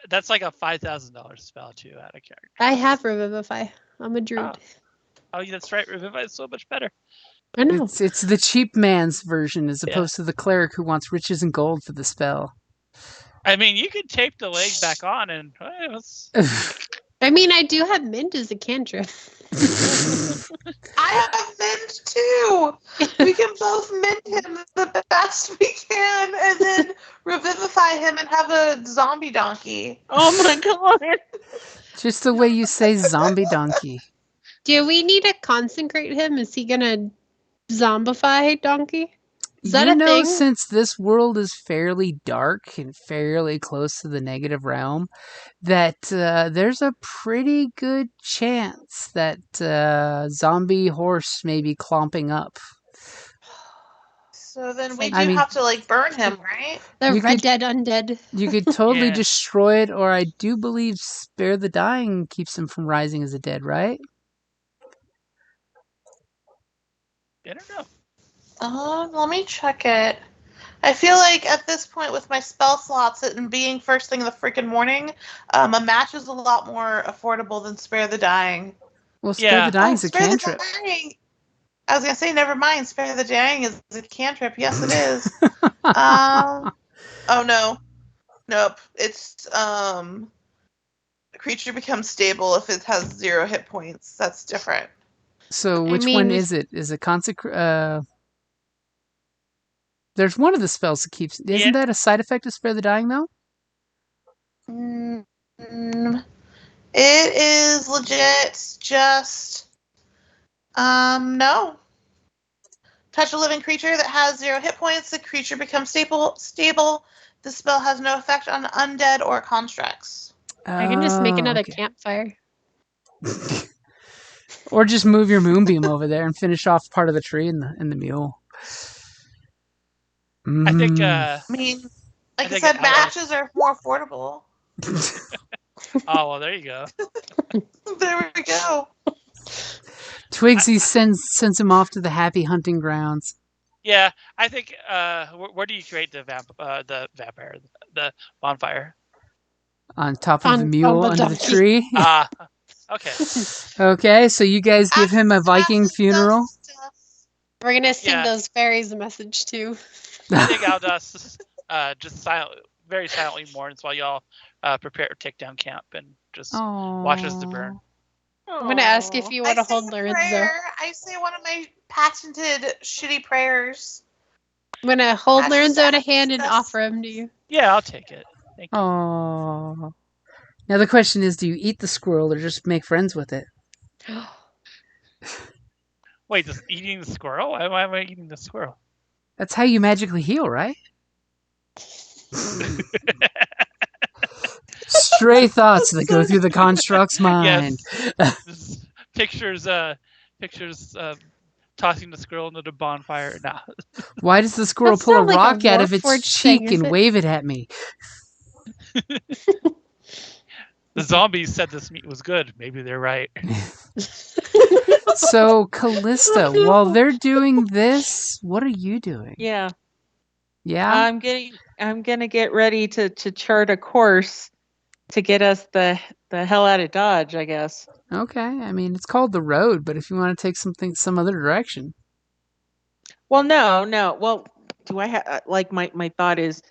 That's like a $5,000 spell too out of character. I have Revivify. I'm a druid. Oh, that's right. Revivify is so much better. I know. It's the cheap man's version as opposed to the cleric who wants riches and gold for the spell. I mean, you could tape the leg back on and I mean, I do have mint as a cantrip. I have mint too. We can both mint him the best we can, and then revivify him and have a zombie donkey. Oh my god. Just the way you say zombie donkey. Do we need to consecrate him? Is he gonna zombify Donkey? Is that a thing? Since this world is fairly dark and fairly close to the negative realm, that there's a pretty good chance that zombie horse may be clomping up. So then we have to like burn him, right? The Red Dead Undead. You could totally destroy it, or I do believe Spare the Dying keeps him from rising as a dead, right? I don't know. Let me check it. I feel like at this point with my spell slots and being first thing in the freaking morning, a match is a lot more affordable than Spare the Dying. Well, Spare the Dying is a cantrip. I was going to say, never mind. Spare the Dying is a cantrip. Yes, it is. Oh, no. Nope. It's, creature becomes stable if it has 0 hit points. That's different. So which one is it? Is it there's one of the spells that keeps... Isn't that a side effect of Spare the Dying, though? It is legit just... no. Touch a living creature that has 0 hit points. The creature becomes stable. The spell has no effect on undead or constructs. I can just make another campfire. Or just move your moonbeam over there and finish off part of the tree and the mule. I think. I mean, like I said, matches are more affordable. Oh well, there you go. There we go. Twigsy sends him off to the happy hunting grounds. Yeah, I think. Where do you create the bonfire? On top of the mule under the tree. Okay. Okay, so you guys give him a Viking funeral. We're gonna sing those fairies a message too. I think Aldas just very silently mourns while y'all prepare to take down camp and just watches the burn. I'm gonna ask if you want to hold Lorenzo. I say one of my patented shitty prayers. I'm gonna hold Lorenzo in a hand and offer him to you. Yeah, I'll take it. Thank you. Oh. Now the question is, do you eat the squirrel or just make friends with it? Wait, just eating the squirrel? Why am I eating the squirrel? That's how you magically heal, right? Stray thoughts that go through the construct's mind. Yes. Pictures tossing the squirrel into the bonfire. Nah. Why does the squirrel That's pull a not like a rock out of its Warforged cheek thing, is and it? wave it at me? The zombies said this meat was good. Maybe they're right. So, Callista, while they're doing this, what are you doing? Yeah. Yeah? I'm gonna get ready to chart a course to get us the hell out of Dodge, I guess. Okay. I mean, it's called the road, but if you want to take some other direction. Well, no. Well, do I have like my thought is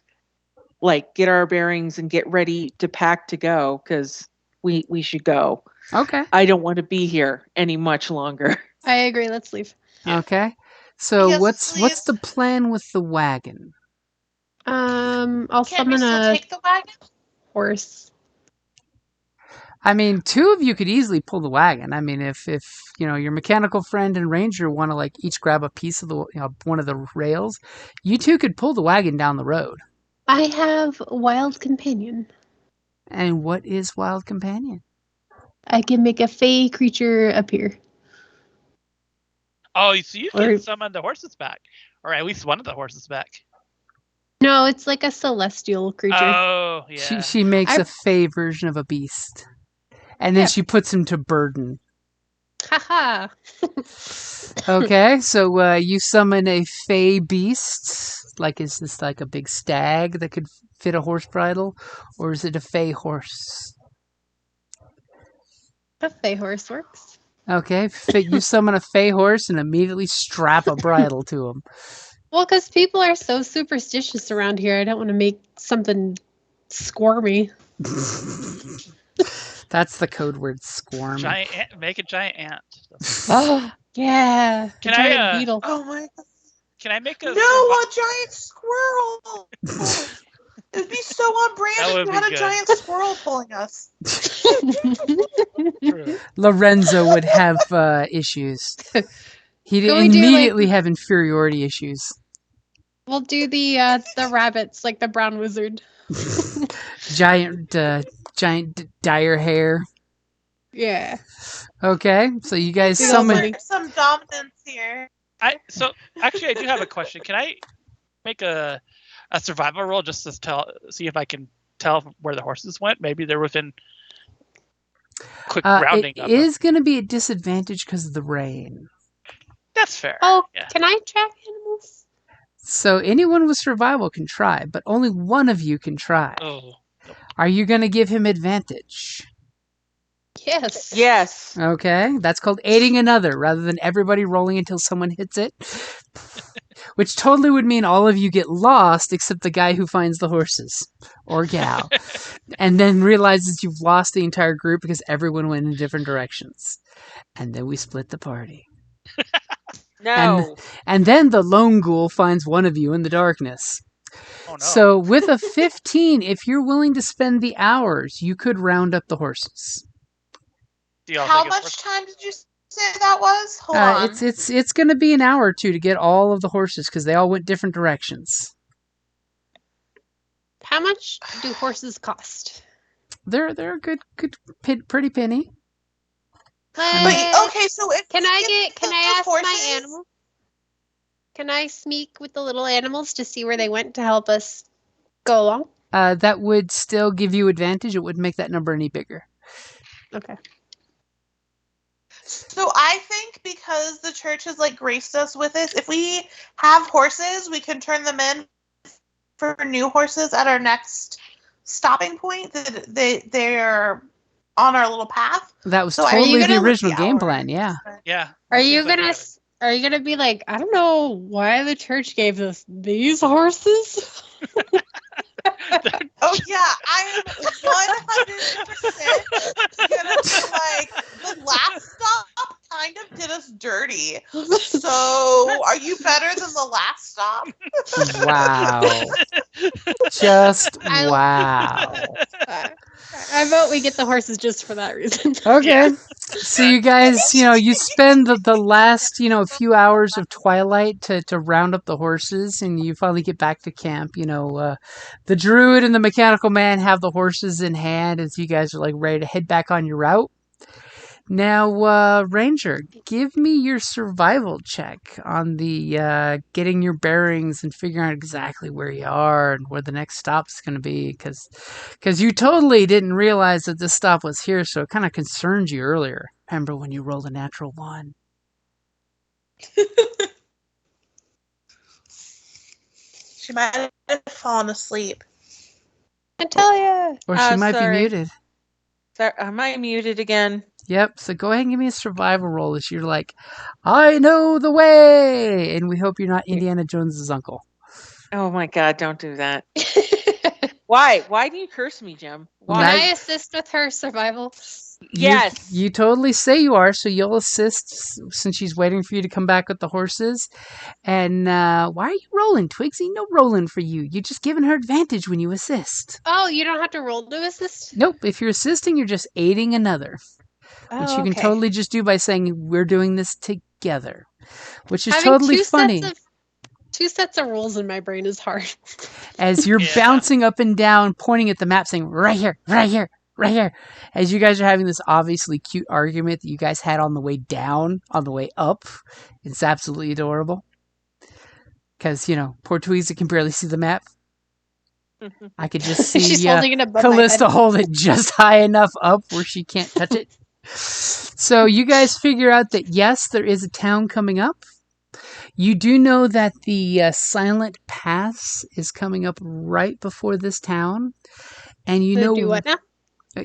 like get our bearings and get ready to pack to go because we should go. Okay. I don't want to be here any much longer. I agree. Let's leave. Yeah. Okay. So Yes, what's please. the plan with the wagon? I'll Can't we summon still a take the wagon? horse. I mean, two of you could easily pull the wagon. I mean, if your mechanical friend and ranger want to like each grab a piece of the one of the rails, you two could pull the wagon down the road. I have Wild Companion. And what is Wild Companion? I can make a fey creature appear. Oh, so you can Or- summon the horses back, or at least one of the horses back. No, it's like a celestial creature. Oh, yeah. She makes I- a fey version of a beast, and then Yeah. she puts him to burden. Haha. Okay, so you summon a fey beast. Like, is this like a big stag that could fit a horse bridle, or is it a fey horse? A fey horse works. Okay, you summon a fey horse and immediately strap a bridle to him. Well, because people are so superstitious around here, I don't want to make something squirmy. That's the code word, squirm. Giant ant, make a giant ant. Oh, yeah. The Can I, giant beetle. Oh my god. Can I make a No, a giant squirrel. It would be so on brand That if would you be had a good. giant squirrel pulling us. True. Lorenzo would have issues. He'd Can we do, immediately have inferiority issues. We'll do the rabbits, like the brown wizard. Giant dire hair. Yeah. Okay, so you guys Big old summon. money. There's some dominance here. So actually, I do have a question. Can I make a survival roll just to see if I can tell where the horses went? Maybe they're within quick rounding It up. is going to be a disadvantage because of the rain. That's fair. Oh, Yeah. can I track animals? So anyone with survival can try, but only one of you can try. Oh. Are you going to give him advantage? Yes. Yes. Okay, that's called aiding another rather than everybody rolling until someone hits it. Which totally would mean all of you get lost except the guy who finds the horses. Or gal. And then realizes you've lost the entire group because everyone went in different directions. And then we split the party. No. And then the lone ghoul finds one of you in the darkness. Oh no. So with a 15, if you're willing to spend the hours, you could round up the horses. Do y'all How think it's much time did you say that was? Hold on. It's going to be an hour or two to get all of the horses because they all went different directions. How much do horses cost? They're a good pretty penny. But, okay, so if Can we I get can the I ask my horses- animal? Can I sneak with the little animals to see where they went to help us go along? That would still give you advantage. It wouldn't make that number any bigger. Okay. So I think because the church has like graced us with this, if we have horses, we can turn them in for new horses at our next stopping point. They're on our little path. That was So are you totally the gonna look original the game hours? plan. Yeah. Yeah. Are you Seems like gonna it. are you gonna be like, I don't know why the church gave us these horses? Oh yeah, I am 100% gonna be like, the last stop kind of did us dirty. So are you better than the last stop? Wow. Just wow. I vote we get the horses just for that reason. Okay. Yeah. So you guys, you spend the last, few hours of twilight to round up the horses, and you finally get back to camp. The druid and the mechanical man have the horses in hand as you guys are like ready to head back on your route. Now, Ranger, give me your survival check on the getting your bearings and figuring out exactly where you are and where the next stop's going to be, because you totally didn't realize that this stop was here, so it kind of concerned you earlier. Remember when you rolled a natural 1? She might have fallen asleep. I tell you. Or she might sorry. be muted. Sorry, am I muted again? Yep, so go ahead and give me a survival roll as you're like, I know the way! And we hope you're not Indiana Jones's uncle. Oh my God, don't do that. Why? Why do you curse me, Jim? Can Why? Nice. I assist with her survival? Yes. You totally say you are, so you'll assist since she's waiting for you to come back with the horses. And why are you rolling, Twigsy? No rolling for you. You're just giving her advantage when you assist. Oh, you don't have to roll to assist? Nope, if you're assisting, you're just aiding another. Which you can totally just do by saying, we're doing this together. Which is Having totally funny. Two sets of rules in my brain is hard. As you're Yeah. bouncing up and down, pointing at the map, saying, right here, right here, right here. As you guys are having this obviously cute argument that you guys had on the way down, on the way up. It's absolutely adorable. Because, poor Tweezy can barely see the map. I could just see She's holding it above Callista my head. hold it just high enough up where she can't touch it. So you guys figure out that, yes, there is a town coming up. You do know that the Silent Pass is coming up right before this town. And you know... Do what now?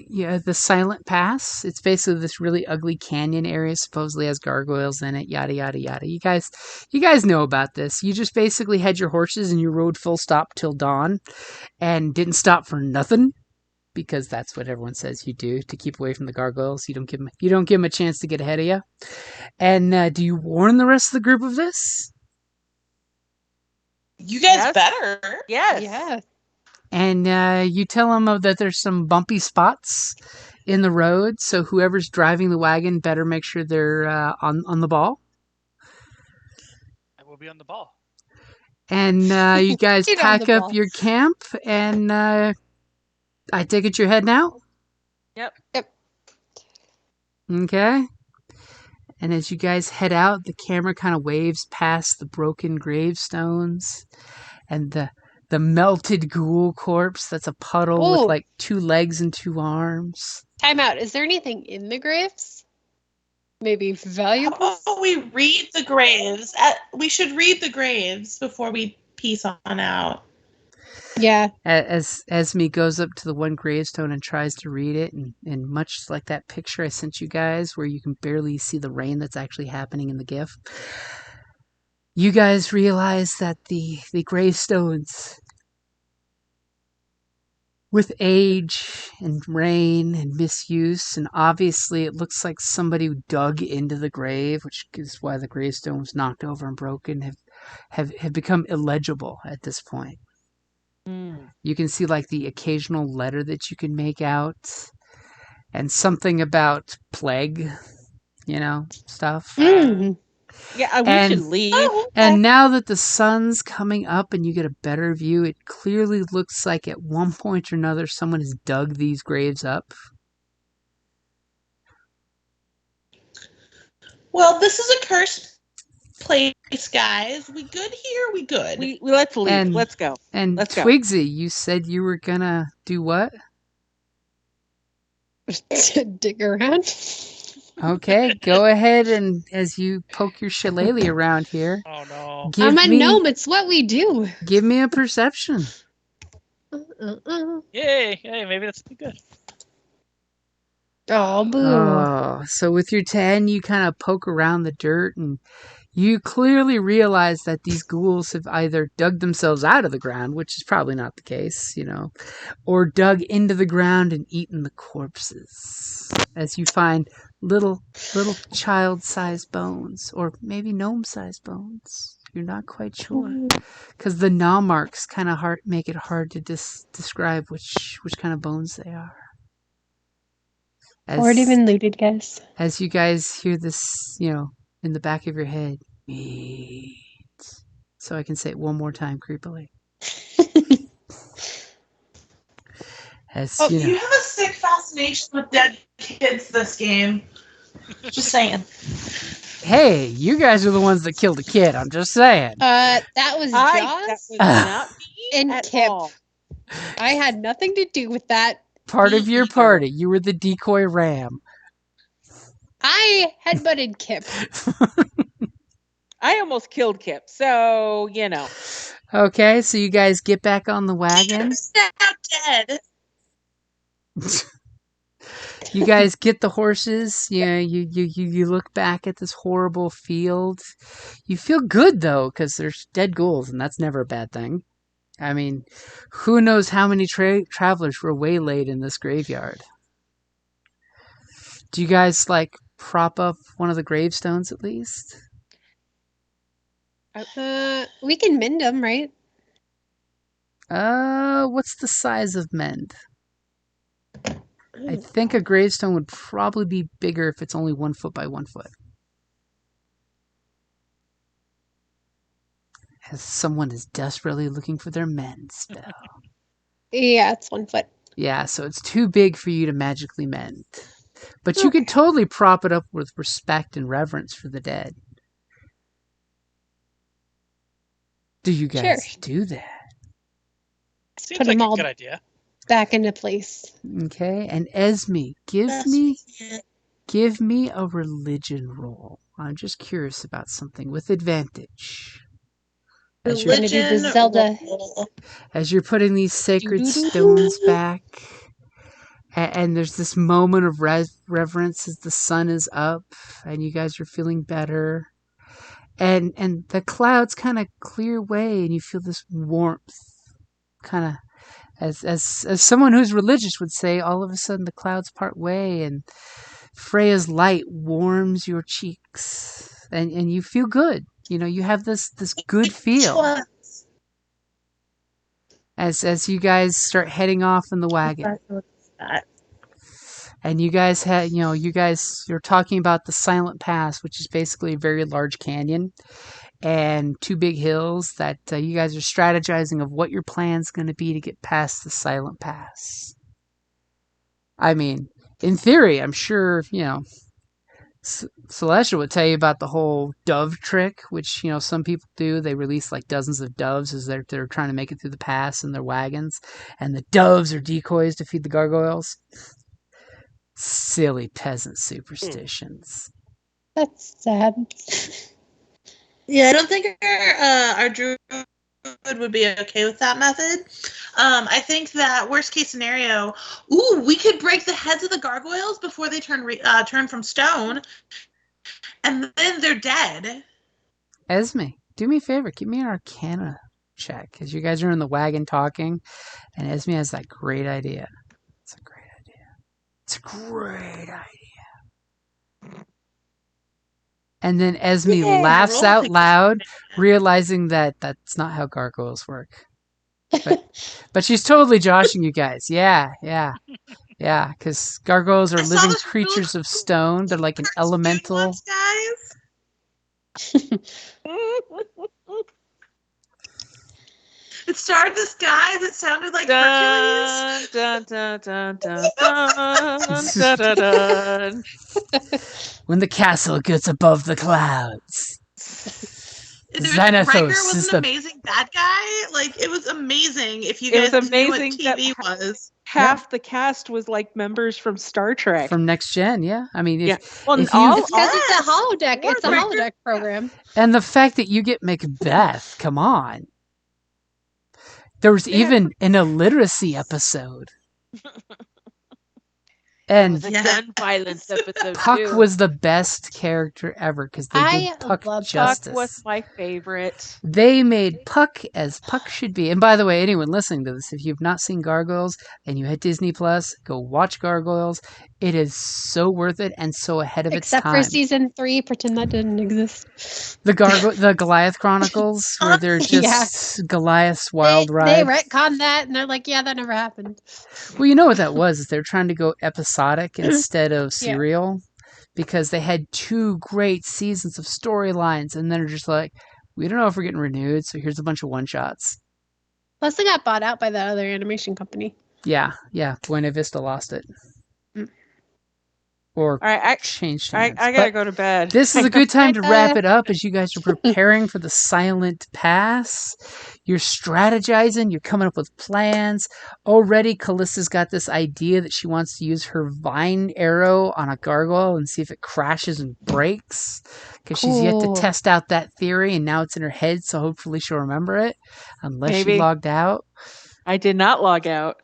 Yeah, the Silent Pass. It's basically this really ugly canyon area, supposedly has gargoyles in it, yada, yada, yada. You guys know about this. You just basically had your horses and you rode full stop till dawn and didn't stop for nothing. Because that's what everyone says you do to keep away from the gargoyles. You don't give them a chance to get ahead of you. And do you warn the rest of the group of this? You guys Yes. better. Yes. Yeah. And you tell them that there's some bumpy spots in the road, so whoever's driving the wagon better make sure they're on the ball. I will be on the ball. And you guys Get on pack the up ball. your camp, and I take it you're heading out? Yep. Okay. And as you guys head out, the camera kind of waves past the broken gravestones and the melted ghoul corpse that's a puddle with Ooh. like 2 legs and 2 arms. Time out. Is there anything in the graves? Maybe valuable? How about we read the graves? We should read the graves before we peace on out. Yeah. As Esme goes up to the one gravestone and tries to read it, and much like that picture I sent you guys where you can barely see the rain that's actually happening in the GIF, you guys realize that the gravestones, with age and rain and misuse, and obviously it looks like somebody dug into the grave, which is why the gravestone was knocked over and broken, have become illegible at this point. You can see like the occasional letter that you can make out and something about plague, stuff. Yeah, we And- should leave. Oh, And now that the sun's coming up and you get a better view, it clearly looks like at one point or another someone has dug these graves up. well, this is a cursed place, guys. We good here? We good. We let's leave. And- Let's go. And Let's go. Twigsy, you said you were gonna do what? Dig around. Okay, go ahead and as you poke your shillelagh around here, Oh no. give I'm a me gnome. It's what we do. give me a perception. Yay! Hey, maybe that's good. Oh, boo. Oh, so with your 10, you kind of poke around the dirt and you clearly realize that these ghouls have either dug themselves out of the ground, which is probably not the case, or dug into the ground and eaten the corpses. As you find little child-sized bones, or maybe gnome-sized bones. You're not quite sure. Because the gnaw marks kind of make it hard to describe which kind of bones they are. Already been looted, guys. As you guys hear this, in the back of your head, meat. So I can say it one more time creepily. You have a sick fascination with dead kids this game. Just saying. Hey, you guys are the ones that killed a kid. I'm just saying. That was Joss. That was not me and at Kip. all. I had nothing to do with that. Part of your party. You were the decoy ram. I headbutted Kip. I almost killed Kip, so Okay, so you guys get back on the wagon. Kip's now dead. You guys get the horses. Yeah, you look back at this horrible field. You feel good though, because there's dead ghouls, and that's never a bad thing. I mean, who knows how many travelers were waylaid in this graveyard? Do you guys prop up one of the gravestones at least? We can mend them, right? What's the size of mend? I think a gravestone would probably be bigger if it's only 1 foot by 1 foot. As someone is desperately looking for their mend spell. Yeah, it's 1 foot. Yeah, so it's too big for you to magically mend. But you could totally prop it up with respect and reverence for the dead. Do you guys do that? Seems Put like them a all good idea. back into place. Okay, and Esme, give me a religion roll. I'm just curious about something with advantage. Religion Zelda. As you're putting these sacred stones back, and there's this moment of reverence as the sun is up, and you guys are feeling better. And the clouds kind of clear away, and you feel this warmth, kind of, as someone who's religious would say, all of a sudden the clouds part way, and Freya's light warms your cheeks, and you feel good. You have this good feel as you guys start heading off in the wagon. And you guys you're talking about the Silent Pass, which is basically a very large canyon and 2 big hills that you guys are strategizing of what your plan's going to be to get past the Silent Pass. I mean, in theory, I'm sure, Celestia would tell you about the whole dove trick, which, some people do. They release dozens of doves as they're trying to make it through the pass in their wagons. And the doves are decoys to feed the gargoyles. Silly peasant superstitions. That's sad. Yeah, I don't think our druid would be okay with that method. I think that worst case scenario, we could break the heads of the gargoyles before they turn from stone, and then they're dead. Esme, do me a favor, give me an Arcana check as you guys are in the wagon talking, and Esme has that great idea. It's a great idea. And then Esme laughs out loud, realizing that that's not how gargoyles work. But she's totally joshing you guys. Yeah, because gargoyles are living creatures of stone. They're like an elemental. It started this guy that sounded like Hercules. Dun, dun, dun, dun, dun, dun, dun, dun. When the castle gets above the clouds. Riker was an amazing bad guy. It was amazing if you guys knew what TV was. Half the cast was members from Star Trek. From Next Gen, yeah. I mean, it's because it's a holodeck. It's a holodeck program. And the fact that you get Macbeth, come on. There was even an illiteracy episode. And The gun violence episode Puck too. was the best character ever because they did Puck love justice. Puck was my favorite. They made Puck as Puck should be. And by the way, anyone listening to this, if you've not seen Gargoyles and you hit Disney Plus, go watch Gargoyles. It is so worth it and so ahead of its time. Except for season 3, pretend that didn't exist. The Goliath Chronicles, where they're just Goliath's wild ride. They retconned that and they're like, yeah, that never happened. Well, you know what that was? They're trying to go episodic instead of serial because they had 2 great seasons of storylines and then they're just like, we don't know if we're getting renewed, so here's a bunch of one-shots. Plus, they got bought out by that other animation company. Yeah. Buena Vista lost it. Or All right, changed hands. I gotta go to bed. This is a good time to wrap it up as you guys are preparing for the Silent Pass. You're strategizing. You're coming up with plans. Already, Callista's got this idea that she wants to use her vine arrow on a gargoyle and see if it crashes and breaks. Because she's yet to test out that theory, and now it's in her head, so hopefully she'll remember it. Unless she logged out. I did not log out.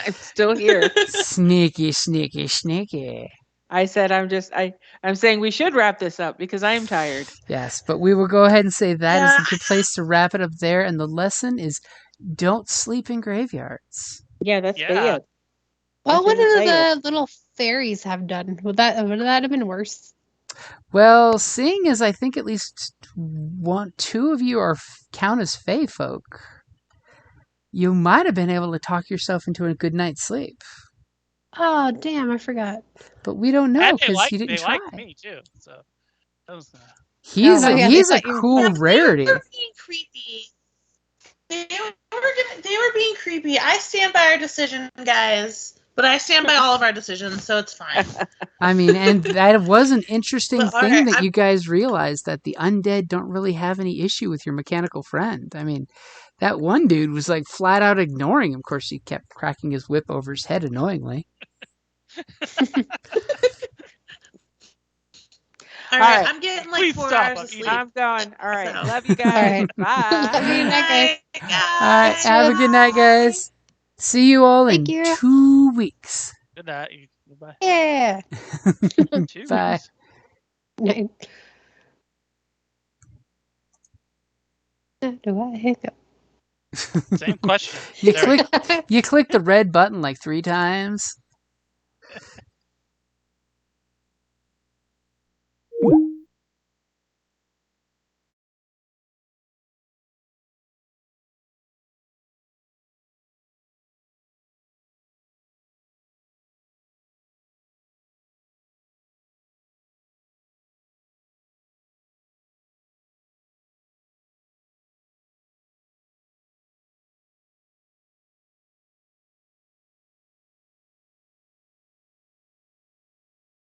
I'm still here. Sneaky, sneaky, sneaky. I said I'm saying we should wrap this up because I am tired. Yes, but we will go ahead and say that is a good place to wrap it up there. And the lesson is don't sleep in graveyards. Yeah, that's it. What would the little fairies have done? Would that have been worse? Well, seeing as I think at least 2 of you count as fae folk, you might have been able to talk yourself into a good night's sleep. Oh, damn, I forgot. But we don't know because you didn't try. They liked me too, so that was. He's a cool rarity. They were being creepy. They were being creepy. I stand by our decision, guys. But I stand by all of our decisions, so it's fine. I mean, and that was an interesting thing that you guys realized that the undead don't really have any issue with your mechanical friend. I mean, that one dude was like flat out ignoring him. Of course, he kept cracking his whip over his head annoyingly. All right, I'm getting like 4 hours of sleep. I'm going. All right, love you guys. Bye. Love you, guys. All right, have a good night, guys. See you all in 2 weeks. Good night. Bye. Yeah. Bye. Night. Do I hiccup? Same question. You click the red button like 3 times.